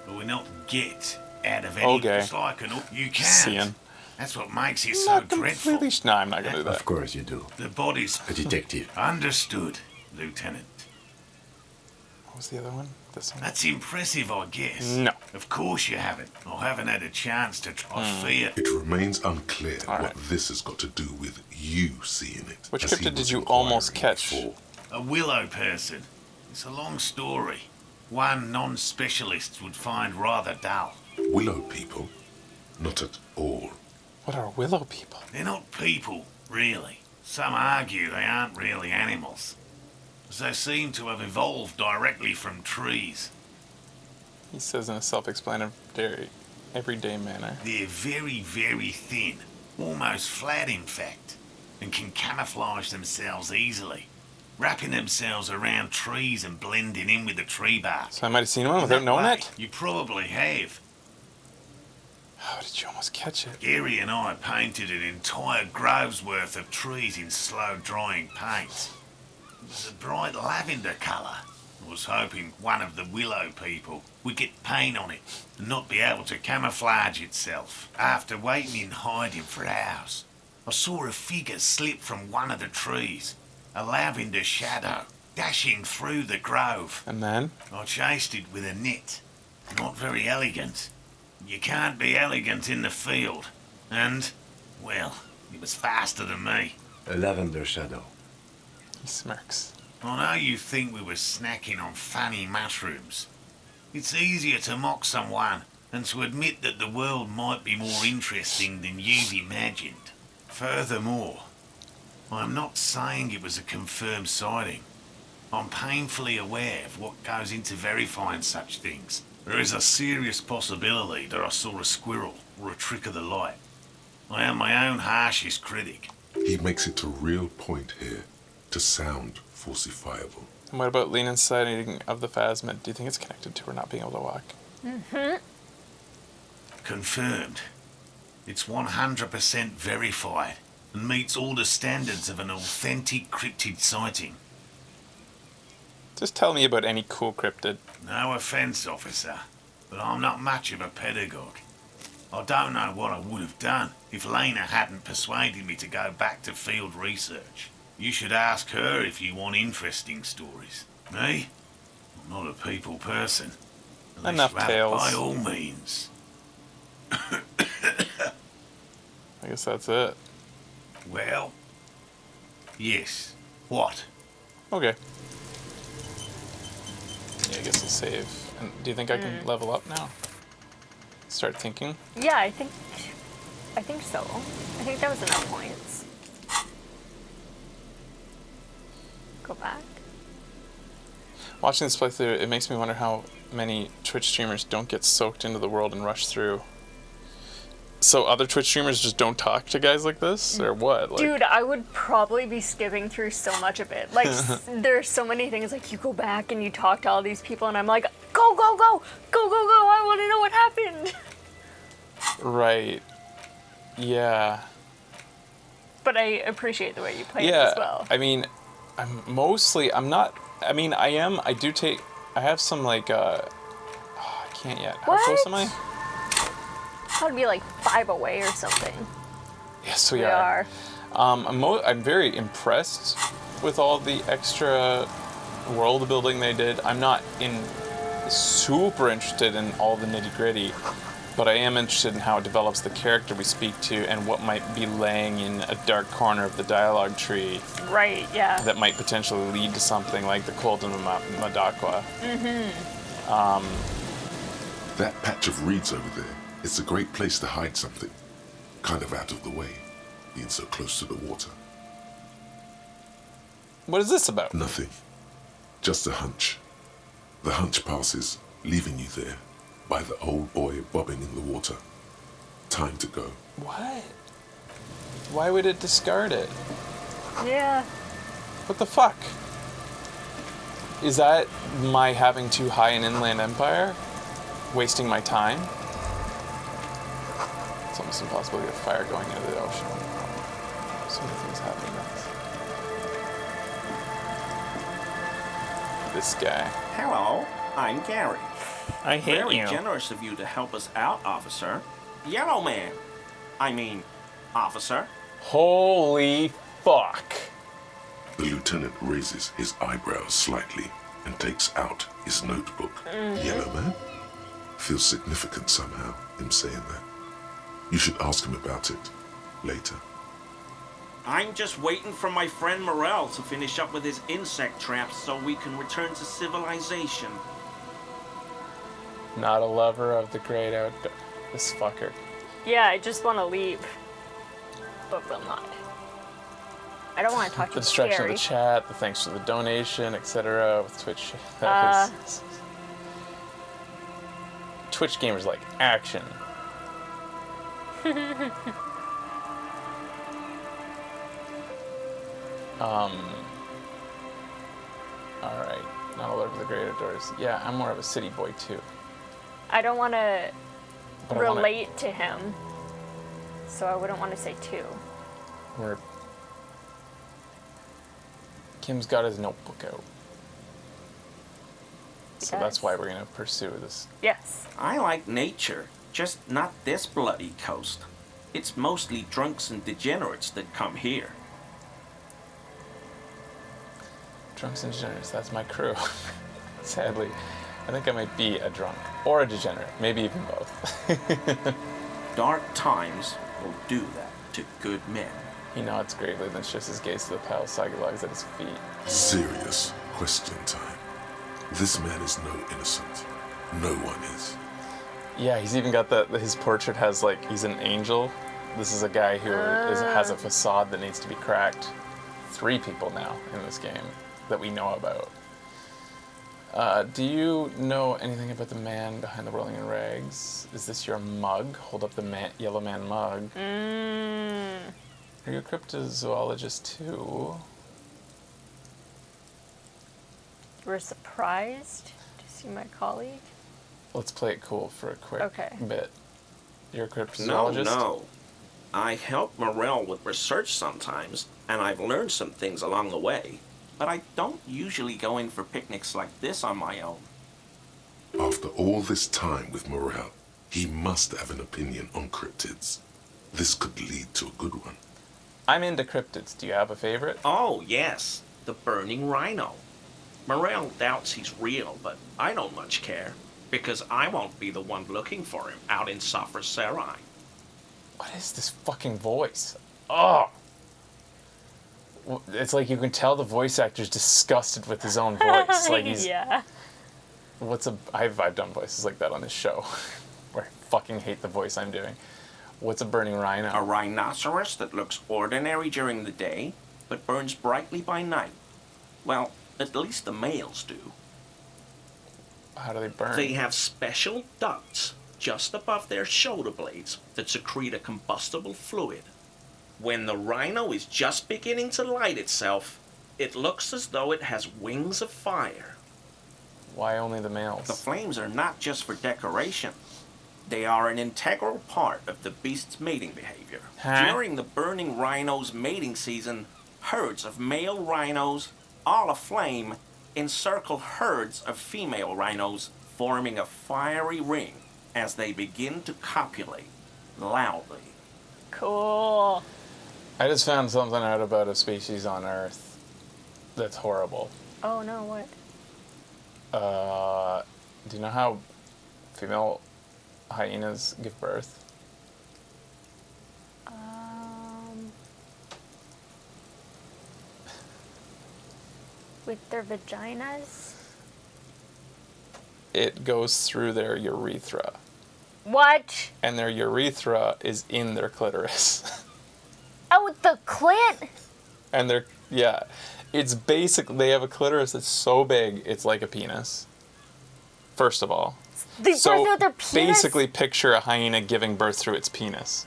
But we not get out of any...
Okay.
It's like you can't.
Seeing.
That's what makes it so
Not
dreadful.
completely... No, I'm not gonna do that.
Of course you do.
The body's...
A detective.
Understood, Lieutenant.
What was the other one? This one?
That's impressive, I guess.
No.
Of course you haven't. I haven't had a chance to try fear.
It remains unclear
All
what
right.
this has got to do with you seeing it.
Which
as he
cryptid did
was
you almost
inquiring
catch?
before.
A willow person. It's a long story. One non-specialist would find rather dull.
Willow people? Not at all.
What are willow people?
They're not people, really. Some argue they aren't really animals, as they seem to have evolved directly from trees.
He says in a self-explanatory, everyday manner.
They're very, very thin, almost flat in fact, and can camouflage themselves easily, wrapping themselves around trees and blending in with the tree bark.
So I might have seen one without
That
knowing
way,
it?
You probably have.
How did you almost catch it?
Gary and I painted an entire grove's worth of trees in slow-drying paint. It was a bright lavender colour. I was hoping one of the willow people would get paint on it and not be able to camouflage itself. After waiting in hiding for hours, I saw a figure slip from one of the trees, a lavender shadow, dashing through the grove.
And then?
I chased it with a net. Not very elegant. You can't be elegant in the field. And, well, it was faster than me.
A lavender shadow.
He smirks.
I know you think we were snacking on funny mushrooms. It's easier to mock someone than to admit that the world might be more interesting than you've imagined. Furthermore, I'm not saying it was a confirmed sighting. I'm painfully aware of what goes into verifying such things. There is a serious possibility that I saw a squirrel or a trick of the light. I am my own harshest critic.
He makes it a real point here to sound falsifiable.
And what about lean inside of the phasmid? Do you think it's connected to her not being able to walk?
Mm-hmm.
Confirmed. It's 100% verified and meets all the standards of an authentic cryptid sighting.
Just tell me about any cool cryptid.
No offence, officer, but I'm not much of a pedagogue. I don't know what I would have done if Lena hadn't persuaded me to go back to field research. You should ask her if you want interesting stories. Me? I'm not a people person. Unless
Enough
you have,
tales.
by all means.
I guess that's it.
Well, Yes. What?
Okay. Yeah, I guess I'll save. And do you think I can level up now? Start thinking?
Yeah, I think so. I think that was enough points. Go back.
Watching this playthrough, it makes me wonder how many Twitch streamers don't get soaked into the world and rush through. So other Twitch streamers just don't talk to guys like this, or what? Like,
Dude, I would probably be skipping through so much of it. Like, there's so many things, like, you go back and you talk to all these people, and I'm like, go, go, go, go, go, go, I want to know what happened.
right. Yeah.
But I appreciate the way you play it
Yeah,
as well.
I mean, I have some, like, I can't yet. How close am I?
That would be like 5 away or something.
Yes, we are. I'm very impressed with all the extra world building they did. I'm not super interested in all the nitty gritty, but I am interested in how it develops the character we speak to and what might be laying in a dark corner of the dialogue tree.
Right, yeah.
That might potentially lead to something like the Cult of Madakwa.
That patch of reeds over there, it's a great place to hide something. Kind of out of the way, being so close to the water.
What is this about?
Nothing. Just a hunch. The hunch passes, leaving you there, by the old boy bobbing in the water. Time to go.
What? Why would it discard it?
Yeah.
What the fuck? Is that my having too high an inland empire? Wasting my time? It's almost impossible to get a fire going into the ocean. So many things happening next. This guy.
Hello, I'm Gary.
I hate
Very
you.
generous of you to help us out, officer. Yellow man. Officer.
Holy fuck.
The lieutenant raises his eyebrows slightly and takes out his notebook. Yellow man? Feels significant somehow, him saying that. You should ask him about it later.
I'm just waiting for my friend Morel to finish up with his insect traps so we can return to civilization.
Not a lover of the great outdoor. This fucker.
Yeah, I just want to leave. But will not. I don't want to talk to
The
you,
destruction
Gary.
of the chat, the thanks for the donation, etc. with Twitch. Twitch gamers like action. Alright. Not a lover of the great outdoors. Yeah, I'm more of a city boy too.
I don't want to
But I wanna-
relate to him. So I wouldn't want to say 2.
We're... Kim's got his notebook out. So that's why we're gonna pursue this.
Yes.
I like nature, just not this bloody coast. It's mostly drunks and degenerates that come here.
Drunks and degenerates, that's my crew. Sadly, I think I might be a drunk or a degenerate, maybe even both.
Dark times will do that to good men.
He nods gravely, then shifts his gaze to the pile of soggy logs at his feet.
Serious question time. This man is no innocent. No one is.
Yeah, he's even got his portrait has like, he's an angel. This is a guy who has a facade that needs to be cracked. 3 people now in this game that we know about. Do you know anything about the man behind the rolling in rags? Is this your mug? Hold up the yellow man mug. Are you a cryptozoologist too?
We're surprised to see my colleague.
Let's play it cool for a quick
Okay.
bit. You're a cryptozoologist?
No. I help Morel with research sometimes, and I've learned some things along the way. But I don't usually go in for picnics like this on my own.
After all this time with Morel, he must have an opinion on cryptids. This could lead to a good one.
I'm into cryptids. Do you have a favorite?
Oh, yes. The burning rhino. Morel doubts he's real, but I don't much care. Because I won't be the one looking for him out in Safra Serai.
What is this fucking voice? Oh! It's like you can tell the voice actor's disgusted with his own voice. Like he's
yeah.
I've done voices like that on this show, where I fucking hate the voice I'm doing. What's a burning rhino?
A rhinoceros that looks ordinary during the day, but burns brightly by night. Well, at least the males do.
How do they burn?
They have special ducts just above their shoulder blades that secrete a combustible fluid. When the rhino is just beginning to light itself, it looks as though it has wings of fire.
Why only the males?
The flames are not just for decoration. They are an integral part of the beast's mating behavior.
Huh?
During the burning rhino's mating season, herds of male rhinos, all aflame, encircle herds of female rhinos, forming a fiery ring as they begin to copulate loudly.
Cool.
I just found something out about a species on Earth that's horrible.
Oh no, what?
Do you know how female hyenas give birth?
With their vaginas?
It goes through their urethra.
What?
And their urethra is in their clitoris.
Oh, with the clit?
And it's basically, they have a clitoris that's so big, it's like a penis. First of all.
They birth through their penis?
Basically picture a hyena giving birth through its penis.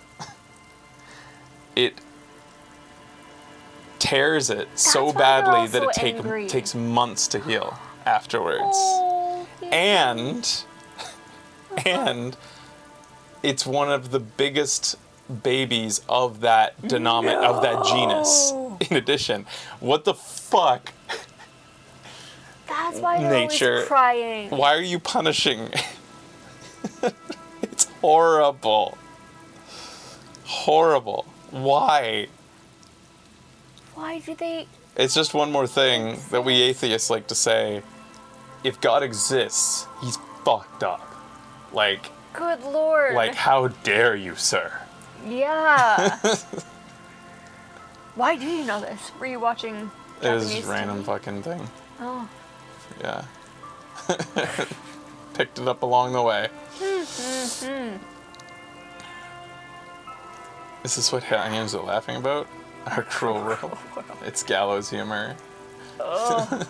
It tears it so badly that it takes months to heal afterwards.
Oh,
and it's one of the biggest babies of that of that genus. In addition, what the fuck?
That's why you're
Nature.
always crying.
Why are you punishing? It's horrible. Horrible. Why?
Why do they...
It's just one more thing that we atheists like to say. If God exists, he's fucked up. Like,
Good lord.
how dare you, sir?
Yeah. Why do you know this? Were you watching
It was
Japanese
a random
TV?
fucking thing.
Oh.
Yeah. Picked it up along the way. Is this what hyenas are laughing about? Our cruel world. It's gallows humor.
Oh.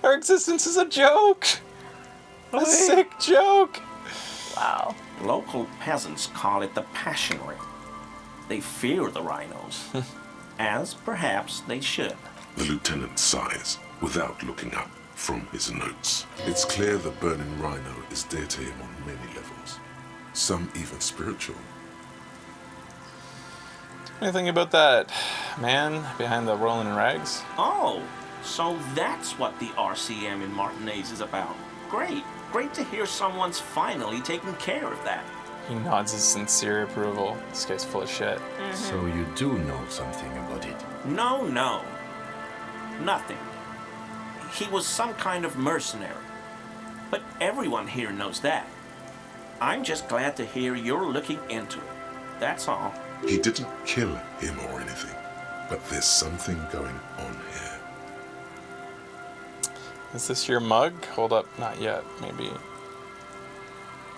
Our existence is a joke. A sick joke.
Wow.
Local peasants call it the passion ring. They fear the rhinos, as perhaps they should.
The lieutenant sighs without looking up from his notes. It's clear the burning rhino is dear to him on many levels, some even spiritual.
Anything about that man behind the rolling rags?
Oh, so that's what the RCM in Martinez is about. Great. Great to hear someone's finally taking care of that.
He nods his sincere approval. This guy's full of shit.
So you do know something about it?
No. Nothing. He was some kind of mercenary. But everyone here knows that. I'm just glad to hear you're looking into it. That's all.
He didn't kill him or anything, but there's something going on here.
Is this your mug? Hold up, not yet, maybe.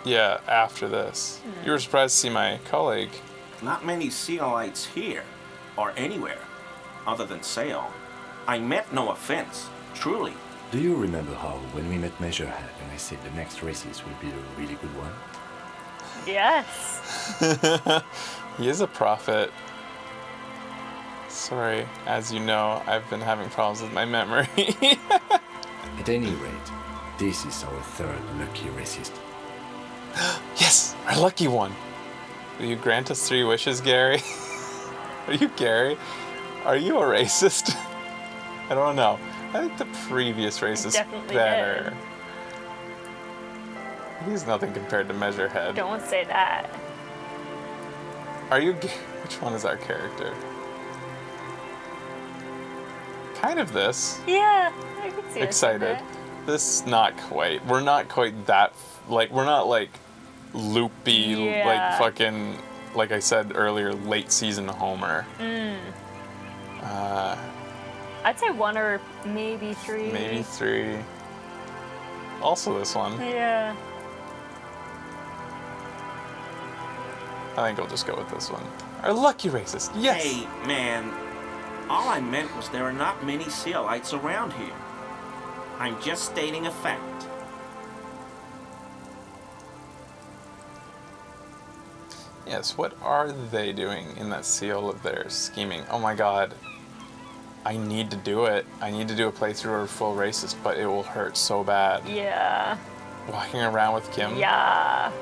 Yeah, after this. You were surprised to see my colleague.
Not many Sealites here, or anywhere, other than Sail. I meant no offense, truly.
Do you remember how, when we met Measurehead and I said the next races would be a really good one?
Yes.
He is a prophet. Sorry, as you know, I've been having problems with my memory.
At any rate, this is our third lucky racist.
Yes, our lucky one. Will you grant us 3 wishes, Gary? Are you Gary? Are you a racist? I don't know. I think the previous race is better. He's nothing compared to Measurehead.
Don't say that.
Are you... Which one is our character? Kind of this.
Yeah, I can see
Excited. This, not quite. We're not quite that... we're not, loopy,
Yeah.
fucking... Like I said earlier, late season Homer.
I'd say 1 or maybe 3.
Maybe 3. Also this one.
Yeah.
I think I'll just go with this one. Our lucky racist. Yes.
Hey, man. All I meant was there are not many Sealites around here. I'm just stating a fact.
Yes, what are they doing in that seal of theirs scheming? Oh my god. I need to do it. I need to do a playthrough of full racist, but it will hurt so bad.
Yeah.
Walking around with Kim.
Yeah.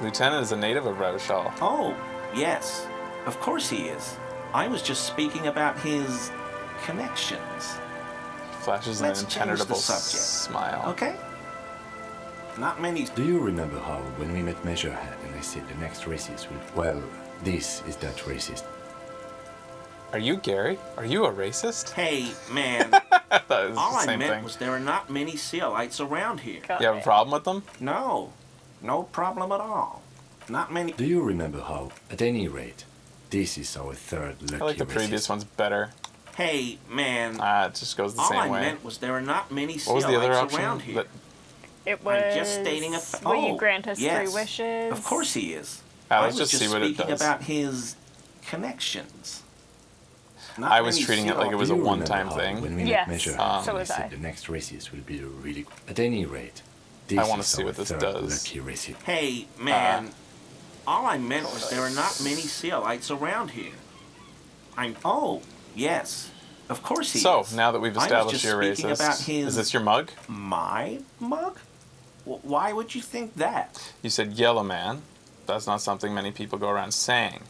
Lieutenant is a native of Revachol.
Oh, yes. Of course he is. I was just speaking about his connections.
He flashes an impenetrable smile.
Okay? Not many.
Do you remember how, when we met Measurehead and I said the next racist will... Well, this is that racist.
Are you Gary? Are you a racist?
Hey, man. All I meant was there are not many Sealites around here.
You have a problem with them?
No. No problem at all. Not many.
Do you remember how, at any rate, this is our third lucky
I like the previous one's better.
Hey, man.
It just goes the same way.
All I meant was there are not many
What was the other
Sealites
option?
around here.
It was.
I'm just stating a fact.
Will you grant us
yes.
3 wishes?
Of course he is.
Let's
I was
just see what it
speaking
does.
about his connections. Not
I was
many
treating it like it was a
Do you
one-time
remember how,
thing.
When we
Yes,
met Measurehead
so
and I
was I.
said the next racist will be really... At any rate, this
I want to
is
see
our
what this
third
does.
lucky racist.
Hey, man. All I meant was there are not many Sealites around here. Oh, yes. Of course he is.
So, now that we've
I was
established
just
you're
speaking
racist,
about his...
is this your mug?
My mug? Why would you think that?
You said yellow man. That's not something many people go around saying.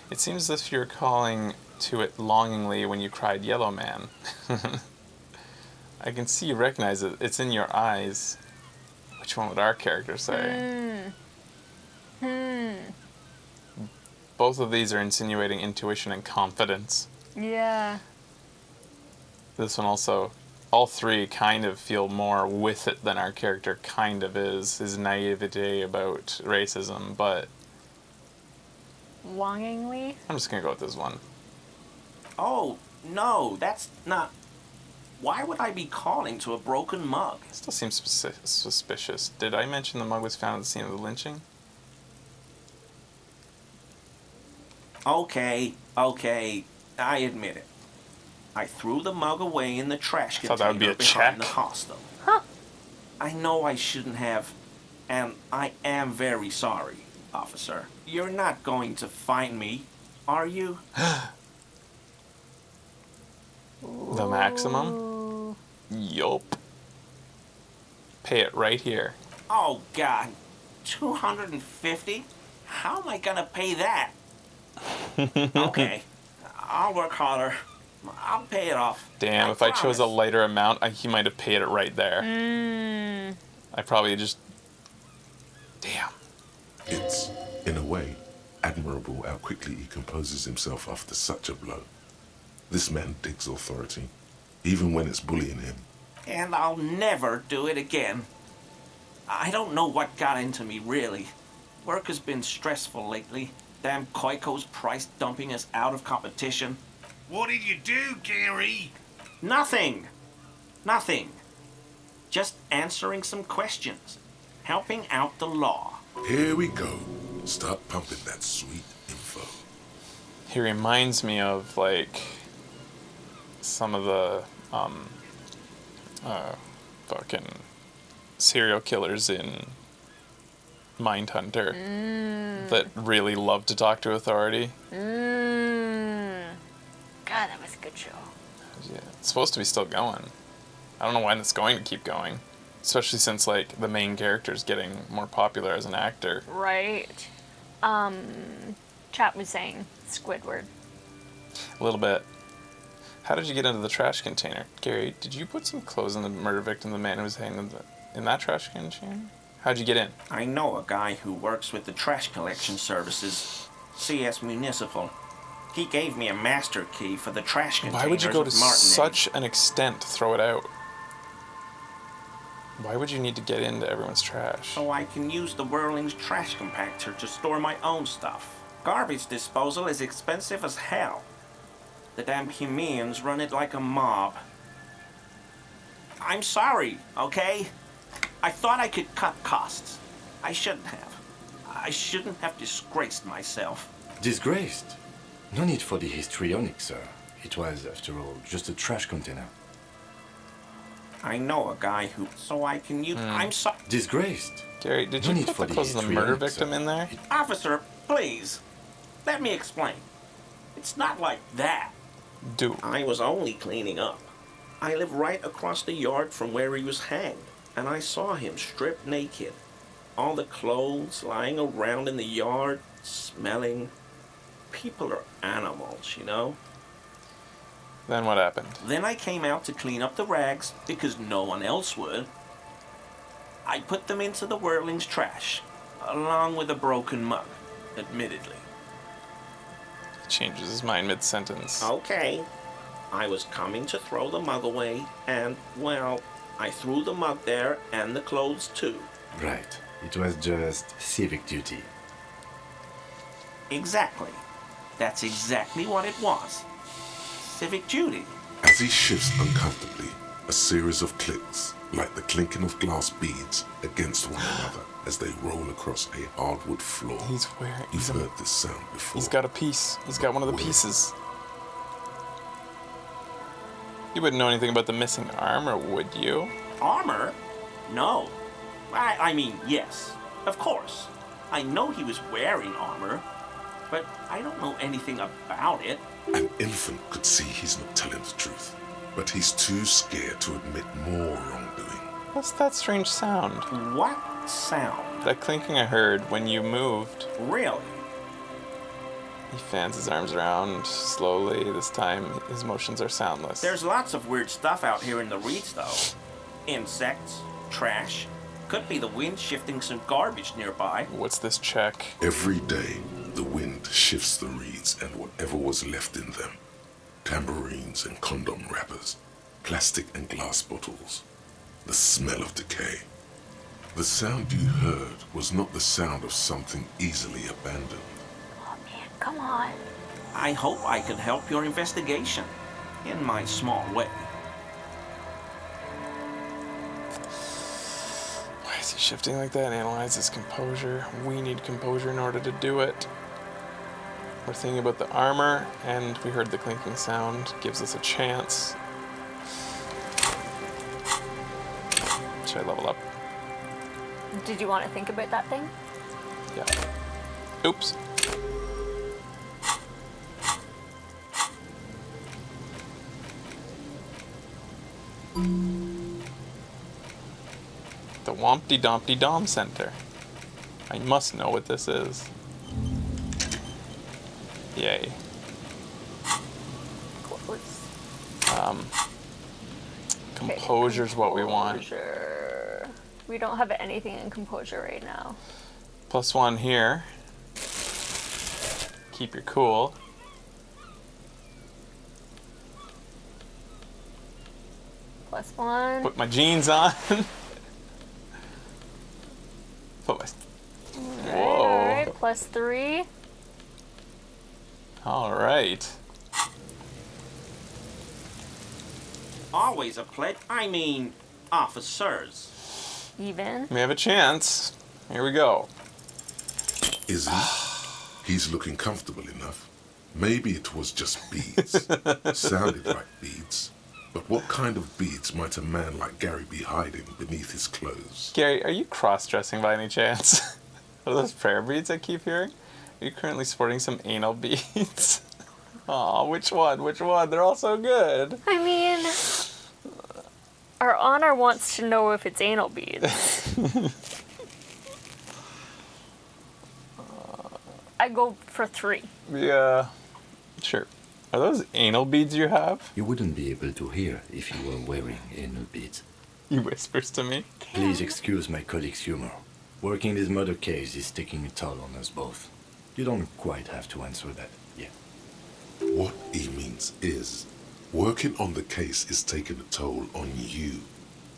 It seems as if you're calling to it longingly when you cried yellow man. I can see you recognize it. It's in your eyes. Which one would our character say? Both of these are insinuating intuition and confidence.
Yeah.
This one also, all 3 kind of feel more with it than our character kind of is. His naivete about racism, but
Longingly?
I'm just gonna go with this one.
Oh, no, that's not... Why would I be calling to a broken mug?
Still seems suspicious. Did I mention the mug was found at the scene of the lynching?
Okay, I admit it. I threw the mug away in the trash
Thought that would be
container
a
behind
check.
the hostel. I know I shouldn't have, and I am very sorry, officer. You're not going to find me, are you?
The maximum? Yup. Pay it right here.
Oh, God. 250? How am I gonna pay that? Okay, I'll work harder. I'll pay it off.
Damn, if I chose a lighter amount, he might have paid it right there. I probably just... Damn.
It's, in a way, admirable how quickly he composes himself after such a blow. This man digs authority, even when it's bullying him.
And I'll never do it again. I don't know what got into me, really. Work has been stressful lately. Damn Koiko's price dumping us out of competition.
What did you do, Gary?
Nothing. Just answering some questions. Helping out the law.
Here we go. Start pumping that sweet info.
He reminds me of, like, some of the, fucking serial killers in Mindhunter that really love to talk to authority.
God, that was a good show.
Yeah, it's supposed to be still going. I don't know when it's going to keep going. Especially since, like, the main character's getting more popular as an actor.
Right. Chat was saying Squidward.
A little bit. How did you get into the trash container? Gary, did you put some clothes on the murder victim, the man who was hanging in that trash container? How'd you get in?
I know a guy who works with the trash collection services, CS Municipal. He gave me a master key for the trash containers.
Why would you go to
of Martinez.
such an extent to throw it out? Why would you need to get into everyone's trash?
So I can use the Whirling's trash compactor to store my own stuff. Garbage disposal is expensive as hell. The damn humans run it like a mob. I'm sorry, okay? I thought I could cut costs. I shouldn't have. I shouldn't have disgraced myself.
Disgraced? No need for the histrionic, sir. It was, after all, just a trash container.
I know a guy who... So I can use... I'm sorry.
Disgraced?
Gary, did
No
you
need
put
for
the
the
clothes of the murder
histrionic,
victim
sir.
in there?
Officer, please. Let me explain. It's not like that.
Do.
I was only cleaning up. I live right across the yard from where he was hanged, and I saw him stripped naked. All the clothes lying around in the yard, smelling. People are animals, you know?
Then what happened?
Then I came out to clean up the rags because no one else would. I put them into the whirling's trash, along with a broken mug, admittedly.
He changes his mind mid-sentence.
Okay. I was coming to throw the mug away, and, well, I threw the mug there and the clothes too.
Right. It was just civic duty.
Exactly. That's exactly what it was. Civic duty.
As he shifts uncomfortably, a series of clicks, like the clinking of glass beads against one another as they roll across a hardwood floor.
He's wearing...
You've heard this sound before.
He's got a piece. He's got one of the pieces. You wouldn't know anything about the missing armor, would you?
Armor? No. I mean, yes. Of course. I know he was wearing armor, but I don't know anything about it.
An infant could see he's not telling the truth, but he's too scared to admit more wrongdoing.
What's that strange sound?
What sound?
That clinking I heard when you moved.
Really?
He fans his arms around slowly. This time, his motions are soundless.
There's lots of weird stuff out here in the reeds, though. Insects, trash. Could be the wind shifting some garbage nearby.
What's this check?
Every day, the wind shifts the reeds and whatever was left in them. Tambourines and condom wrappers, plastic and glass bottles. The smell of decay. The sound you heard was not the sound of something easily abandoned.
Oh man, come on.
I hope I can help your investigation, in my small way.
Why is he shifting like that? Analyze his composure. We need composure in order to do it. We're thinking about the armor, and we heard the clinking sound. Gives us a chance. Should I level up?
Did you want to think about that thing?
Yeah. Oops. The Wompty Dompty Dom Center. I must know what this is. Yay. Composure's what we want.
Composure. We don't have anything in composure right now.
+1 here. Keep your cool.
+1.
Put my jeans on. Put my... Whoa.
Alright, +3.
Alright.
Always a pledge. I mean, officers.
Even.
We have a chance. Here we go.
Is he? He's looking comfortable enough. Maybe it was just beads. Sounded like beads. But what kind of beads might a man like Gary be hiding beneath his clothes?
Gary, are you cross-dressing by any chance? Are those prayer beads I keep hearing? Are you currently sporting some anal beads? Aw, which one? Which one? They're all so good.
I mean, our honor wants to know if it's anal beads. I go for 3.
Yeah, sure. Are those anal beads you have?
You wouldn't be able to hear if you were wearing anal beads.
He whispers to me.
Please excuse my colleague's humor. Working this murder case is taking a toll on us both. You don't quite have to answer that yet.
What he means is, working on the case is taking a toll on you.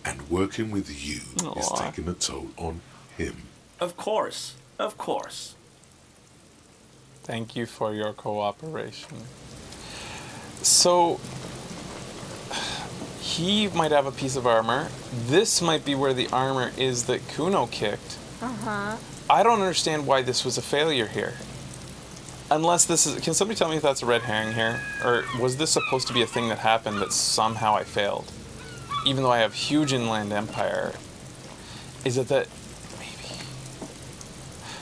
And working with you is taking a toll on him.
Of course. Of course.
Thank you for your cooperation. So, he might have a piece of armor. This might be where the armor is that Kuno kicked.
Uh-huh.
I don't understand why this was a failure here. Unless this is... Can somebody tell me if that's a red herring here? Or was this supposed to be a thing that happened that somehow I failed? Even though I have huge inland empire. Is it that... Maybe.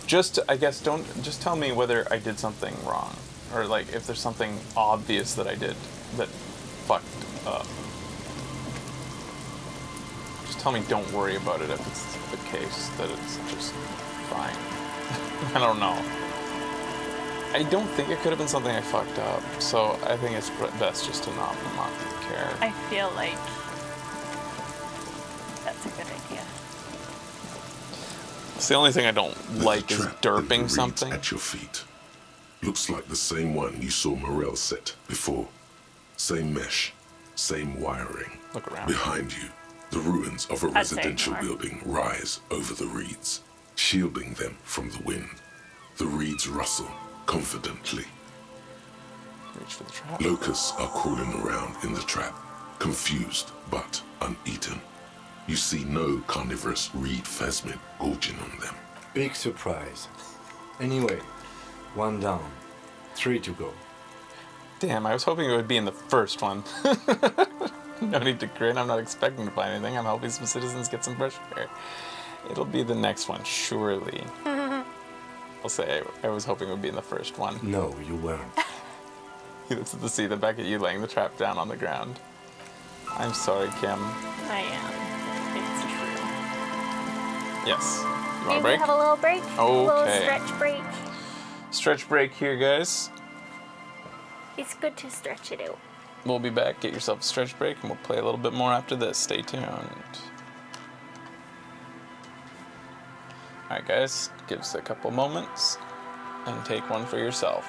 Just, I guess, just tell me whether I did something wrong. Or, like, if there's something obvious that I did that fucked up. Just tell me don't worry about it if it's the case, that it's just fine. I don't know. I don't think it could have been something I fucked up, so I think it's best just to not care.
I feel like that's a good idea.
It's the only thing I don't like is derping something.
At your feet. Looks like the same one you saw Morel set before. Same mesh, same wiring.
Look around.
Behind you, the ruins of a residential building rise over the reeds, shielding them from the wind. The reeds rustle confidently.
Reach for the trap.
Locusts are crawling around in the trap, confused but uneaten. You see no carnivorous reed phasmid gorging on them.
Big surprise. Anyway, 1 down, 3 to go.
Damn, I was hoping it would be in the first one. No need to grin, I'm not expecting to find anything. I'm hoping some citizens get some fresh air. It'll be the next one, surely. I'll say I was hoping it would be in the first one.
No, you weren't.
He looks at the sea, the back at you laying the trap down on the ground. I'm sorry, Kim.
I am. It's true.
Yes. You want
Maybe
a break?
have a little break? A little
Okay.
stretch break.
Stretch break here, guys.
It's good to stretch it out.
We'll be back. Get yourself a stretch break, and we'll play a little bit more after this. Stay tuned. Alright, guys. Give us a couple moments, and take one for yourself.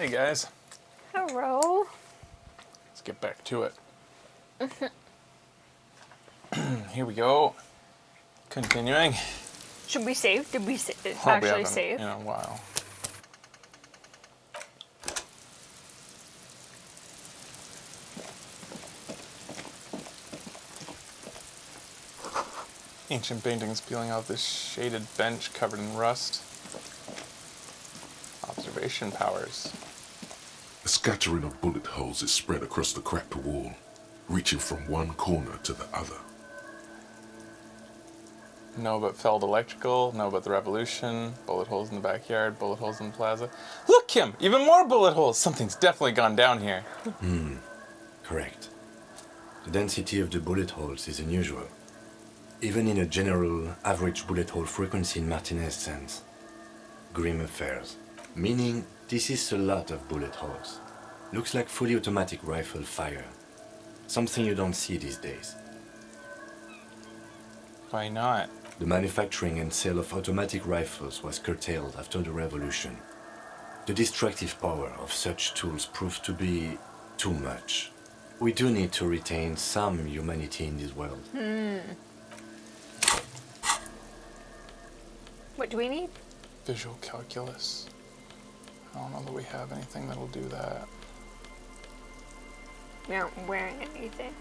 Hey guys,
Hello.
let's get back to it. Here we go. Continuing.
Should we save? Did we
We
actually
haven't
save?
in a while. Ancient paintings peeling off this shaded bench covered in rust. Observation powers.
A scattering of bullet holes is spread across the cracked wall, reaching from one corner to the other.
Know about Feld Electrical, know about the revolution, bullet holes in the backyard, bullet holes in the plaza. Look, Kim! Even more bullet holes! Something's definitely gone down here.
Correct. The density of the bullet holes is unusual. Even in a general average bullet hole frequency in Martinez sense. Grim affairs. Meaning, this is a lot of bullet holes. Looks like fully automatic rifle fire. Something you don't see these days.
Why not?
The manufacturing and sale of automatic rifles was curtailed after the revolution. The destructive power of such tools proved to be too much. We do need to retain some humanity in this world.
What do we need?
Visual calculus. I don't know that we have anything that'll do that.
We aren't wearing anything.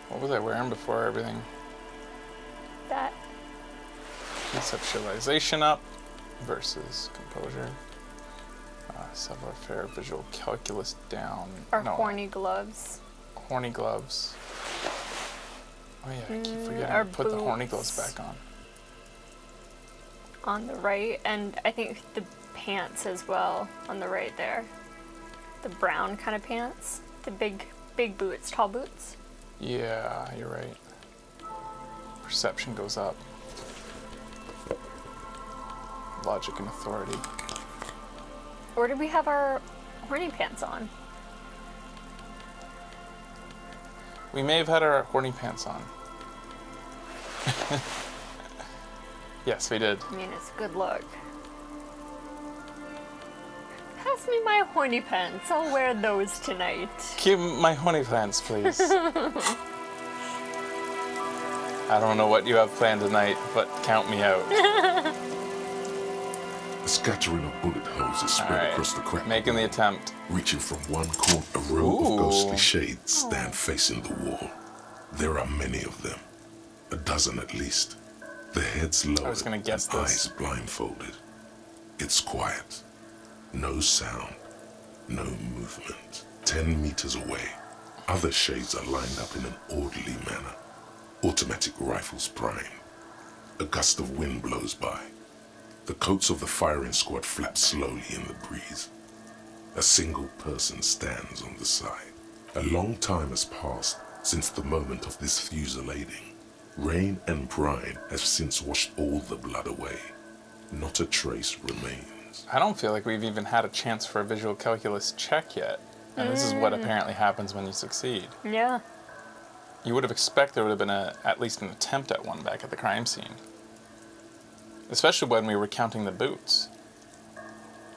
What was I wearing before everything?
That.
Conceptualization up versus composure. Savoir-faire, visual calculus down.
Our horny gloves.
Horny gloves. Oh yeah, I keep forgetting
our
to put the horny
boots.
gloves back on.
On the right, and I think the pants as well on the right there. The brown kind of pants. The big boots, tall boots.
Yeah, you're right. Perception goes up. Logic and authority.
Or do we have our horny pants on?
We may have had our horny pants on. Yes, we did.
I mean, it's a good look. Pass me my horny pants. I'll wear those tonight.
Give my horny pants, please. I don't know what you have planned tonight, but count me out.
A scattering of bullet holes is spread across the crack.
Making the attempt.
Reaching from one corner, a row of ghostly shades stand facing the wall. There are many of them, a dozen at least. The heads lowered,
I was gonna guess
and
this.
eyes blindfolded. It's quiet. No sound. No movement. 10 meters away, other shades are lined up in an orderly manner. Automatic rifles prime. A gust of wind blows by. The coats of the firing squad flap slowly in the breeze. A single person stands on the side. A long time has passed since the moment of this fusillading. Rain and brine have since washed all the blood away. Not a trace remains.
I don't feel like we've even had a chance for a visual calculus check yet. And this is what apparently happens when you succeed.
Yeah.
You would have expected there would have been at least an attempt at one back at the crime scene. Especially when we were counting the boots.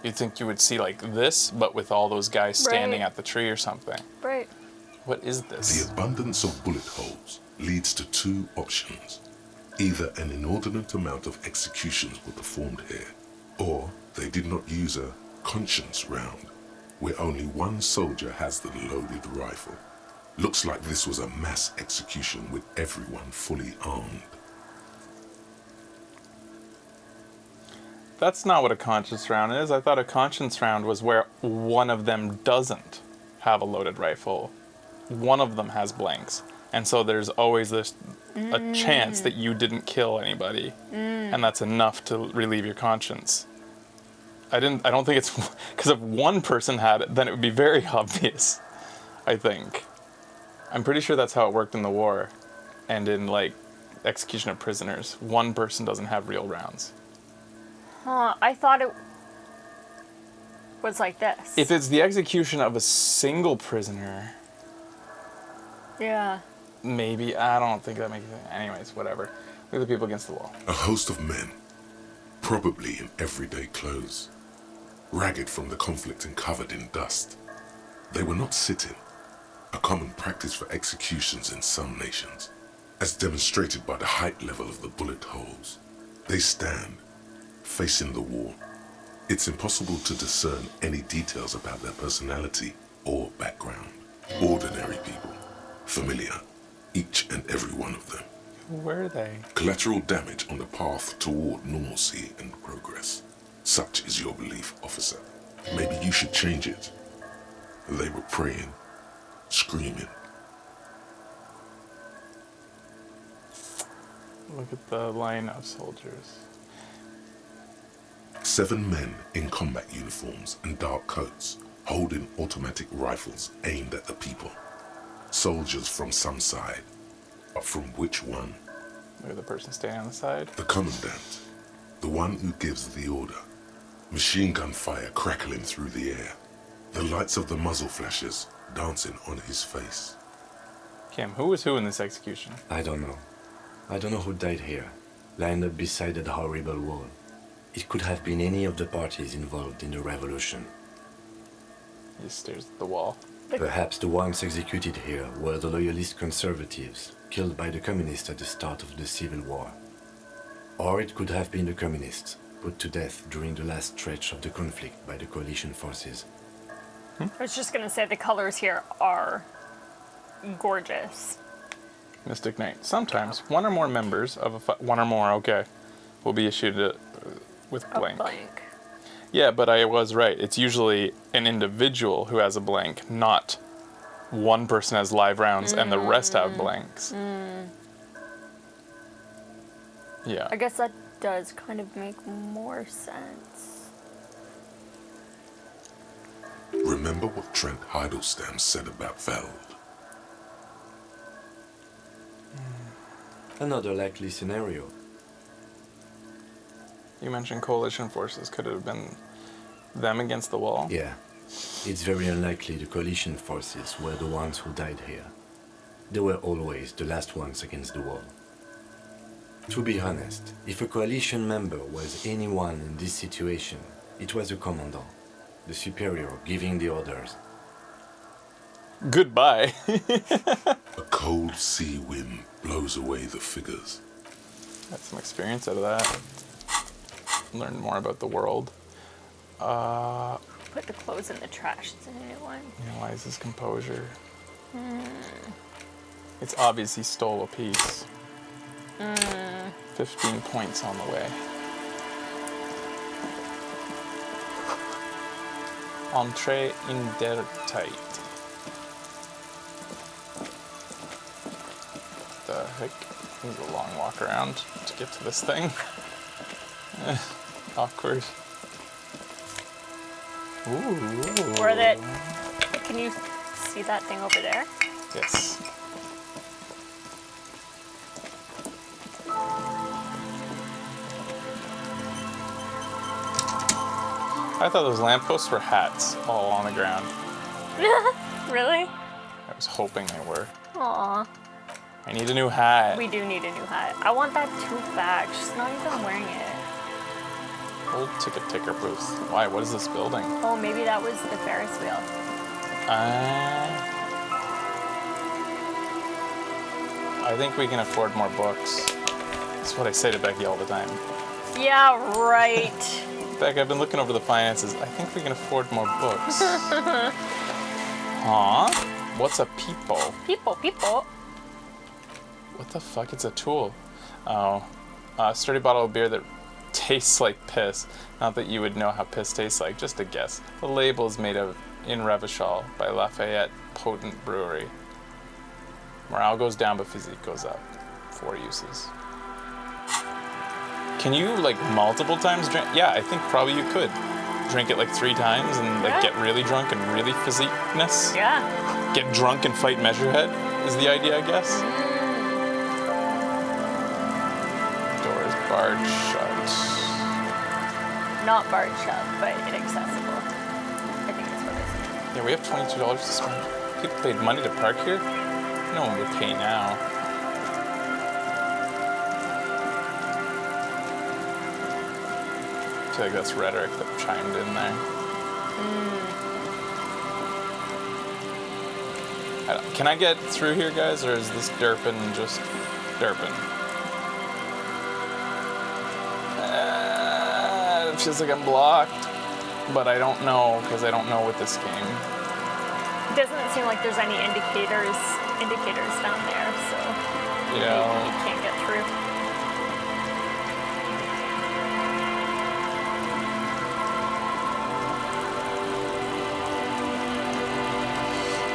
You'd think you would see like this, but with all those guys standing at the tree or something.
Right.
What is this?
The abundance of bullet holes leads to two options. Either an inordinate amount of executions were performed here, or they did not use a conscience round, where only one soldier has the loaded rifle. Looks like this was a mass execution with everyone fully armed.
That's not what a conscience round is. I thought a conscience round was where one of them doesn't have a loaded rifle. One of them has blanks. And so there's always a chance that you didn't kill anybody. And that's enough to relieve your conscience. I don't think it's, because if one person had it, then it would be very obvious, I think. I'm pretty sure that's how it worked in the war. And in like execution of prisoners, one person doesn't have real rounds.
Huh, I thought it was like this.
If it's the execution of a single prisoner,
Yeah.
maybe, I don't think that makes sense. Anyways, whatever. Look at the people against the wall.
A host of men, probably in everyday clothes. ragged from the conflict and covered in dust. They were not sitting, a common practice for executions in some nations, as demonstrated by the height level of the bullet holes. They stand, facing the wall. It's impossible to discern any details about their personality or background. Ordinary people, familiar, each and every one of them.
Who were they?
Collateral damage on the path toward normalcy and progress. Such is your belief, officer. Maybe you should change it. They were praying, screaming.
Look at the line of soldiers.
7 men in combat uniforms and dark coats, holding automatic rifles aimed at the people. Soldiers from some side, but from which one?
Look at the person standing on the side.
The commandant, the one who gives the order. Machine gun fire crackling through the air. The lights of the muzzle flashes dancing on his face.
Kim, who was who in this execution?
I don't know. I don't know who died here, lined up beside that horrible wall. It could have been any of the parties involved in the revolution.
He stares at the wall.
Perhaps the ones executed here were the loyalist conservatives, killed by the communists at the start of the Civil War. Or it could have been the communists, put to death during the last stretch of the conflict by the coalition forces.
I was just going to say the colors here are gorgeous.
Mystic Knight. Sometimes one or more members of one or more, okay, will be issued with blank.
A blank.
Yeah, but I was right. It's usually an individual who has a blank, not one person has live rounds and the rest have blanks. Yeah.
I guess that does kind of make more sense.
Remember what Trent Heidelstein said about Feld?
Another likely scenario.
You mentioned coalition forces. Could it have been them against the wall?
Yeah. It's very unlikely the coalition forces were the ones who died here. They were always the last ones against the wall. To be honest, if a coalition member was anyone in this situation, it was the commandant, the superior giving the orders.
Goodbye.
A cold sea wind blows away the figures.
Got some experience out of that. Learn more about the world.
Put the clothes in the trash. It's a new one.
Analyze his composure. It's obvious he stole a piece. 15 points on the way. Entrée indéterminée. The heck? This is a long walk around to get to this thing. Awkward. Ooh.
Where that? Can you see that thing over there?
Yes. I thought those lampposts were hats all on the ground.
Really?
I was hoping they were.
Aw.
I need a new hat.
We do need a new hat. I want that tooth back. She's not even wearing it.
Old ticket ticker booth. Why? What is this building?
Oh, maybe that was the Ferris wheel.
I think we can afford more books. That's what I say to Becky all the time.
Yeah, right.
Beck, I've been looking over the finances. I think we can afford more books. Huh? What's a peephole?
People.
What the fuck? It's a tool. Oh. A sturdy bottle of beer that tastes like piss. Not that you would know how piss tastes like, just a guess. The label is made of In Revachol by Lafayette Potent Brewery. Morale goes down, but physique goes up. 4 uses. Can you, like, multiple times drink? Yeah, I think probably you could. Drink it, like, 3 times and, like, get really drunk and really physiqueness.
Yeah.
Get drunk and fight Measurehead is the idea, I guess. Doors barred shut.
Not barred shut, but inaccessible. I think that's what it is.
Yeah, we have $22 to spend. People paid money to park here. No one would pay now. I feel like that's rhetoric that chimed in there. Can I get through here, guys, or is this derping just derping? It feels like I'm blocked, but I don't know, because I don't know with this game.
It doesn't seem like there's any indicators down there, so
yeah,
you can't get through.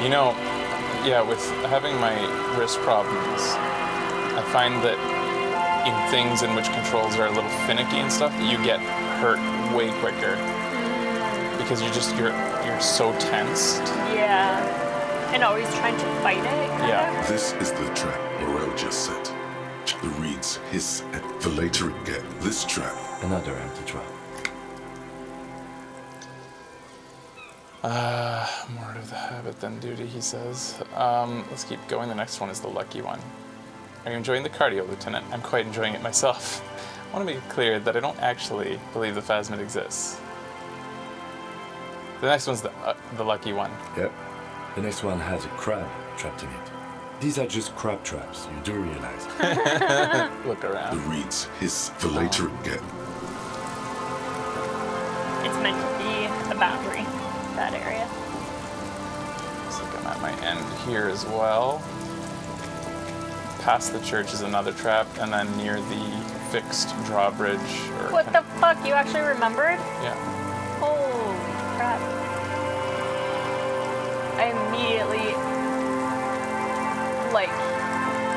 You know, yeah, with having my wrist problems, I find that in things in which controls are a little finicky and stuff, you get hurt way quicker because you're so tensed.
Yeah, and always trying to fight it.
Yeah.
This is the trap Morel just set. The reeds hiss, and the later it gets, this trap.
Another empty trap.
More to the habit than duty, he says. Let's keep going. The next one is the lucky one. Are you enjoying the cardio, Lieutenant? I'm quite enjoying it myself. I want to make it clear that I don't actually believe the phasmid exists. The next one's the lucky one.
Yep. The next one has a crab trapped in it. These are just crab traps, you do realize.
Look around.
The reeds hiss, the later it gets.
It's meant to be a boundary, that area.
Looks like I'm at my end here as well. Past the church is another trap, and then near the fixed drawbridge.
What the fuck? You actually remembered?
Yeah.
Holy crap. I immediately,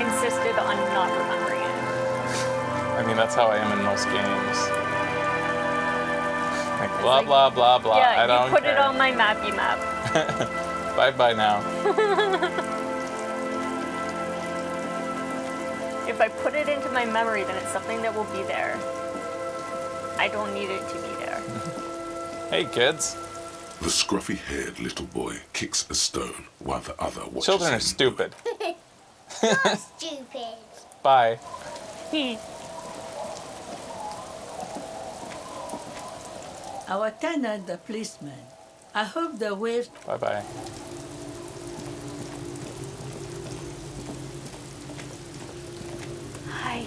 insisted on not remembering it.
I mean, that's how I am in most games. Like, blah, blah, blah, blah.
Yeah,
I don't
you put
care.
it on my mappy map.
Bye-bye now.
If I put it into my memory, then it's something that will be there. I don't need it to be there.
Hey, kids.
The scruffy-haired little boy kicks a stone while the other watches
Children are
him.
stupid.
Not stupid.
Bye.
Our tenant, the policeman. I hope the waves.
Bye-bye.
Hi.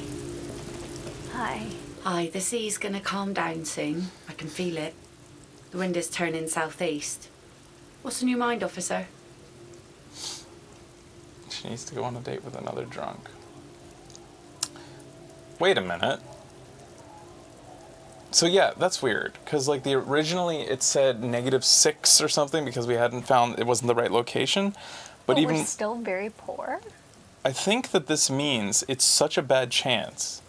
Hi.
Hi, the sea's gonna calm down soon. I can feel it. The wind is turning southeast. What's on your mind, officer?
She needs to go on a date with another drunk. Wait a minute. So yeah, that's weird, because originally it said -6 or something because we hadn't found, it wasn't the right location. But even
we're still very poor.
I think that this means it's such a bad chance.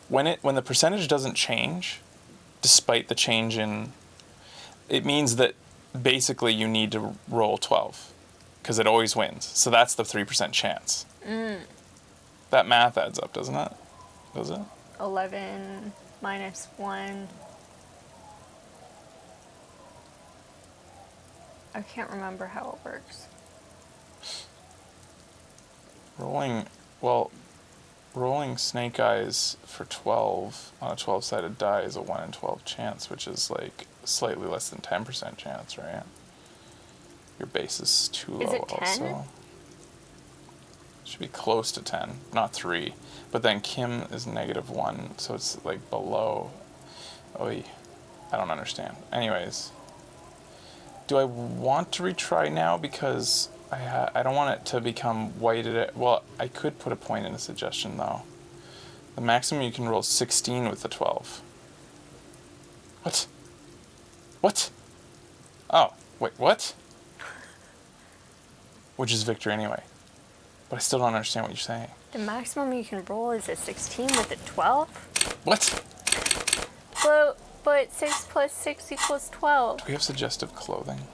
When the percentage doesn't change, despite the change in, it means that basically you need to roll 12, because it always wins. So that's the 3% chance. That math adds up, doesn't it? Does it?
11 minus 1. I can't remember how it works.
Rolling snake eyes for 12 on a 12-sided die is a 1 in 12 chance, which is slightly less than 10% chance, right? Your base is too low.
Is it 10?
Also. Should be close to 10, not 3. But then Kim is -1, so it's below. Oy, I don't understand. Anyways, do I want to retry now because I don't want it to become whited? Well, I could put a point in a suggestion though. The maximum you can roll 16 with the 12. What? What? Oh, wait, what? Which is victory anyway. But I still don't understand what you're saying.
The maximum you can roll is a 16 with a 12?
What?
But 6 plus 6 equals 12.
Do we have suggestive clothing?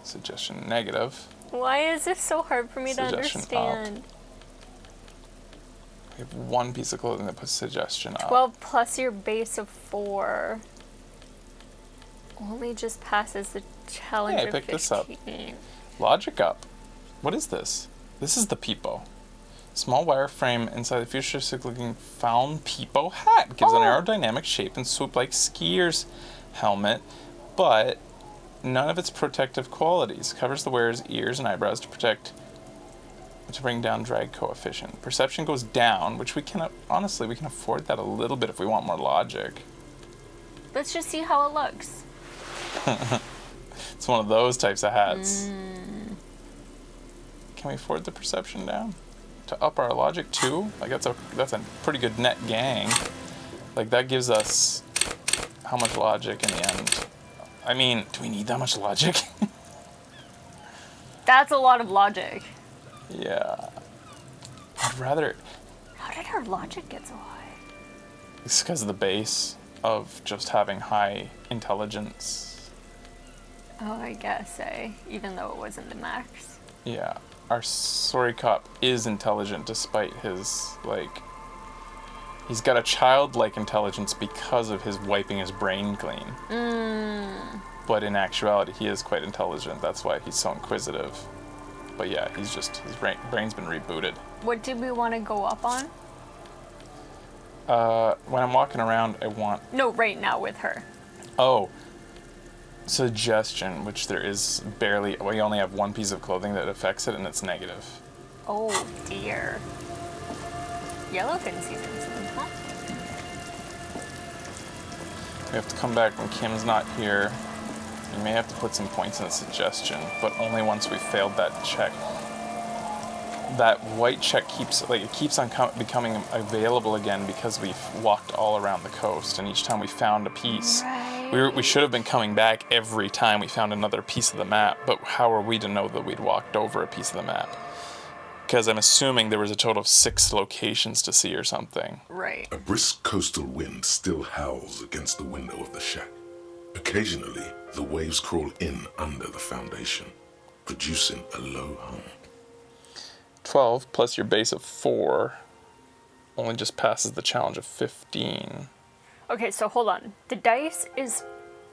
Suggestion negative.
Why is this so hard for me to
Suggestion
understand?
Up. We have one piece of clothing that puts suggestion up.
12 plus your base of 4 only just passes the challenge
Hey, I
of
picked
15.
this up. Logic up. What is this? This is the peepo. Small wire frame inside the futuristic-looking found peepo hat. Gives an aerodynamic shape and swoop like skier's helmet, but none of its protective qualities. Covers the wearer's ears and eyebrows to bring down drag coefficient. Perception goes down, which we can, honestly, we can afford that a little bit if we want more logic.
Let's just see how it looks.
It's one of those types of hats. Can we afford the perception down? To up our logic too? Like that's a pretty good net gang. Like that gives us how much logic in the end? I mean, do we need that much logic?
That's a lot of logic.
Yeah. I'd rather...
How did our logic get so high?
It's because of the base of just having high intelligence.
Oh, I guess, even though it wasn't the max.
Yeah. Our sorry cop is intelligent despite his, like... He's got a childlike intelligence because of his wiping his brain clean. But in actuality, he is quite intelligent. That's why he's so inquisitive. But yeah, he's just, his brain's been rebooted.
What did we want to go up on?
When I'm walking around, I want...
No, right now with her.
Oh. Suggestion, which there is barely... We only have one piece of clothing that affects it, and it's negative.
Oh, dear. Yellowfin season, huh?
We have to come back when Kim's not here. You may have to put some points in the suggestion, but only once we failed that check. That white check keeps on becoming available again because we've walked all around the coast, and each time we found a piece, we should have been coming back every time we found another piece of the map. But how are we to know that we'd walked over a piece of the map? Because I'm assuming there was a total of 6 locations to see or something.
Right.
A brisk coastal wind still howls against the window of the shack. Occasionally, the waves crawl in under the foundation, producing a low hum.
12 plus your base of 4 only just passes the challenge of 15.
Okay, so hold on. The dice is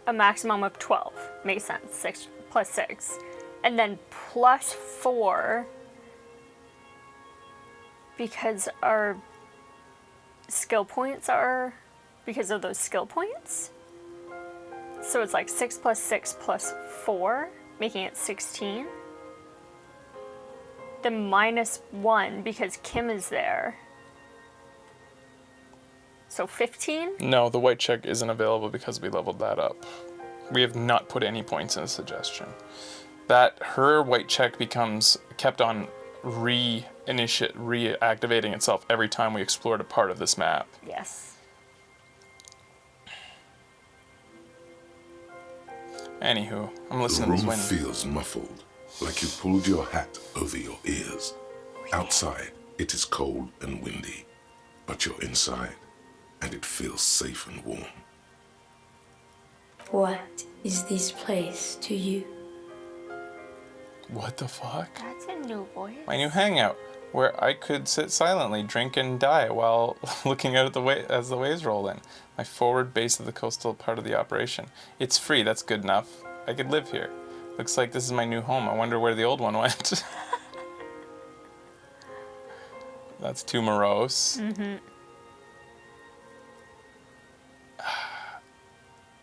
a maximum of 12. Makes sense. 6 plus 6. And then plus 4 because our skill points are because of those skill points. So it's like 6 plus 6 plus 4, making it 16. Then minus 1 because Kim is there. So 15?
No, the white check isn't available because we leveled that up. We have not put any points in the suggestion. That her white check becomes kept on reactivating itself every time we explored a part of this map.
Yes.
Anywho, I'm listening to this
The
wind.
room feels muffled, like you pulled your hat over your ears. Outside, it is cold and windy, but you're inside, and it feels safe and warm.
What is this place to you?
What the fuck?
That's a new voice.
My new hangout, where I could sit silently, drink and die while looking out at as the waves roll in. My forward base of the coastal part of the operation. It's free, that's good enough. I could live here. Looks like this is my new home. I wonder where the old one went. That's too morose.
Mm-hmm.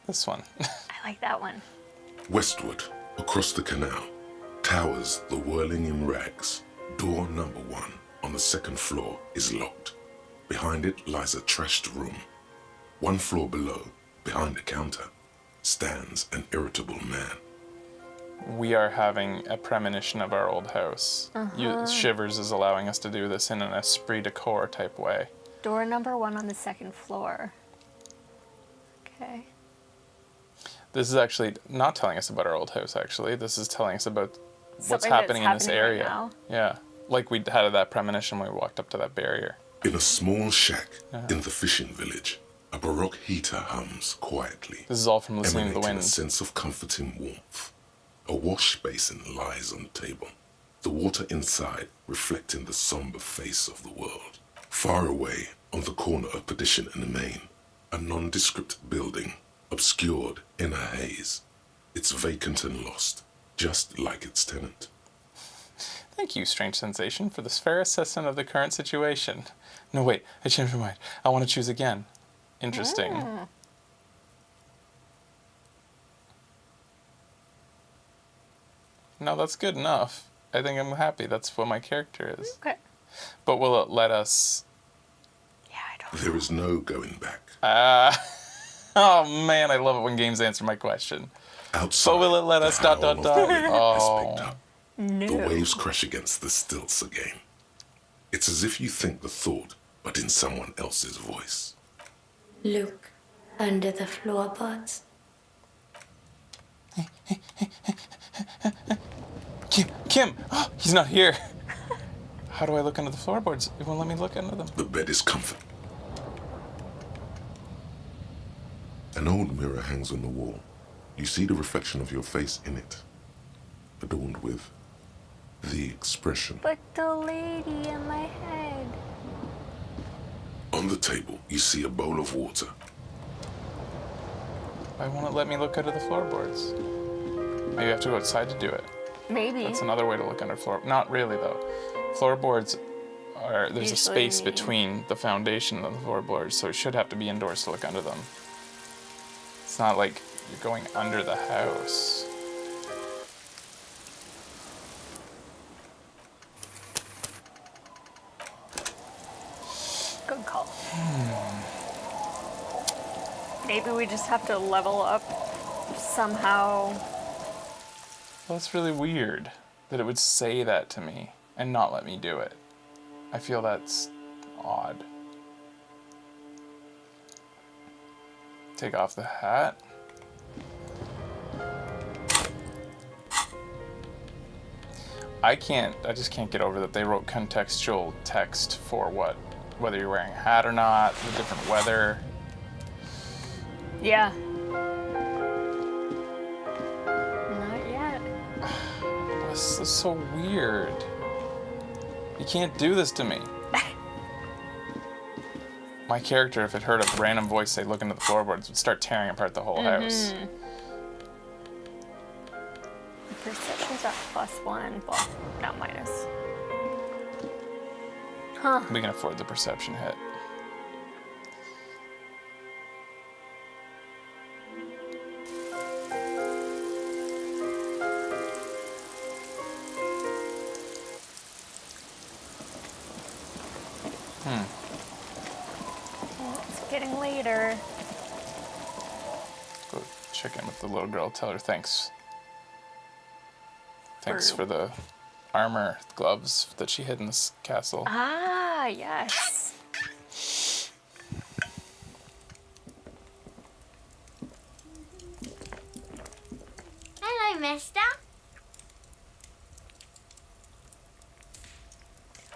This one.
I like that one.
Westward, across the canal, towers the whirling in rags. Door number 1 on the 2nd floor is locked. Behind it lies a trashed room. 1 floor below, behind the counter, stands an irritable man.
We are having a premonition of our old house. Shivers is allowing us to do this in an esprit de corps type way.
Door number 1 on the 2nd floor. Okay.
This is actually not telling us about our old house, actually. This is telling us about what's
Something
happening in
that's
this
happening
area.
right now.
Yeah. Like we had that premonition when we walked up to that barrier.
In a small shack in the fishing village, a baroque heater hums quietly.
This is all from listening to the
emanating
wind.
a sense of comforting warmth. A wash basin lies on the table, the water inside reflecting the somber face of the world. Far away, on the corner of Perdition and the Main, a nondescript building, obscured in a haze. It's vacant and lost, just like its tenant.
Thank you, Strange Sensation, for this fair assessment of the current situation. No, wait, I changed my mind. I want to choose again. Interesting. No, that's good enough. I think I'm happy. That's what my character is.
Okay.
But will it let us...
There is no going back.
Oh man, I love it when games answer my question.
Outside,
but will it let us dot dot dot?
Oh.
No.
The waves crash against the stilts again. It's as if you think the thought, but in someone else's voice.
Look under the floorboards.
Kim! Oh, he's not here. How do I look under the floorboards? It won't let me look under them.
The bed is comfort. An old mirror hangs on the wall. You see the reflection of your face in it, adorned with the expression.
But the lady in my head.
On the table, you see a bowl of water.
Why won't it let me look under the floorboards? Maybe I have to go outside to do it.
Maybe.
That's another way to look under floor. Not really though. Floorboards are there's a space between the foundation and the floorboards, so it should have to be indoors to look under them. It's not like you're going under the house.
Good call. Maybe we just have to level up somehow.
Well, it's really weird that it would say that to me and not let me do it. I feel that's odd. Take off the hat. I just can't get over that they wrote contextual text for what? Whether you're wearing a hat or not, the different weather.
Yeah. Not yet.
This is so weird. You can't do this to me. My character, if it heard a random voice say look into the floorboards, would start tearing apart the whole house.
Perception's at +1, well, not minus. Huh.
We can afford the perception hit.
Well, it's getting later.
Go check in with the little girl, tell her thanks. Thanks for the armor, gloves that she hid in this castle.
Ah, yes.
Hello, mister.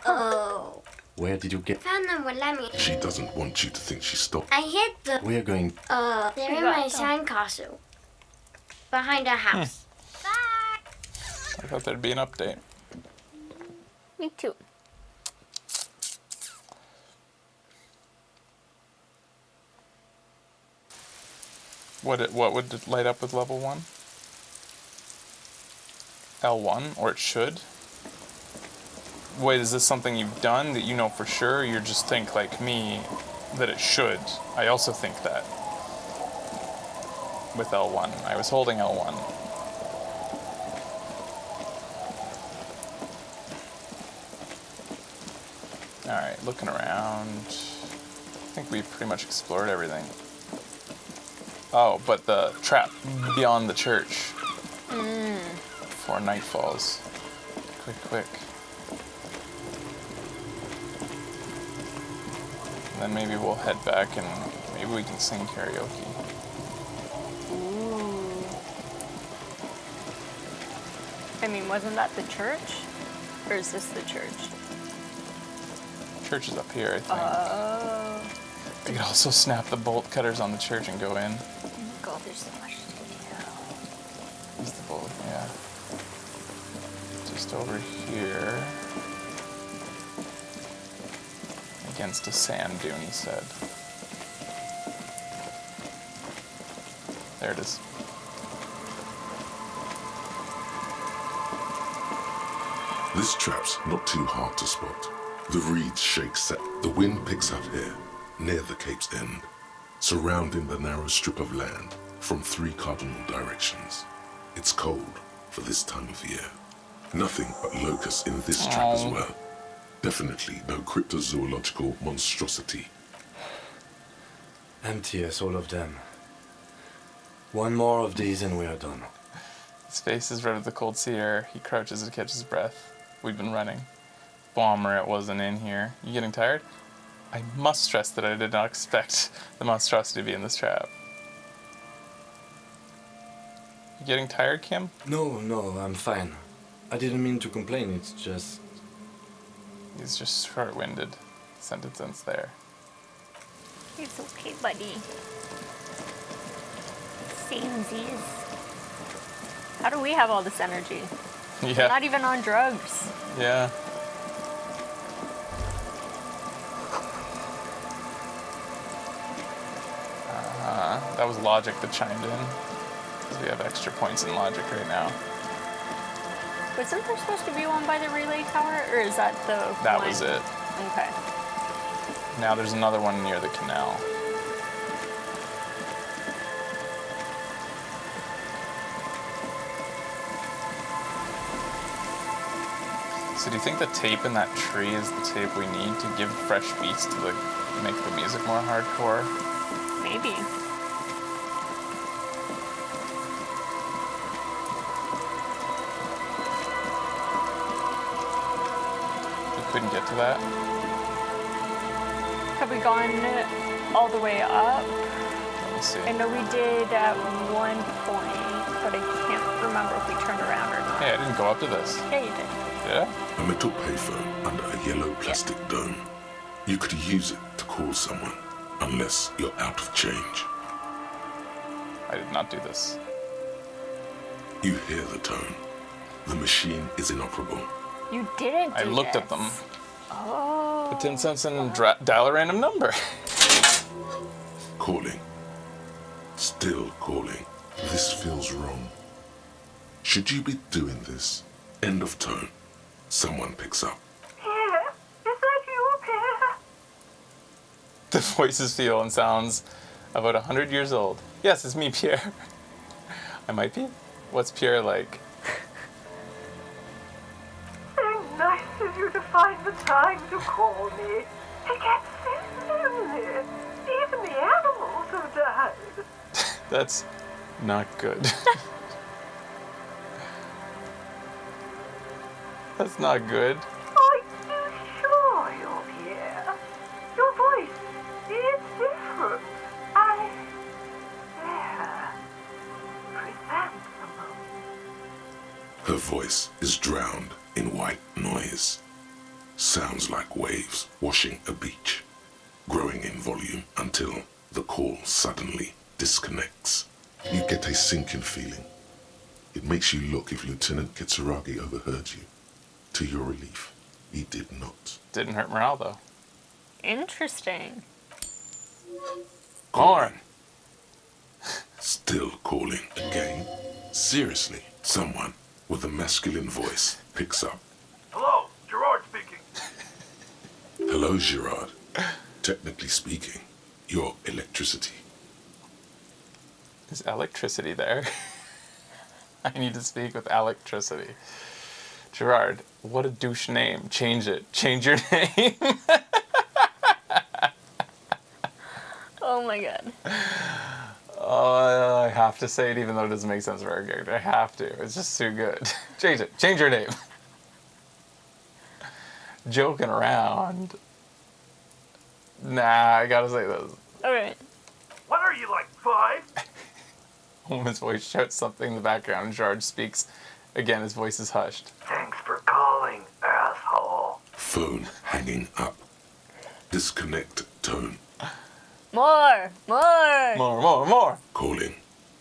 Oh.
Where did you get?
Found them with Lemmy.
She doesn't want you to think she stopped.
I hid them.
We're going.
They're in my sandcastle. Behind our house.
I thought there'd be an update.
Me too.
What would it light up with level 1? L1, or it should? Wait, is this something you've done that you know for sure, or you just think like me that it should? I also think that. With L1. I was holding L1. Alright, looking around. I think we've pretty much explored everything. Oh, but the trap beyond the church. Before night falls. Quick. And then maybe we'll head back and maybe we can sing karaoke.
Ooh. I mean, wasn't that the church? Or is this the church?
Church is up here, I think.
Oh.
I could also snap the bolt cutters on the church and go in.
God, there's so much to do.
Use the bolt, yeah. Just over here. Against a sand dune, he said. There it is.
This trap's not too hard to spot. The reeds shake set. The wind picks up here, near the cape's end, surrounding the narrow strip of land from 3 cardinal directions. It's cold for this time of year. Nothing but locusts in this trap as well. Definitely no cryptozoological monstrosity.
Empty as all of them. One more of these and we are done.
His face is red with the cold sea air. He crouches to catch his breath. We've been running. Bomber, it wasn't in here. You getting tired? I must stress that I did not expect the monstrosity to be in this trap. You getting tired, Kim?
No, I'm fine. I didn't mean to complain, it's just...
He's just short-winded. Sentence ends there.
It's okay, buddy. Samesies. How do we have all this energy?
Yeah.
We're not even on drugs.
Yeah. That was logic that chimed in. Because we have extra points in logic right now.
Wasn't there supposed to be one by the relay tower? Or is that the
That
one?
was it.
Okay.
Now there's another one near the canal. So do you think the tape in that tree is the tape we need to give fresh beats to make the music more hardcore?
Maybe.
We couldn't get to that?
Have we gone all the way up?
Let me see.
I know we did at one point, but I can't remember if we turned around or not.
Hey, I didn't go up to this.
Yeah, you did.
Yeah?
A metal payphone under a yellow plastic dome. You could use it to call someone, unless you're out of change.
I did not do this.
You hear the tone. The machine is inoperable.
You didn't do
I looked
this.
at them.
Oh.
Put 10 cents in and dial a random number.
Calling. Still calling. This feels wrong. Should you be doing this? End of tone. Someone picks up.
Pierre, is that you, Pierre?
The voices feel and sounds about 100 years old. Yes, it's me, Pierre. I might be. What's Pierre like?
So nice of you to find the time to call me. It gets so lonely. Even the animals have died.
That's not good. That's not good.
Are you sure you're Pierre? Your voice is different.
Her voice is drowned in white noise. Sounds like waves washing a beach, growing in volume until the call suddenly disconnects. You get a sinking feeling. It makes you look if Lieutenant Kitsuragi overheard you. To your relief, he did not.
Didn't hurt morale, though.
Interesting.
Calling.
Still calling again. Seriously, someone with a masculine voice picks up.
Hello, Gerard speaking.
Hello, Gerard. Technically speaking, you're electricity.
Is electricity there? I need to speak with electricity. Gerard, what a douche name. Change it. Change your name.
Oh my god.
Oh, I have to say it even though it doesn't make sense for our character. I have to. It's just too good. Change it. Change your name. Joking around. Nah, I gotta say this.
Alright.
What are you, like 5?
A woman's voice shouts something in the background and Gerard speaks. Again, his voice is hushed.
Thanks for calling, asshole.
Phone hanging up. Disconnect tone.
More! More!
More!
Calling,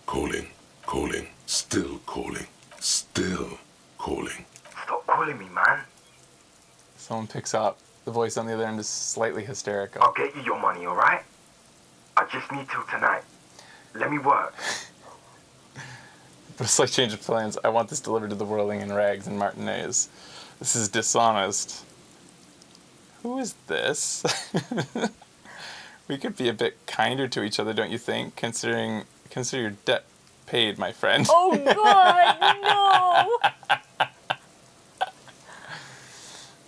calling, calling. Still calling, still calling.
Stop calling me, man.
Someone picks up. The voice on the other end is slightly hysterical.
I'll get you your money, alright? I just need till tonight. Let me work.
But a slight change of plans. I want this delivered to the Whirling in Rags and Martinez. This is dishonest. Who is this? We could be a bit kinder to each other, don't you think? Consider your debt paid, my friend.
Oh god, no!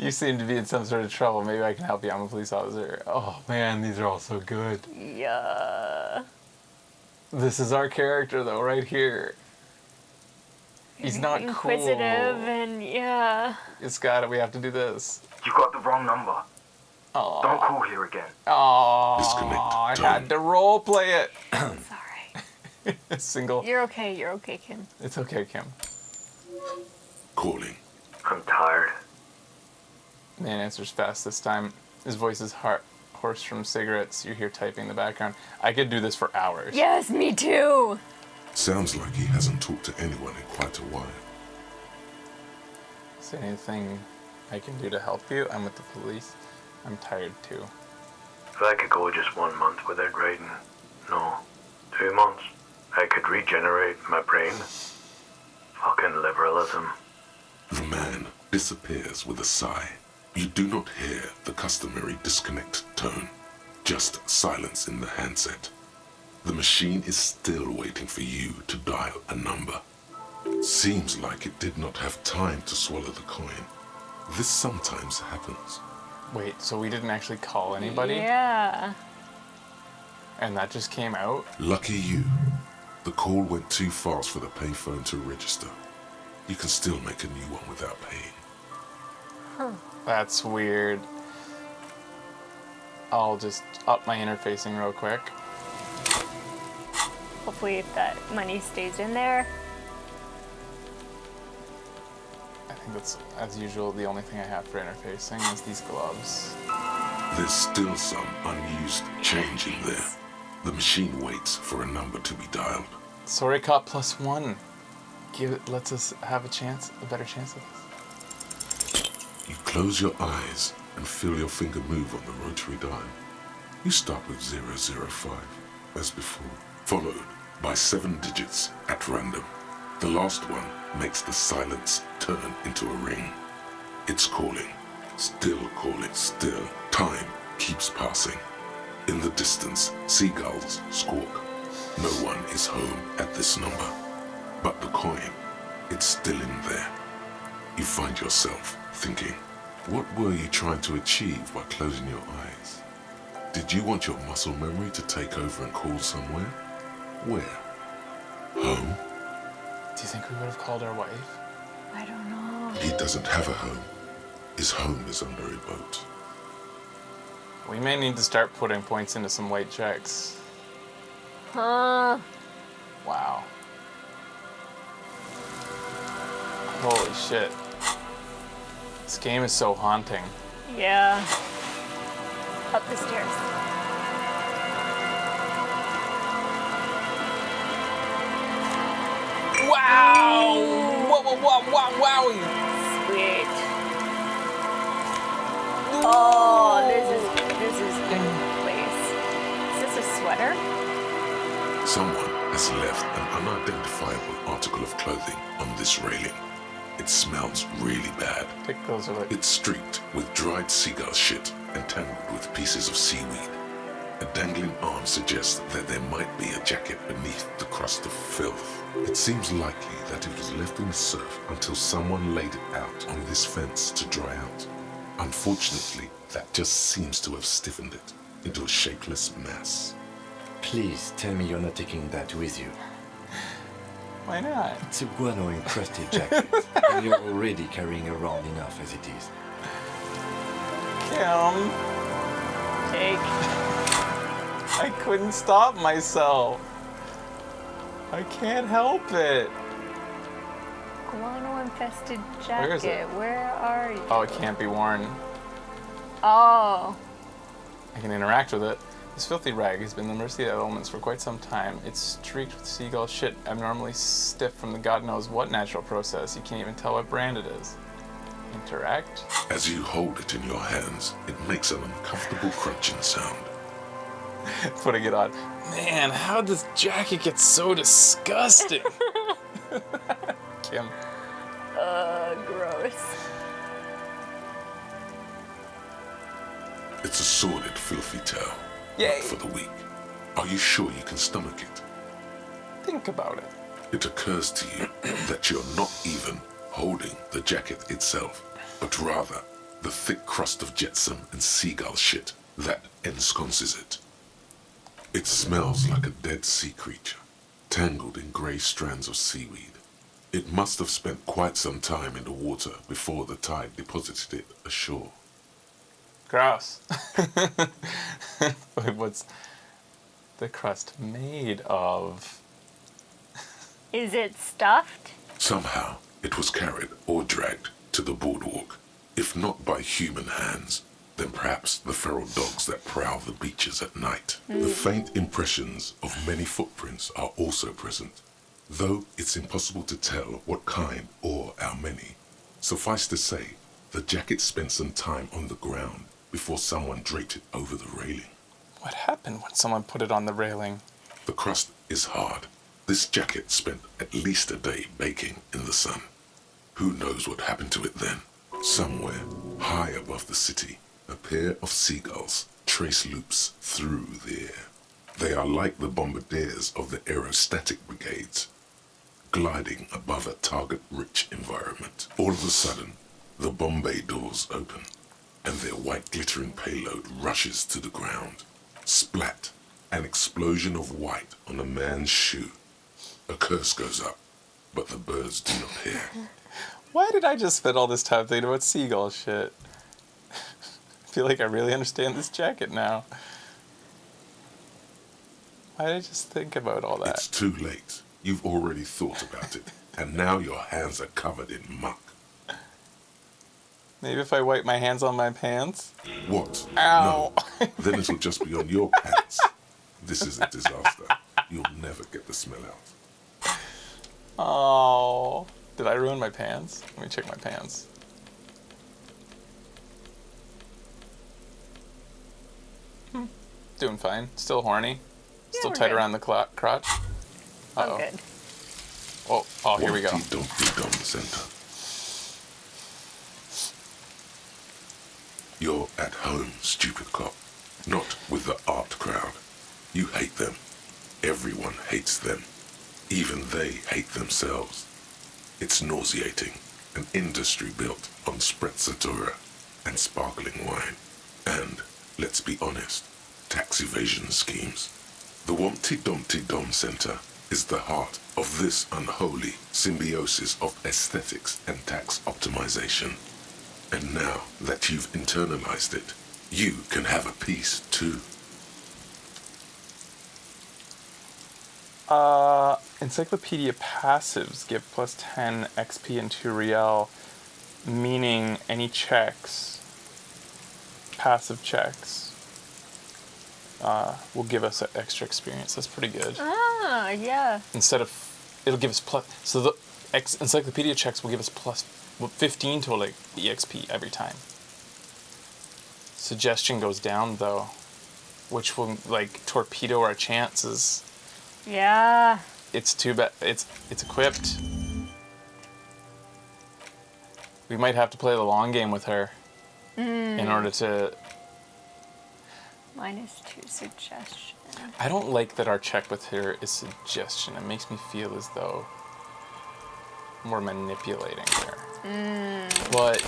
You seem to be in some sort of trouble. Maybe I can help you. I'm a police officer. Oh man, these are all so good.
Yeah.
This is our character though, right here. He's not
inquisitive
cool.
and yeah.
It's got it. We have to do this.
You got the wrong number.
Oh.
Don't call here again.
Oh, I had to role play it.
Sorry.
Single.
You're okay, Kim.
It's okay, Kim.
Calling.
I'm tired.
Man answers fast this time. His voice is hoarse from cigarettes. You hear typing in the background. I could do this for hours.
Yes, me too.
Sounds like he hasn't talked to anyone in quite a while.
Is there anything I can do to help you? I'm with the police. I'm tired too.
If I could go just 1 month without writing, no, 2 months, I could regenerate my brain. Fucking liberalism.
The man disappears with a sigh. You do not hear the customary disconnect tone, just silence in the handset. The machine is still waiting for you to dial a number. Seems like it did not have time to swallow the coin. This sometimes happens.
Wait, so we didn't actually call anybody?
Yeah.
And that just came out?
Lucky you. The call went too fast for the payphone to register. You can still make a new one without paying.
Huh.
That's weird. I'll just up my interfacing real quick.
Hopefully that money stays in there.
I think that's, as usual, the only thing I have for interfacing is these gloves.
There's still some unused change in there. The machine waits for a number to be dialed.
Sorry, cop +1. Lets us have a better chance of this.
You close your eyes and feel your finger move on the rotary dial. You start with 005, as before, followed by 7 digits at random. The last one makes the silence turn into a ring. It's calling, still calling, still. Time keeps passing. In the distance, seagulls squawk. No one is home at this number. But the coin, it's still in there. You find yourself thinking, what were you trying to achieve by closing your eyes? Did you want your muscle memory to take over and call somewhere? Where? Home?
Do you think we would have called our wife?
I don't know.
He doesn't have a home. His home is under a boat.
We may need to start putting points into some white checks.
Huh.
Wow. Holy shit. This game is so haunting.
Yeah. Up the stairs.
Wow! Wow!
Sweet. Oh, this is good place. Is this a sweater?
Someone has left an unidentifiable article of clothing on this railing. It smells really bad.
Take those away.
It's streaked with dried seagull shit and tangled with pieces of seaweed. A dangling arm suggests that there might be a jacket beneath the crust of filth. It seems likely that it was left in the surf until someone laid it out on this fence to dry out. Unfortunately, that just seems to have stiffened it into a shapeless mass.
Please tell me you're not taking that with you.
Why not?
It's a guano-encrusted jacket, and you're already carrying around enough as it is.
Kim.
Take.
I couldn't stop myself. I can't help it.
Guano-infested jacket.
Where is it?
Where are you?
Oh, it can't be worn.
Oh.
I can interact with it. This filthy rag has been the mercy of the elements for quite some time. It's streaked with seagull shit, abnormally stiff from the god knows what natural process. You can't even tell what brand it is. Interact?
As you hold it in your hands, it makes an uncomfortable crunching sound.
Putting it on. Man, how does this jacket get so disgusting? Kim.
Gross.
It's a sordid, filthy tale.
Yay.
Not for the weak. Are you sure you can stomach it?
Think about it.
It occurs to you that you're not even holding the jacket itself, but rather the thick crust of jetsam and seagull shit that ensconces it. It smells like a dead sea creature, tangled in grey strands of seaweed. It must have spent quite some time in the water before the tide deposited it ashore.
Gross. What's the crust made of?
Is it stuffed?
Somehow, it was carried or dragged to the boardwalk. If not by human hands, then perhaps the feral dogs that prowl the beaches at night. The faint impressions of many footprints are also present, though it's impossible to tell what kind or how many. Suffice to say, the jacket spent some time on the ground before someone draped it over the railing.
What happened when someone put it on the railing?
The crust is hard. This jacket spent at least a day baking in the sun. Who knows what happened to it then? Somewhere, high above the city, a pair of seagulls trace loops through the air. They are like the bombardiers of the aerostatic brigades, gliding above a target-rich environment. All of a sudden, the bomb bay doors open, and their white glittering payload rushes to the ground. Splat! An explosion of white on a man's shoe. A curse goes up, but the birds do not hear.
Why did I just spend all this time thinking about seagull shit? I feel like I really understand this jacket now. Why did I just think about all that?
It's too late. You've already thought about it, and now your hands are covered in muck.
Maybe if I wipe my hands on my pants?
What?
Ow!
No. Then it'll just be on your pants. This is a disaster. You'll never get the smell out.
Oh. Did I ruin my pants? Let me check my pants. Doing fine. Still horny. Still tight
good.
around the crotch. Uh-oh.
Oh, good.
Oh, here we go.
Dom Center. You're at home, stupid cop. Not with the art crowd. You hate them. Everyone hates them. Even they hate themselves. It's nauseating. An industry built on sprezzatura and sparkling wine. And, let's be honest, tax evasion schemes. The Wompty Dumpty Dom Center is the heart of this unholy symbiosis of aesthetics and tax optimization. And now that you've internalized it, you can have a piece too.
Encyclopedia passives give plus 10 XP and 2 Riel, meaning any checks, passive checks, will give us extra experience. That's pretty good.
Ah, yeah.
Instead of, it'll give us plus, so the encyclopedia checks will give us plus 15 to like EXP every time. Suggestion goes down though, which will like torpedo our chances.
Yeah.
It's too bad. It's equipped. We might have to play the long game with her in order to.
-2 suggestion.
I don't like that our check with her is suggestion. It makes me feel as though we're manipulating her. But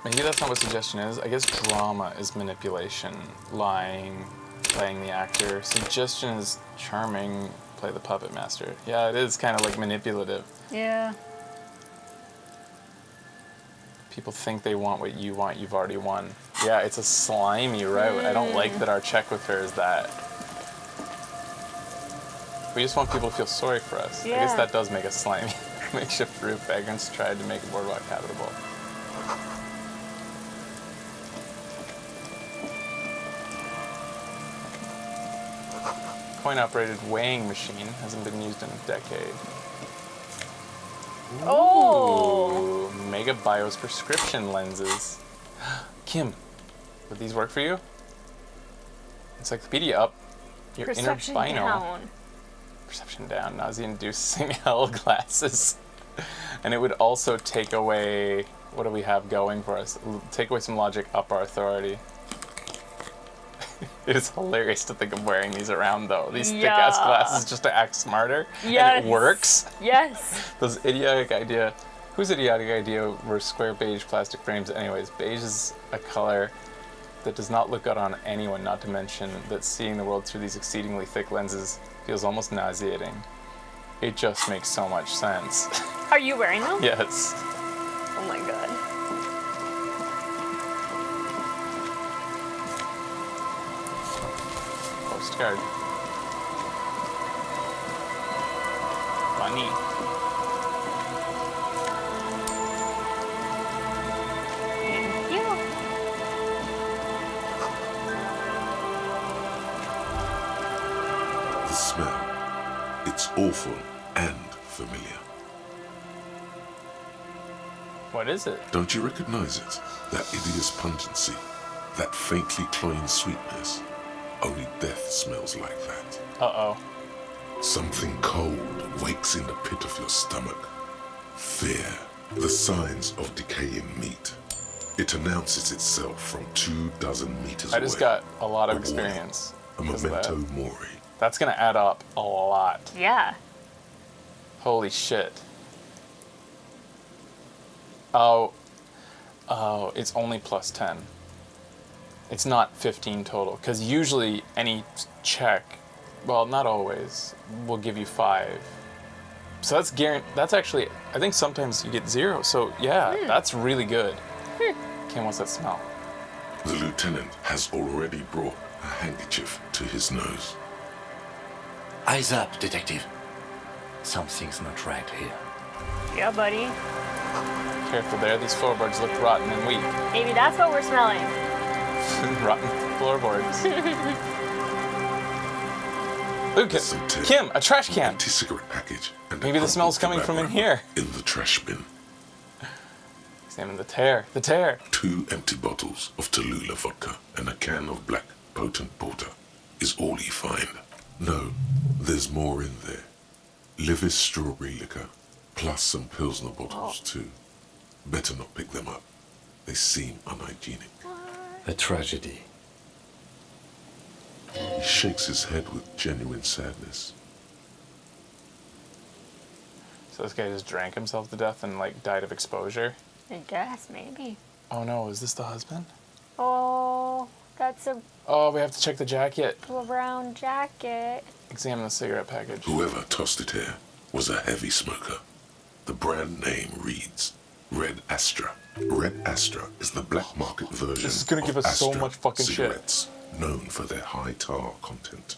maybe that's not what suggestion is. I guess drama is manipulation, lying, playing the actor. Suggestion is charming, play the puppet master. Yeah, it is kind of like manipulative.
Yeah.
People think they want what you want, you've already won. Yeah, it's a slimy route. I don't like that our check with her is that. We just want people to feel sorry for us.
Yeah.
I guess that does make us slimy. Makeshift roof vagrants tried to make a boardwalk habitable. Coin-operated weighing machine hasn't been used in a decade.
Oh!
Ooh, Mega Bios prescription lenses. Kim, would these work for you? Encyclopedia up. Your
Perception
inner bino.
down.
Perception down. Nausea-inducing hell glasses. And it would also take away. What do we have going for us? Take away some logic, up our authority. It is hilarious to think of wearing these around, though. These thick-ass glasses just to act smarter.
Yes.
And it works.
Yes.
Those idiotic idea. Whose idiotic idea were square beige plastic frames anyways? Beige is a color that does not look good on anyone, not to mention that seeing the world through these exceedingly thick lenses feels almost nauseating. It just makes so much sense.
Are you wearing them?
Yes.
Oh my god.
Postcard. Funny.
Thank you.
The smell. It's awful and familiar.
What is it?
Don't you recognize it? That hideous pungency, that faintly cloying sweetness. Only death smells like that.
Uh-oh.
Something cold wakes in the pit of your stomach. Fear, the signs of decaying meat. It announces itself from 24 meters away.
I just got a lot of experience.
A
because of
memento
that.
mori.
That's gonna add up a lot.
Yeah.
Holy shit. Oh, it's only plus 10. It's not 15 total, because usually any check, well, not always, will give you 5. So that's that's actually, I think sometimes you get 0. So yeah, that's really good. Kim, what's that smell?
The lieutenant has already brought a handkerchief to his nose.
Eyes up, detective. Something's not right here.
Yeah, buddy.
Careful there, these floorboards look rotten and weak.
Maybe that's what we're smelling.
Rotten floorboards. Look, Kim, a trash can.
Anti-cigarette package. And
maybe the smell's coming from in here.
In the trash bin.
Examine the tear. The tear.
2 empty bottles of Tallulah vodka and a can of black potent porter is all you find. No, there's more in there. Livis strawberry liquor, plus some Pilsner bottles too. Better not pick them up. They seem unhygienic.
A tragedy.
He shakes his head with genuine sadness.
So this guy just drank himself to death and like died of exposure?
I guess, maybe.
Oh no, is this the husband?
Oh, that's a
Oh, we have to check the jacket.
brown jacket.
Examine the cigarette package.
Whoever tossed it here was a heavy smoker. The brand name reads Red Astra. Red Astra is the black market version
This is gonna give us so
Astra
much fucking shit.
cigarettes, known for their high tar content.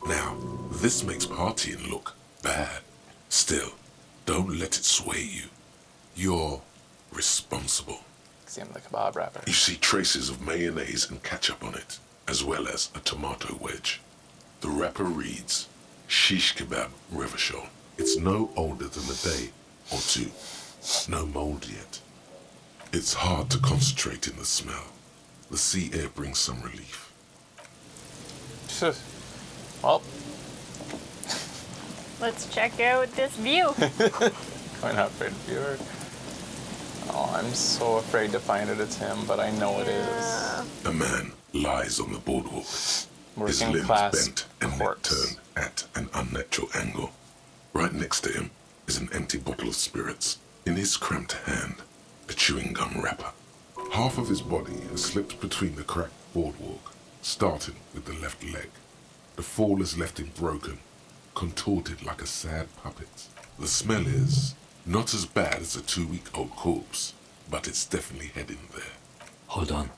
Now, this makes partying look bad. Still, don't let it sway you. You're responsible.
Examine the kebab wrapper.
You see traces of mayonnaise and ketchup on it, as well as a tomato wedge. The wrapper reads, Shish Kebab Revachol. It's no older than a day or 2. No mold yet. It's hard to concentrate in the smell. The sea air brings some relief.
Well,
Let's check out this view.
going out for a viewer. Oh, I'm so afraid to find it. It's him, but I know it is.
A man lies on the boardwalk. His
Working
limbs
class
bent and neck turned at an unnatural angle. Right next to him is an empty bottle of spirits. In his cramped hand, a chewing gum wrapper. Half of his body has slipped between the cracked boardwalk, starting with the left leg. The fall has left him broken, contorted like a sad puppet. The smell is not as bad as a 2-week-old corpse, but it's definitely heading there.
Hold on.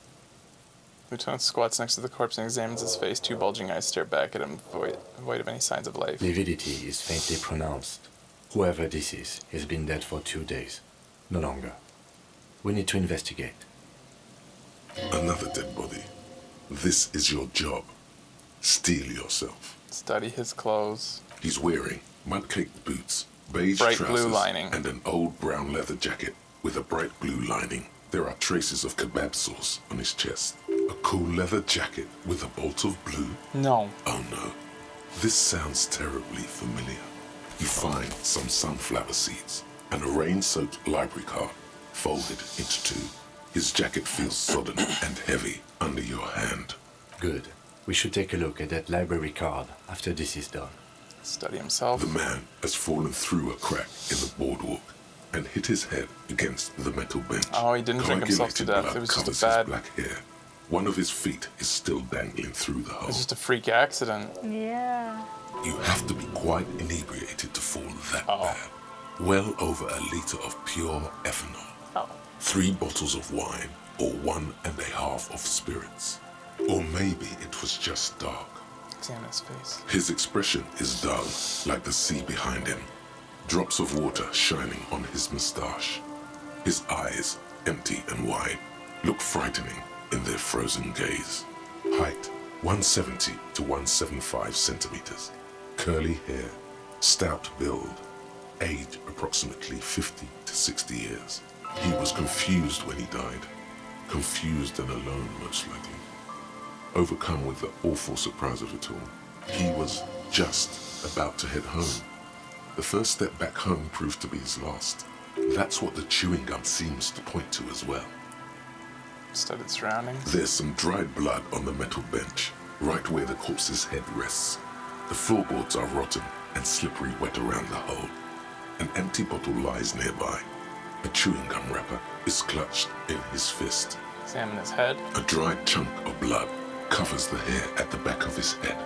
Lieutenant squats next to the corpse and examines his face. 2 bulging eyes stare back at him, void of any signs of life.
Lividity is faintly pronounced. Whoever this is has been dead for 2 days. No longer. We need to investigate.
Another dead body. This is your job. Steel yourself.
Study his clothes.
He's wearing mud-caked boots, beige
Bright
trousers,
blue lining.
and an old brown leather jacket with a bright blue lining. There are traces of kebab sauce on his chest. A cool leather jacket with a bolt of blue.
No.
Oh no. This sounds terribly familiar. You find some sunflower seeds and a rain-soaked library card folded into 2. His jacket feels sodden and heavy under your hand.
Good. We should take a look at that library card after this is done.
Study himself.
The man has fallen through a crack in the boardwalk. and hit his head against the metal bench.
Oh, he didn't drink himself to death.
Blood
It was just a
covers
bad...
his black hair. One of his feet is still dangling through the hole.
It's just a freak accident.
Yeah.
You have to be quite inebriated to fall that bad. Well over a litre of pure ethanol.
Oh.
3 bottles of wine, or 1.5 of spirits. Or maybe it was just dark.
Examine his face.
His expression is dull, like the sea behind him. Drops of water shining on his moustache. His eyes, empty and wide, look frightening in their frozen gaze. Height, 170 to 175 centimeters. Curly hair, stout build. Age, approximately 50 to 60 years. He was confused when he died. Confused and alone, most likely. Overcome with the awful surprise of it all. He was just about to head home. The first step back home proved to be his last. That's what the chewing gum seems to point to as well.
Studied surroundings.
There's some dried blood on the metal bench, right where the corpse's head rests. The floorboards are rotten and slippery wet around the hole. An empty bottle lies nearby. A chewing gum wrapper is clutched in his fist.
Examine his head.
A dried chunk of blood covers the hair at the back of his head.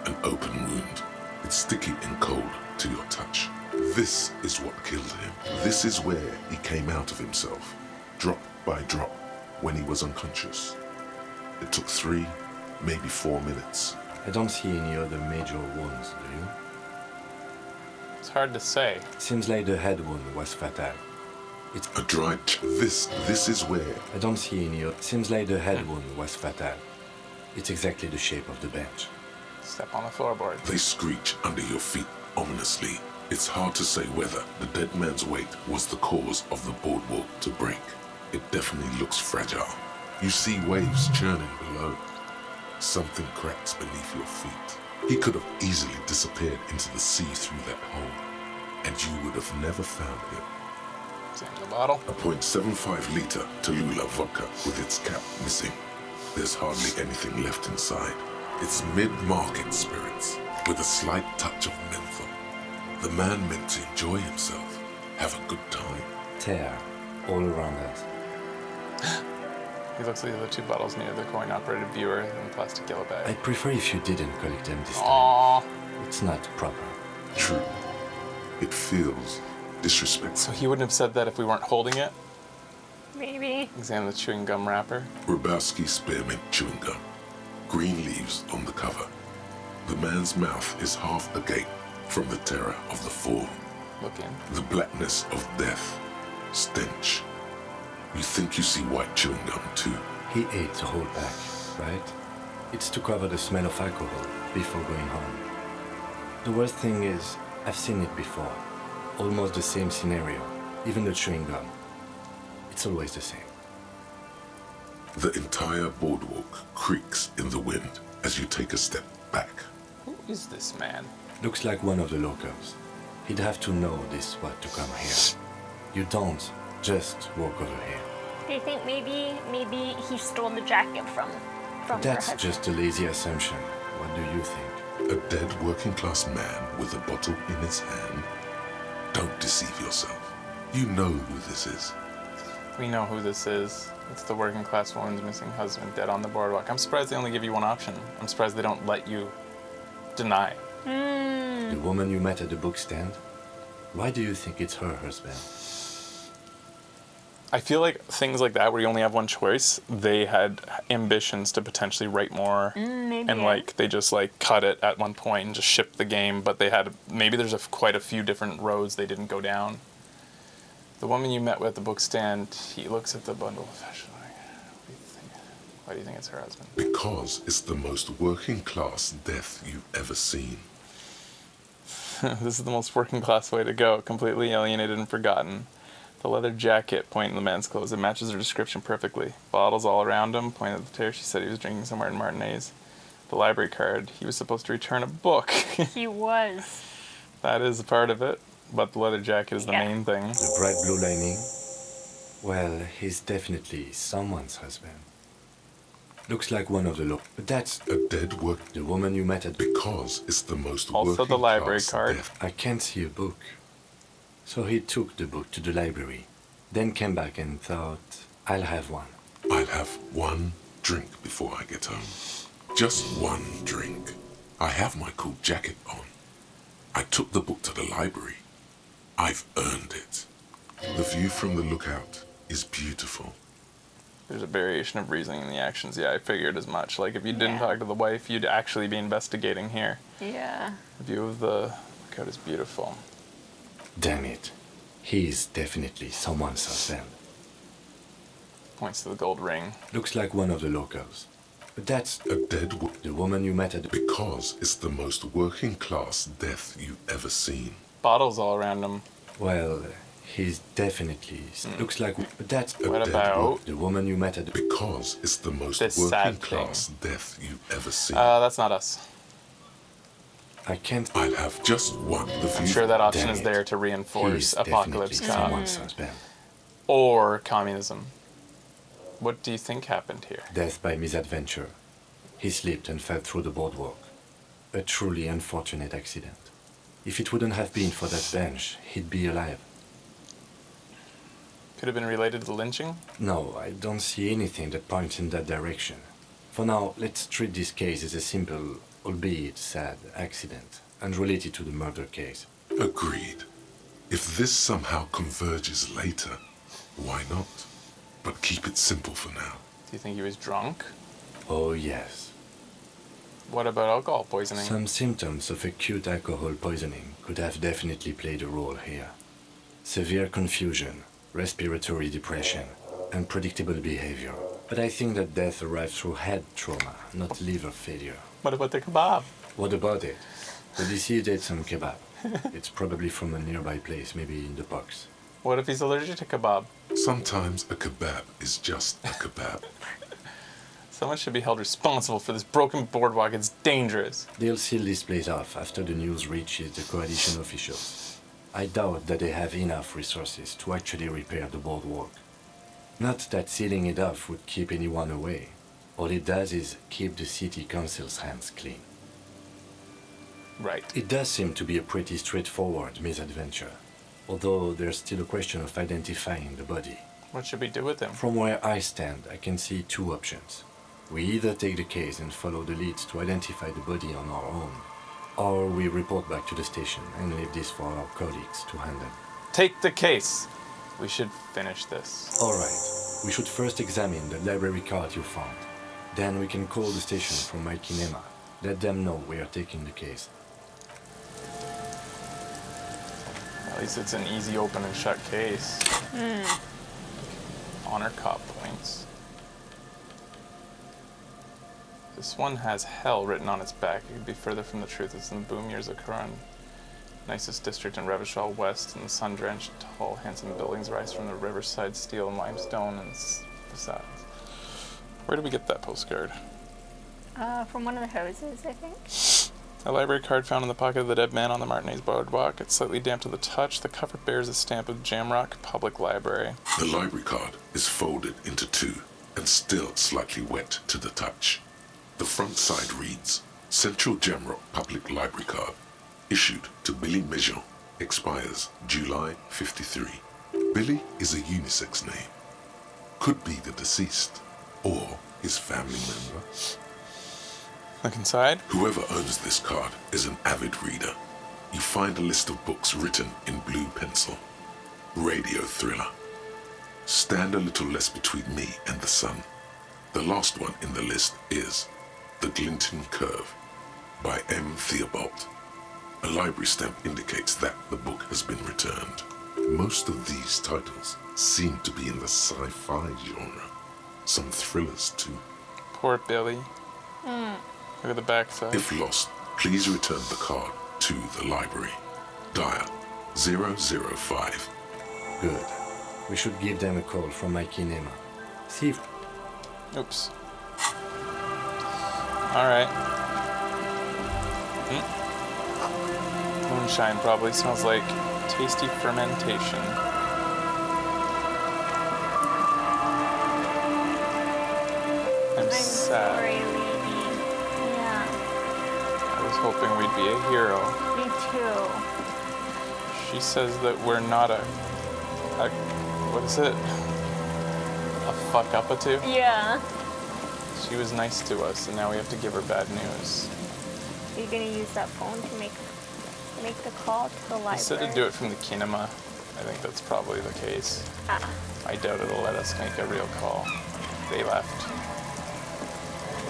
An open wound. It's sticky and cold to your touch. This is what killed him. This is where he came out of himself, drop by drop, when he was unconscious. It took 3, maybe 4 minutes.
I don't see any other major wounds, do you?
It's hard to say.
Seems like the head wound was fatal.
It's a dried... This is where...
I don't see any other... Seems like the head wound was fatal. It's exactly the shape of the bench.
Step on the floorboard.
They screech under your feet ominously. It's hard to say whether the dead man's weight was the cause of the boardwalk to break. It definitely looks fragile. You see waves churning below. Something cracks beneath your feet. He could have easily disappeared into the sea through that hole, and you would have never found him.
Examine the bottle.
A 0.75 liter Tallulah vodka with its cap missing. There's hardly anything left inside. It's mid-market spirits with a slight touch of menthol. The man meant to enjoy himself, have a good time.
Tear all around us.
He looks at the other 2 bottles near the coin-operated viewer in the plastic yellow bag.
I'd prefer if you didn't collect them this time.
Aww.
It's not proper.
True. It feels disrespectful.
So he wouldn't have said that if we weren't holding it?
Maybe.
Examine the chewing gum wrapper.
Rubowski spearmint chewing gum. Green leaves on the cover. The man's mouth is half agape from the terror of the fall.
Look in.
The blackness of death. Stench. You think you see white chewing gum too.
He ate the whole pack, right? It's to cover the smell of alcohol before going home. The worst thing is, I've seen it before. Almost the same scenario. Even the chewing gum. It's always the same.
The entire boardwalk creaks in the wind as you take a step back.
Who is this man?
Looks like one of the locals. He'd have to know this spot to come here. You don't just walk over here.
Do you think maybe he stole the jacket from
That's
her husband?
just a lazy assumption. What do you think?
A dead working class man with a bottle in his hand? Don't deceive yourself. You know who this is.
We know who this is. It's the working class woman's missing husband dead on the boardwalk. I'm surprised they only give you one option. I'm surprised they don't let you deny.
The woman you met at the book stand? Why do you think it's her husband?
I feel like things like that, where you only have one choice, they had ambitions to potentially write more,
maybe,
and
yeah.
like they just like cut it at one point and just shipped the game. But they had maybe there's quite a few different roads they didn't go down. The woman you met with at the book stand, he looks at the bundle of fish. Like, what do you think? Why do you think it's her husband?
Because it's the most working class death you've ever seen.
This is the most working class way to go. Completely alienated and forgotten. The leather jacket, pointing the man's clothes, it matches her description perfectly. Bottles all around him, pointing at the tear. She said he was drinking somewhere in Martinez. The library card, he was supposed to return a book.
He was.
That is a part of it, but the leather jacket is the main thing.
The bright blue lining? Well, he's definitely someone's husband. Looks like one of the but that's
a dead work.
The woman you met at
because it's the most
also
working
the library
class
card.
death.
I can't see a book. So he took the book to the library, then came back and thought, I'll have one.
I'll have one drink before I get home. Just one drink. I have my cool jacket on. I took the book to the library. I've earned it. The view from the lookout is beautiful.
There's a variation of reasoning in the actions. Yeah, I figured as much. Like, if you didn't talk to the wife, you'd actually be investigating here.
Yeah.
The view of the lookout is beautiful.
Damn it. He's definitely someone's husband.
Points to the gold ring.
Looks like one of the locals. But that's
a dead woman.
The woman you met at the...
Because it's the most working class death you've ever seen.
Bottles all around him.
Well, he's definitely... Looks like... But that's
a what about
the woman you met at the...
Because it's the most working class death you've ever seen.
That's not us.
I can't...
I'll have just one.
I'm sure that option is there to reinforce Apocalypse Cop. Or communism. What do you think happened here?
Death by misadventure. He slipped and fell through the boardwalk. A truly unfortunate accident. If it wouldn't have been for that bench, he'd be alive.
Could have been related to the lynching?
No, I don't see anything that points in that direction. For now, let's treat this case as a simple, albeit sad, accident, unrelated to the murder case.
Agreed. If this somehow converges later, why not? But keep it simple for now.
Do you think he was drunk?
Oh, yes.
What about alcohol poisoning?
Some symptoms of acute alcohol poisoning could have definitely played a role here. Severe confusion, respiratory depression, unpredictable behavior. But I think that death arrived through head trauma, not liver failure.
What about the kebab?
What about it? The deceased ate some kebab. It's probably from a nearby place, maybe in the box.
What if he's allergic to kebab?
Sometimes a kebab is just a kebab.
Someone should be held responsible for this broken boardwalk. It's dangerous.
They'll seal this place off after the news reaches the coalition officials. I doubt that they have enough resources to actually repair the boardwalk. Not that sealing it off would keep anyone away. All it does is keep the city council's hands clean.
Right.
It does seem to be a pretty straightforward misadventure, although there's still a question of identifying the body.
What should we do with him?
From where I stand, I can see two options. We either take the case and follow the leads to identify the body on our own, or we report back to the station and leave this for our colleagues to handle.
Take the case. We should finish this.
All right. We should first examine the library card you found. Then we can call the station from my kinema. Let them know we are taking the case.
At least it's an easy open and shut case. Honor cop points. This one has hell written on its back. It could be further from the truth. It's in the boom years of Curran. Nicest district in Revachol West, and the sun-drenched, tall, handsome buildings rise from the riverside steel and limestone and facades. Where did we get that postcard?
From one of the houses, I think.
A library card found in the pocket of the dead man on the Martinez boardwalk. It's slightly damp to the touch. The cover bears a stamp of Jamrock Public Library.
The library card is folded into two and still slightly wet to the touch. The front side reads, Central Jamrock Public Library Card, issued to Billy Mejean, expires July 53. Billy is a unisex name. Could be the deceased or his family member.
Look inside.
Whoever owns this card is an avid reader. You find a list of books written in blue pencil. Radio thriller. Stand a little less between me and the sun. The last one in the list is The Glinting Curve by M. Theobald. A library stamp indicates that the book has been returned. Most of these titles seem to be in the sci-fi genre. Some thrillers too.
Poor Billy. Look at the backside.
If lost, please return the card to the library. Dial 005.
Good. We should give them a call from my kinema. See if...
Oops. Alright. Moonshine probably smells like tasty fermentation. I'm sad.
Sorry, Lady. Yeah.
I was hoping we'd be a hero.
Me too.
She says that we're not a what is it? A fuck up a two?
Yeah.
She was nice to us, and now we have to give her bad news.
Are you gonna use that phone to make the call to the library?
He said to do it from the kinema. I think that's probably the case. I doubt it'll let us make a real call. They left.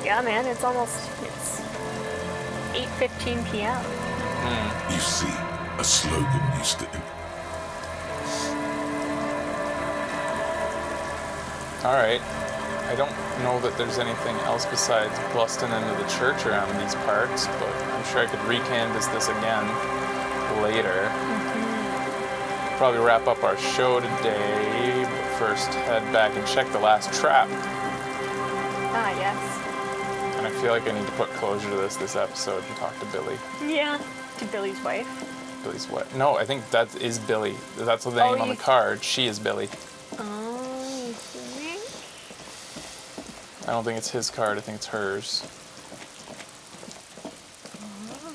Yeah, man, it's 8:15 p.m.
You see, a slogan used to...
Alright. I don't know that there's anything else besides busting into the church around these parts, but I'm sure I could recanvas this again later. Probably wrap up our show today, but first head back and check the last trap.
Yes.
And I feel like I need to put closure to this episode and talk to Billy.
Yeah. To Billy's wife.
Billy's what? No, I think that is Billy. That's the name on the card. She is Billy.
Oh, you think?
I don't think it's his card. I think it's hers.
Oh.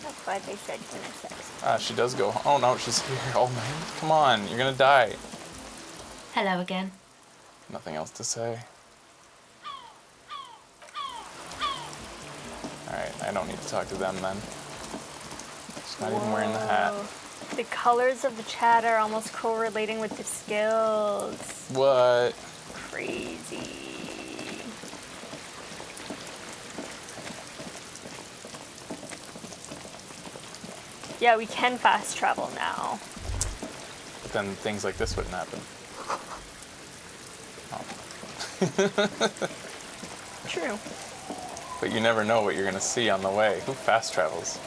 That's why they said unisex.
She does go. Oh no, she's here all night. Come on, you're gonna die.
Hello again.
Nothing else to say. Alright, I don't need to talk to them then. She's not even wearing the hat.
The colors of the chat are almost correlating with the skills.
What?
Crazy. Yeah, we can fast travel now.
But then things like this wouldn't happen.
True.
But you never know what you're gonna see on the way. Who fast travels?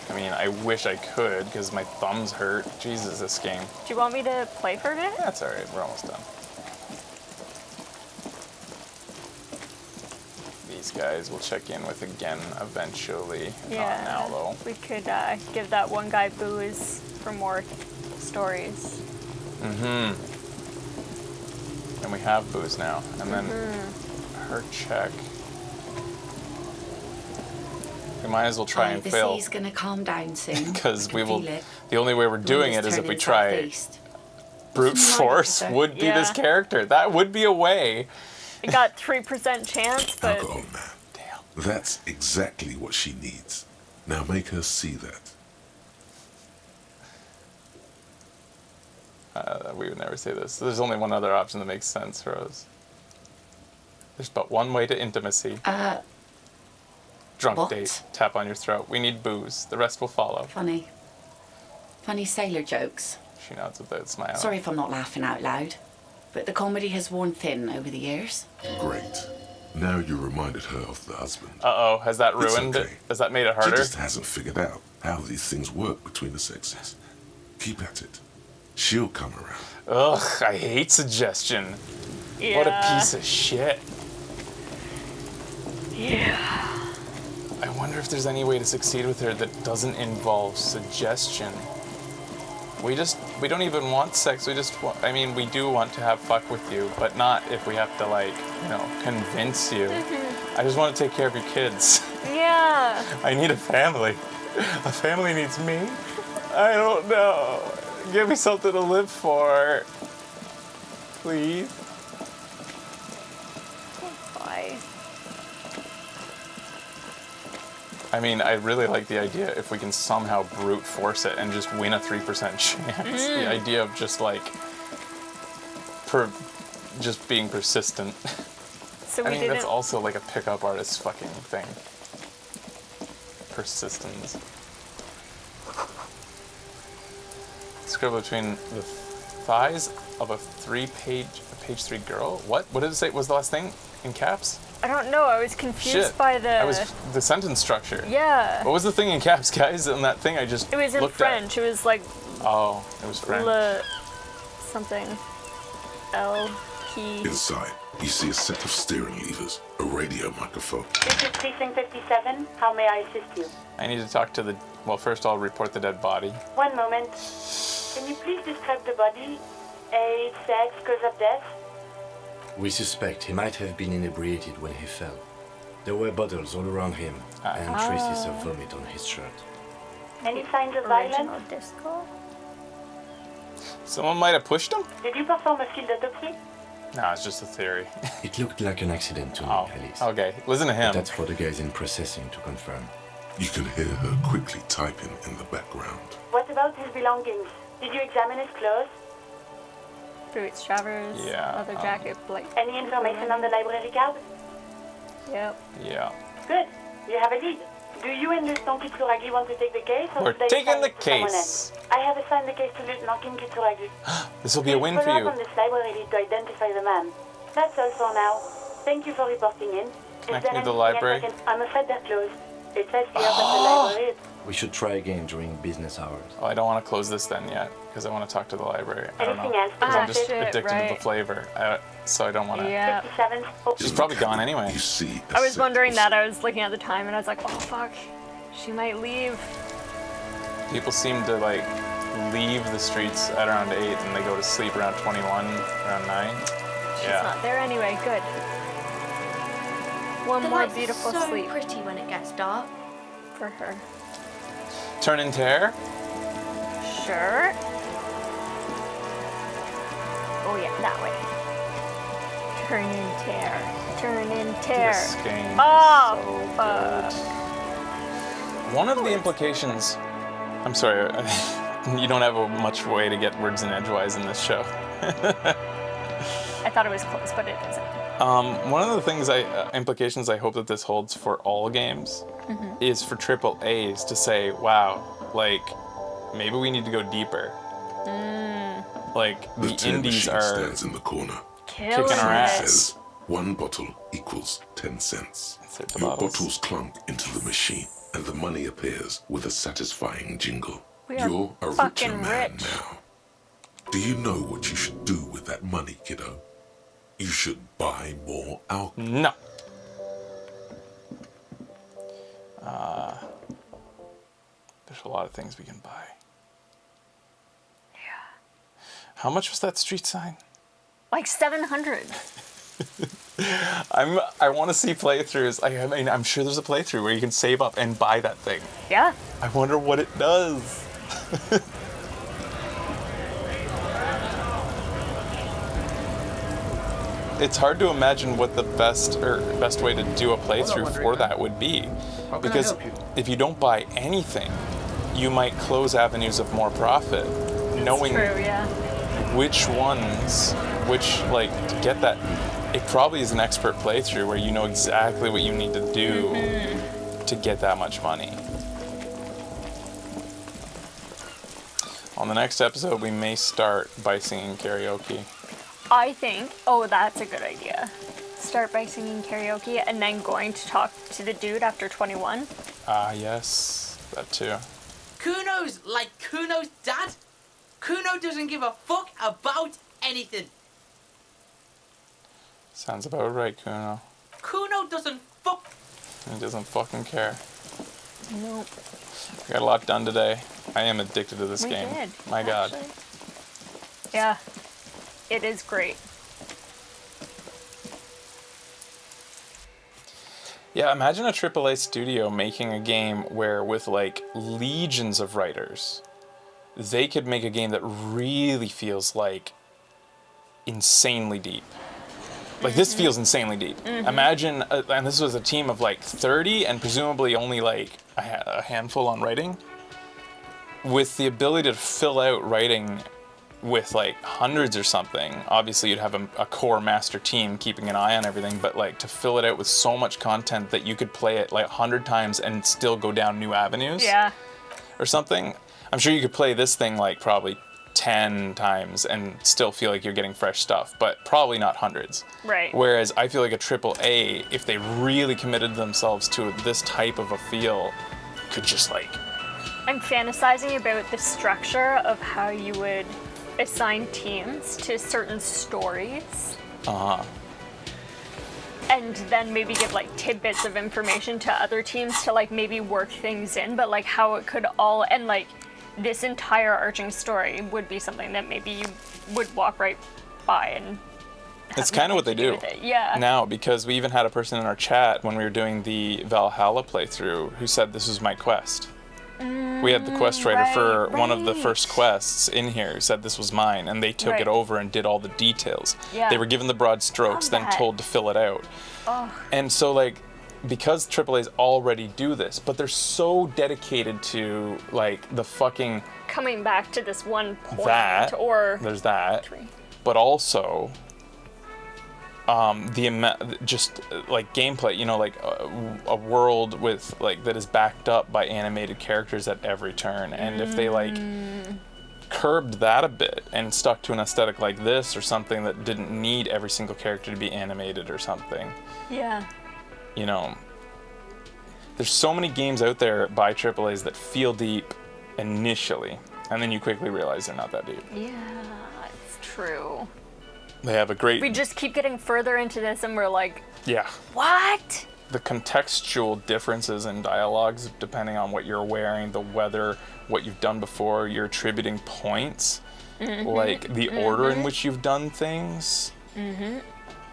I mean, I wish I could, because my thumbs hurt. Jesus, this game.
Do you want me to play for a bit?
That's alright, we're almost done. These guys we'll check in with again eventually. Not now, though.
We could give that one guy booze for more stories.
And we have booze now. And then her check. We might as well try and fail.
The sea's gonna calm down soon.
Because we will. The only way we're doing it is if we try brute force. Would be this character. That would be a way.
It got 3% chance, but
Alcohol, man. Damn. That's exactly what she needs. Now make her see that.
We would never say this. There's only one other option that makes sense for us. There's but one way to intimacy. Drunk date. Tap on your throat. We need booze. The rest will follow.
Funny sailor jokes.
She nods without smiling.
Sorry if I'm not laughing out loud, but the comedy has worn thin over the years.
Great. Now you reminded her of the husband.
Uh-oh, has that ruined it? Has that made it harder?
She just hasn't figured out how these things work between the sexes. Keep at it. She'll come around.
Ugh, I hate suggestion.
Yeah.
What a piece of shit.
Yeah.
I wonder if there's any way to succeed with her that doesn't involve suggestion. We don't even want sex. We just want, I mean, we do want to have fuck with you, but not if we have to, like, you know, convince you. I just want to take care of your kids.
Yeah.
I need a family. A family needs me. I don't know. Give me something to live for. Please.
Bye.
I mean, I really like the idea if we can somehow brute force it and just win a 3% chance. The idea of just like, just being persistent.
So
I mean, that's also like a pickup artist fucking thing. Persistence. Scribble between the thighs of a page 3 girl. What did it say was the last thing in caps?
I don't know. I was confused by the.
I was the sentence structure.
Yeah.
What was the thing in caps, guys? And that thing I just
It was in
looked
French.
At.
It was like.
Oh, it was French.
Something. L P.
Inside, you see a set of steering levers, a radio microphone.
This is Precinct 57. How may I assist you?
I need to talk to the. Well, first I'll report the dead body.
One moment. Can you please describe the body? Age, sex, cause of death?
We suspect he might have been inebriated when he fell. There were bottles all around him and traces of vomit on his shirt.
Any signs of
Original
violence?
disco?
Someone might have pushed him?
Did you perform a field autopsy?
No, it's just a theory.
It looked like an accident to me, Alice.
Okay, listen to him.
But that's for the guys in processing to confirm.
You can hear her quickly typing in the background.
What about his belongings? Did you examine his clothes?
Boots, Travers, leather jacket,
Any information on the library card?
Yep.
Yeah.
Good. You have a lead. Do you and Lieutenant Kitsuragi want to take the case, or
We're
should I
taking
assign
the
it to someone
case.
else? I have assigned the case to Lieutenant Kim Kitsuragi.
This will be a win for
Follow
you.
up on this library lead to identify the man. That's all for now. Thank you for reporting in.
Connect me to the
anything else
library.
I'm afraid they're closed. It says here that the library is...
We should try again during business hours.
Oh, I don't want to close this then yet, because I want to talk to the library. I don't know.
Anything else?
Because I'm just
shit,
addicted to
right.
the flavor, so I don't want to.
Yeah.
57.
She's probably gone anyway.
You see,
I was wondering that. I was looking at the time and I was like, oh fuck, she might leave.
People seem to like leave the streets at around 8 and they go to sleep around 21, around 9.
She's
Yeah.
not there anyway. Good. One
The
more
lights
beautiful
are so
sleep
pretty when it gets dark.
for her.
Turn and tear.
Sure. Oh yeah, that way. Turn and tear. Turn and tear.
This game
Oh,
is so
fuck.
good. One of the implications. I'm sorry, you don't have much way to get words in edgewise in this show.
I thought it was close, but it isn't.
One of the things implications I hope that this holds for all games
Mhm.
is for triple A's to say, wow, like maybe we need to go deeper. Like
The
the
tin
indies
machine
are
stands in the corner.
Killing
kicking our
it.
ass.
Says 1 bottle equals 10 cents.
Insert the
Your
bottles.
bottles clunk into the machine, and the money appears with a satisfying jingle.
We are
You're a richer
fucking
man
rich.
now. Do you know what you should do with that money, kiddo? You should buy more alcohol.
No. There's a lot of things we can buy. Yeah. How much was that street sign?
Like 700.
I want to see playthroughs. I mean, I'm sure there's a playthrough where you can save up and buy that thing.
Yeah.
I wonder what it does. It's hard to imagine what the best way to do a playthrough for that would be.
How can I
Because
help you?
if you don't buy anything, you might close avenues of more profit, knowing
True, yeah.
which ones, like, to get that. It probably is an expert playthrough where you know exactly what you need to do to get that much money. On the next episode, we may start by singing karaoke.
I think, that's a good idea. Start by singing karaoke and then going to talk to the dude after 21.
Yes, that too.
Kuno's like Kuno's dad. Kuno doesn't give a fuck about anything.
Sounds about right, Kuno.
Kuno doesn't fuck.
He doesn't fucking care.
Nope.
We got a lot done today. I am addicted to this
We
game.
did,
My God.
actually. Yeah. It is great.
Yeah, imagine a AAA studio making a game where, with like legions of writers, they could make a game that really feels like insanely deep. Like this feels insanely deep. Imagine, and this was a team of like 30 and presumably only like a handful on writing, with the ability to fill out writing with like hundreds or something. Obviously you'd have a core master team keeping an eye on everything, but like to fill it out with so much content that you could play it like 100 times and still go down new avenues.
Yeah.
Or something. I'm sure you could play this thing like probably 10 times and still feel like you're getting fresh stuff, but probably not hundreds.
Right.
Whereas I feel like a AAA, if they really committed themselves to this type of a feel, could just like...
I'm fantasizing about the structure of how you would assign teams to certain stories and then maybe give like tidbits of information to other teams to like maybe work things in, but like how it could all, and like this entire arching story would be something that maybe you would walk right by and
It's kind of what they do
with it. Yeah.
now, because we even had a person in our chat when we were doing the Valhalla playthrough who said this was my quest. We had the quest writer for one of the first quests in here who said this was mine, and they took it over and did all the details.
Yeah.
They were given the broad strokes, then told to fill it out.
Oh.
And so, like, because AAA's already do this, but they're so dedicated to, like, the fucking...
Coming back to this one point,
there's that, but also... the amount, just like gameplay, you know, like a world with like that is backed up by animated characters at every turn, and if they like curbed that a bit and stuck to an aesthetic like this or something that didn't need every single character to be animated or something, you know, there's so many games out there by AAA's that feel deep initially, and then you quickly realize they're not that deep.
Yeah, it's true.
They have a great...
We just keep getting further into this and we're like...
Yeah.
What?
The contextual differences in dialogues, depending on what you're wearing, the weather, what you've done before, you're attributing points. Like, the order in which you've done things.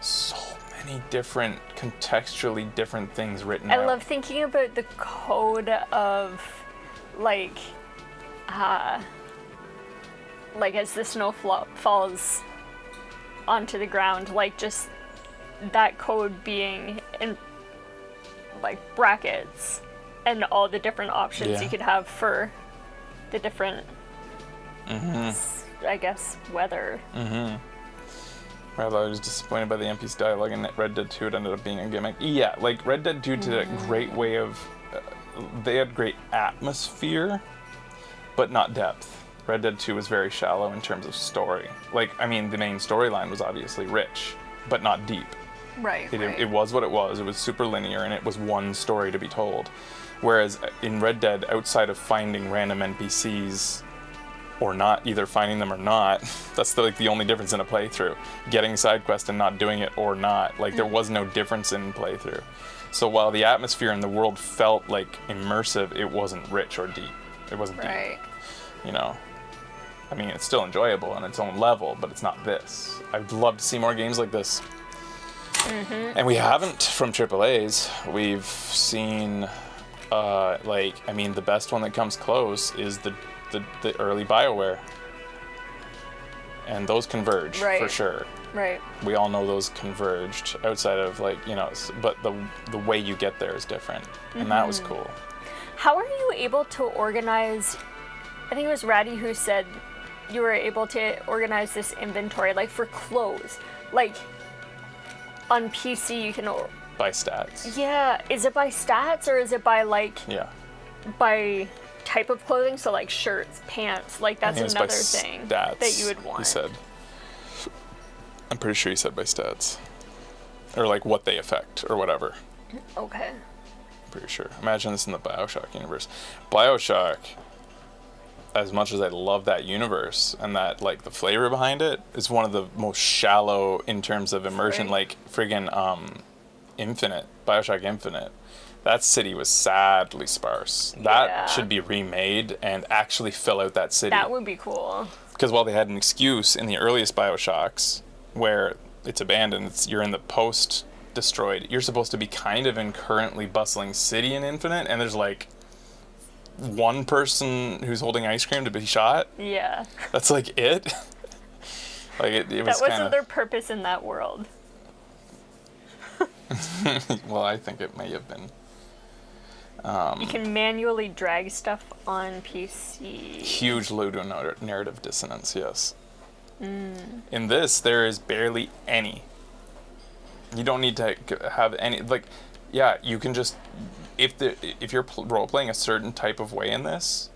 So many different, contextually different things written out.
I love thinking about the code of, like as the snow falls onto the ground, like just that code being in like brackets and all the different options you could have for the different I guess weather.
Rather, I was disappointed by the NPC dialogue in Red Dead 2. It ended up being a gimmick. Yeah, like Red Dead 2 did a great way of they had great atmosphere but not depth. Red Dead 2 was very shallow in terms of story. Like, I mean, the main storyline was obviously rich, but not deep.
Right,
It was what it was. It was super linear, and it was one story to be told. Whereas in Red Dead, outside of finding random NPCs, or not, either finding them or not, that's the only difference in a playthrough. Getting side quest and not doing it or not. Like, there was no difference in playthrough. So while the atmosphere in the world felt, like, immersive, it wasn't rich or deep. It wasn't deep. You know? I mean, it's still enjoyable on its own level, but it's not this. I'd love to see more games like this. And we haven't from AAA's. We've seen, the best one that comes close is the early BioWare. And those converge, for sure.
Right.
We all know those converged outside of, but the way you get there is different. And that was cool.
How are you able to organize... I think it was Ratty who said you were able to organize this inventory, like for clothes. Like, on PC you can...
By stats.
Yeah, is it by stats or is it by by type of clothing? So like shirts, pants, like that's another thing
stats,
that you would want.
He said. I'm pretty sure he said by stats. Or like what they affect or whatever.
Okay.
I'm pretty sure. Imagine this in the BioShock universe. BioShock, as much as I love that universe and that like the flavor behind it, is one of the most shallow in terms of immersion. Like friggin' Infinite, BioShock Infinite. That city was sadly sparse. That should be remade and actually fill out that city.
That would be cool.
Because while they had an excuse in the earliest BioShocks where it's abandoned, you're in the post-destroyed, you're supposed to be kind of in currently bustling city in Infinite, and there's like one person who's holding ice cream to be shot.
Yeah.
That's like it. Like it was
that wasn't their purpose in that world.
Well, I think it may have been.
You can manually drag stuff on PC.
Huge ludonarrative dissonance, yes. In this, there is barely any. You don't need to have any, you can just, if you're role-playing a certain type of way in this,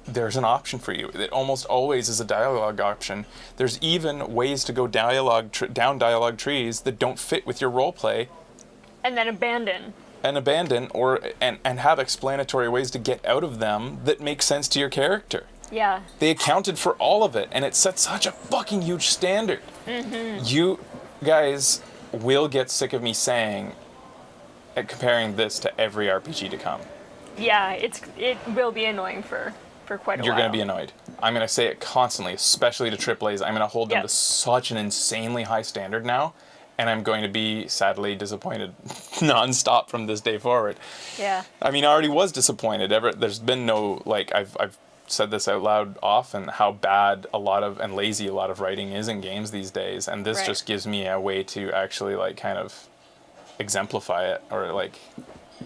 there's an option for you. It almost always is a dialogue option. There's even ways to go down dialogue trees that don't fit with your roleplay.
And then abandon.
And have explanatory ways to get out of them that make sense to your character.
Yeah.
They accounted for all of it, and it sets such a fucking huge standard. You guys will get sick of me saying and comparing this to every RPG to come.
Yeah, it will be annoying for quite a while.
You're going to be annoyed. I'm going to say it constantly, especially to AAAs. I'm going to hold them to such an insanely high standard now, and I'm going to be sadly disappointed nonstop from this day forward.
Yeah.
I mean, I already was disappointed. There's been no, like, I've said this out loud often, how bad and lazy a lot of writing is in games these days, and this just gives me a way to actually, like, kind of exemplify it, or, like,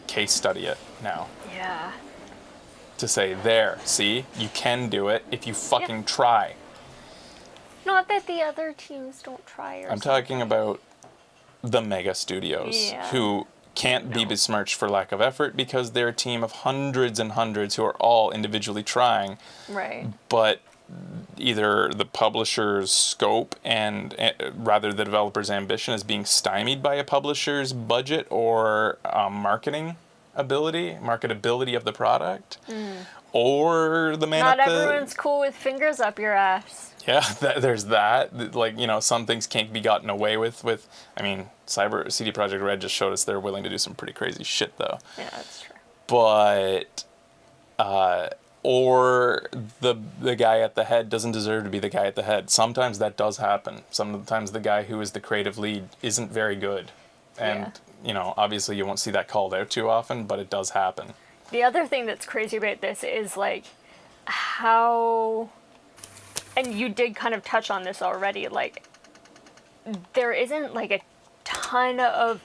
case study it now.
Yeah.
To say, there, see, you can do it if you fucking try.
Not that the other teams don't try or
I'm talking about the mega studios who can't be besmirched for lack of effort because they're a team of hundreds and hundreds who are all individually trying.
Right.
But either the publisher's scope and rather the developer's ambition is being stymied by a publisher's budget or marketability of the product, or the man
Not everyone's cool with fingers up your ass.
Yeah, there's that. Like, you know, some things can't be gotten away with. I mean, CD Projekt Red just showed us they're willing to do some pretty crazy shit, though.
Yeah, that's true.
But, or the guy at the head doesn't deserve to be the guy at the head. Sometimes that does happen. Sometimes the guy who is the creative lead isn't very good. And, you know, obviously you won't see that called out too often, but it does happen.
The other thing that's crazy about this is, like, how... And you did kind of touch on this already, like, there isn't, like, a ton of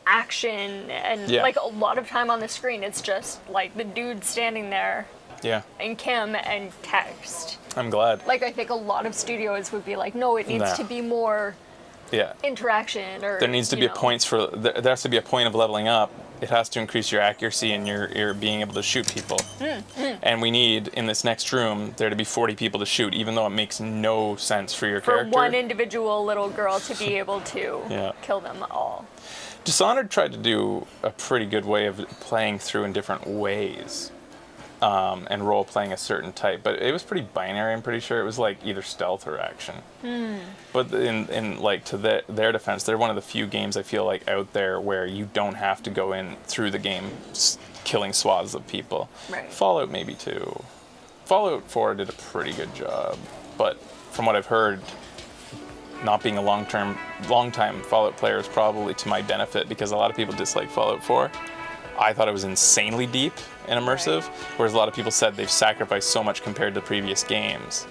action and, like, a lot of time on the screen. It's just, like, the dude standing there.
Yeah.
And Kim and text.
I'm glad.
Like, I think a lot of studios would be like, no, it needs to be more interaction, or...
There needs to be there has to be a point of leveling up. It has to increase your accuracy and your being able to shoot people. And we need, in this next room, there to be 40 people to shoot, even though it makes no sense for your character.
For one individual little girl to be able to kill them all.
Dishonored tried to do a pretty good way of playing through in different ways. And role-playing a certain type, but it was pretty binary. I'm pretty sure it was like either stealth or action. But in like, to their defense, they're one of the few games I feel like out there where you don't have to go in through the game killing swaths of people.
Right.
Fallout maybe too. Fallout 4 did a pretty good job, but from what I've heard, not being a long-time Fallout player is probably to my benefit, because a lot of people dislike Fallout 4. I thought it was insanely deep and immersive, whereas a lot of people said they've sacrificed so much compared to previous games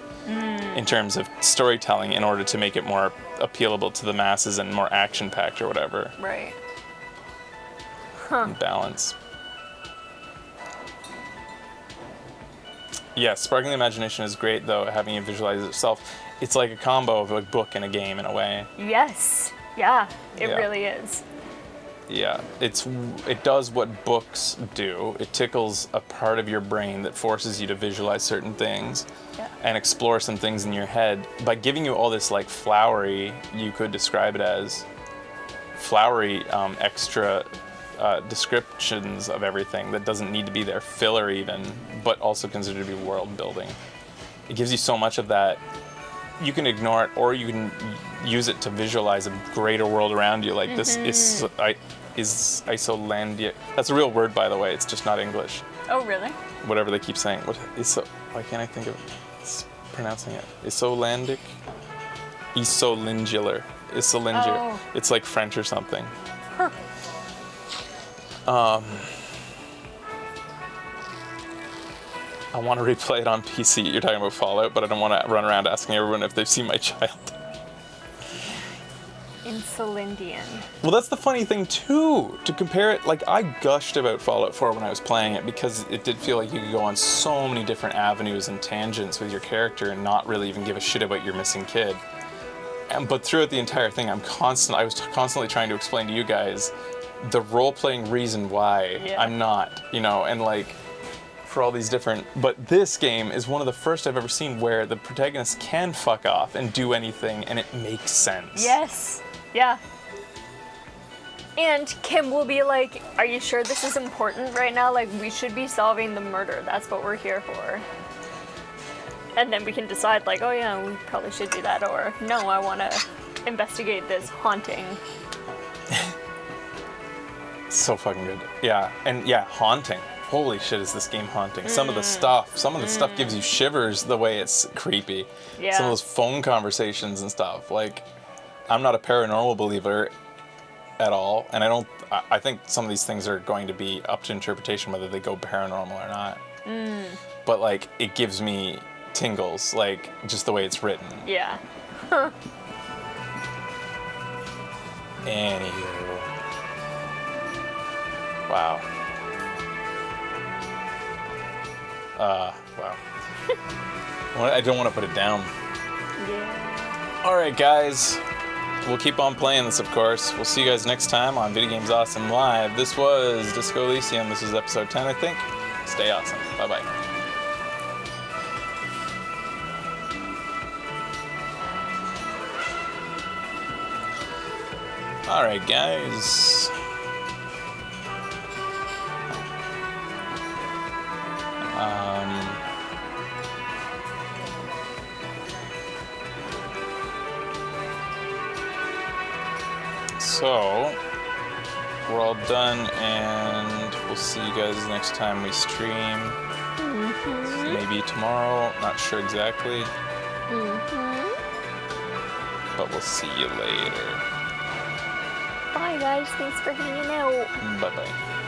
in terms of storytelling in order to make it more appealable to the masses and more action-packed or whatever.
Right.
Balance. Yeah, sparking the imagination is great, though, having it visualize itself. It's like a combo of a book and a game in a way.
Yes. Yeah, it really is.
Yeah, it does what books do. It tickles a part of your brain that forces you to visualize certain things and explore some things in your head. By giving you all this, like, flowery, you could describe it as flowery extra descriptions of everything that doesn't need to be there, filler even, but also considered to be world building. It gives you so much of that. You can ignore it, or you can use it to visualize a greater world around you. Like this is Isolandia. That's a real word, by the way. It's just not English.
Oh, really?
Whatever they keep saying. Why can't I think of pronouncing it? Isolandic? Isolingular.
Oh.
It's like French or something.
Huh.
I want to replay it on PC. You're talking about Fallout, but I don't want to run around asking everyone if they've seen my child.
Insulindian.
Well, that's the funny thing, too. To compare it, like, I gushed about Fallout 4 when I was playing it because it did feel like you could go on so many different avenues and tangents with your character and not really even give a shit about your missing kid. But throughout the entire thing, I was constantly trying to explain to you guys the role-playing reason why I'm not, and like, for all these different... But this game is one of the first I've ever seen where the protagonist can fuck off and do anything and it makes sense.
Yes. Yeah. And Kim will be like, are you sure this is important right now? Like, we should be solving the murder. That's what we're here for. And then we can decide, like, oh yeah, we probably should do that. Or, no, I want to investigate this haunting.
So fucking good. Yeah. And yeah, haunting. Holy shit, is this game haunting. Some of the stuff gives you shivers the way it's creepy.
Yeah.
Some of those phone conversations and stuff. Like, I'm not a paranormal believer, at all, and I think some of these things are going to be up to interpretation whether they go paranormal or not. But like, it gives me tingles, like just the way it's written.
Yeah.
Anywho. Wow. Wow. I don't want to put it down.
Yeah.
Alright, guys. We'll keep on playing this, of course. We'll see you guys next time on Video Games Awesome Live. This was Disco Elysium. This is episode 10, I think. Stay awesome. Bye-bye. Alright, guys. So, we're all done, and we'll see you guys next time we stream. Maybe tomorrow, not sure exactly. But we'll see you later.
Bye guys, thanks for hanging out.
Bye-bye.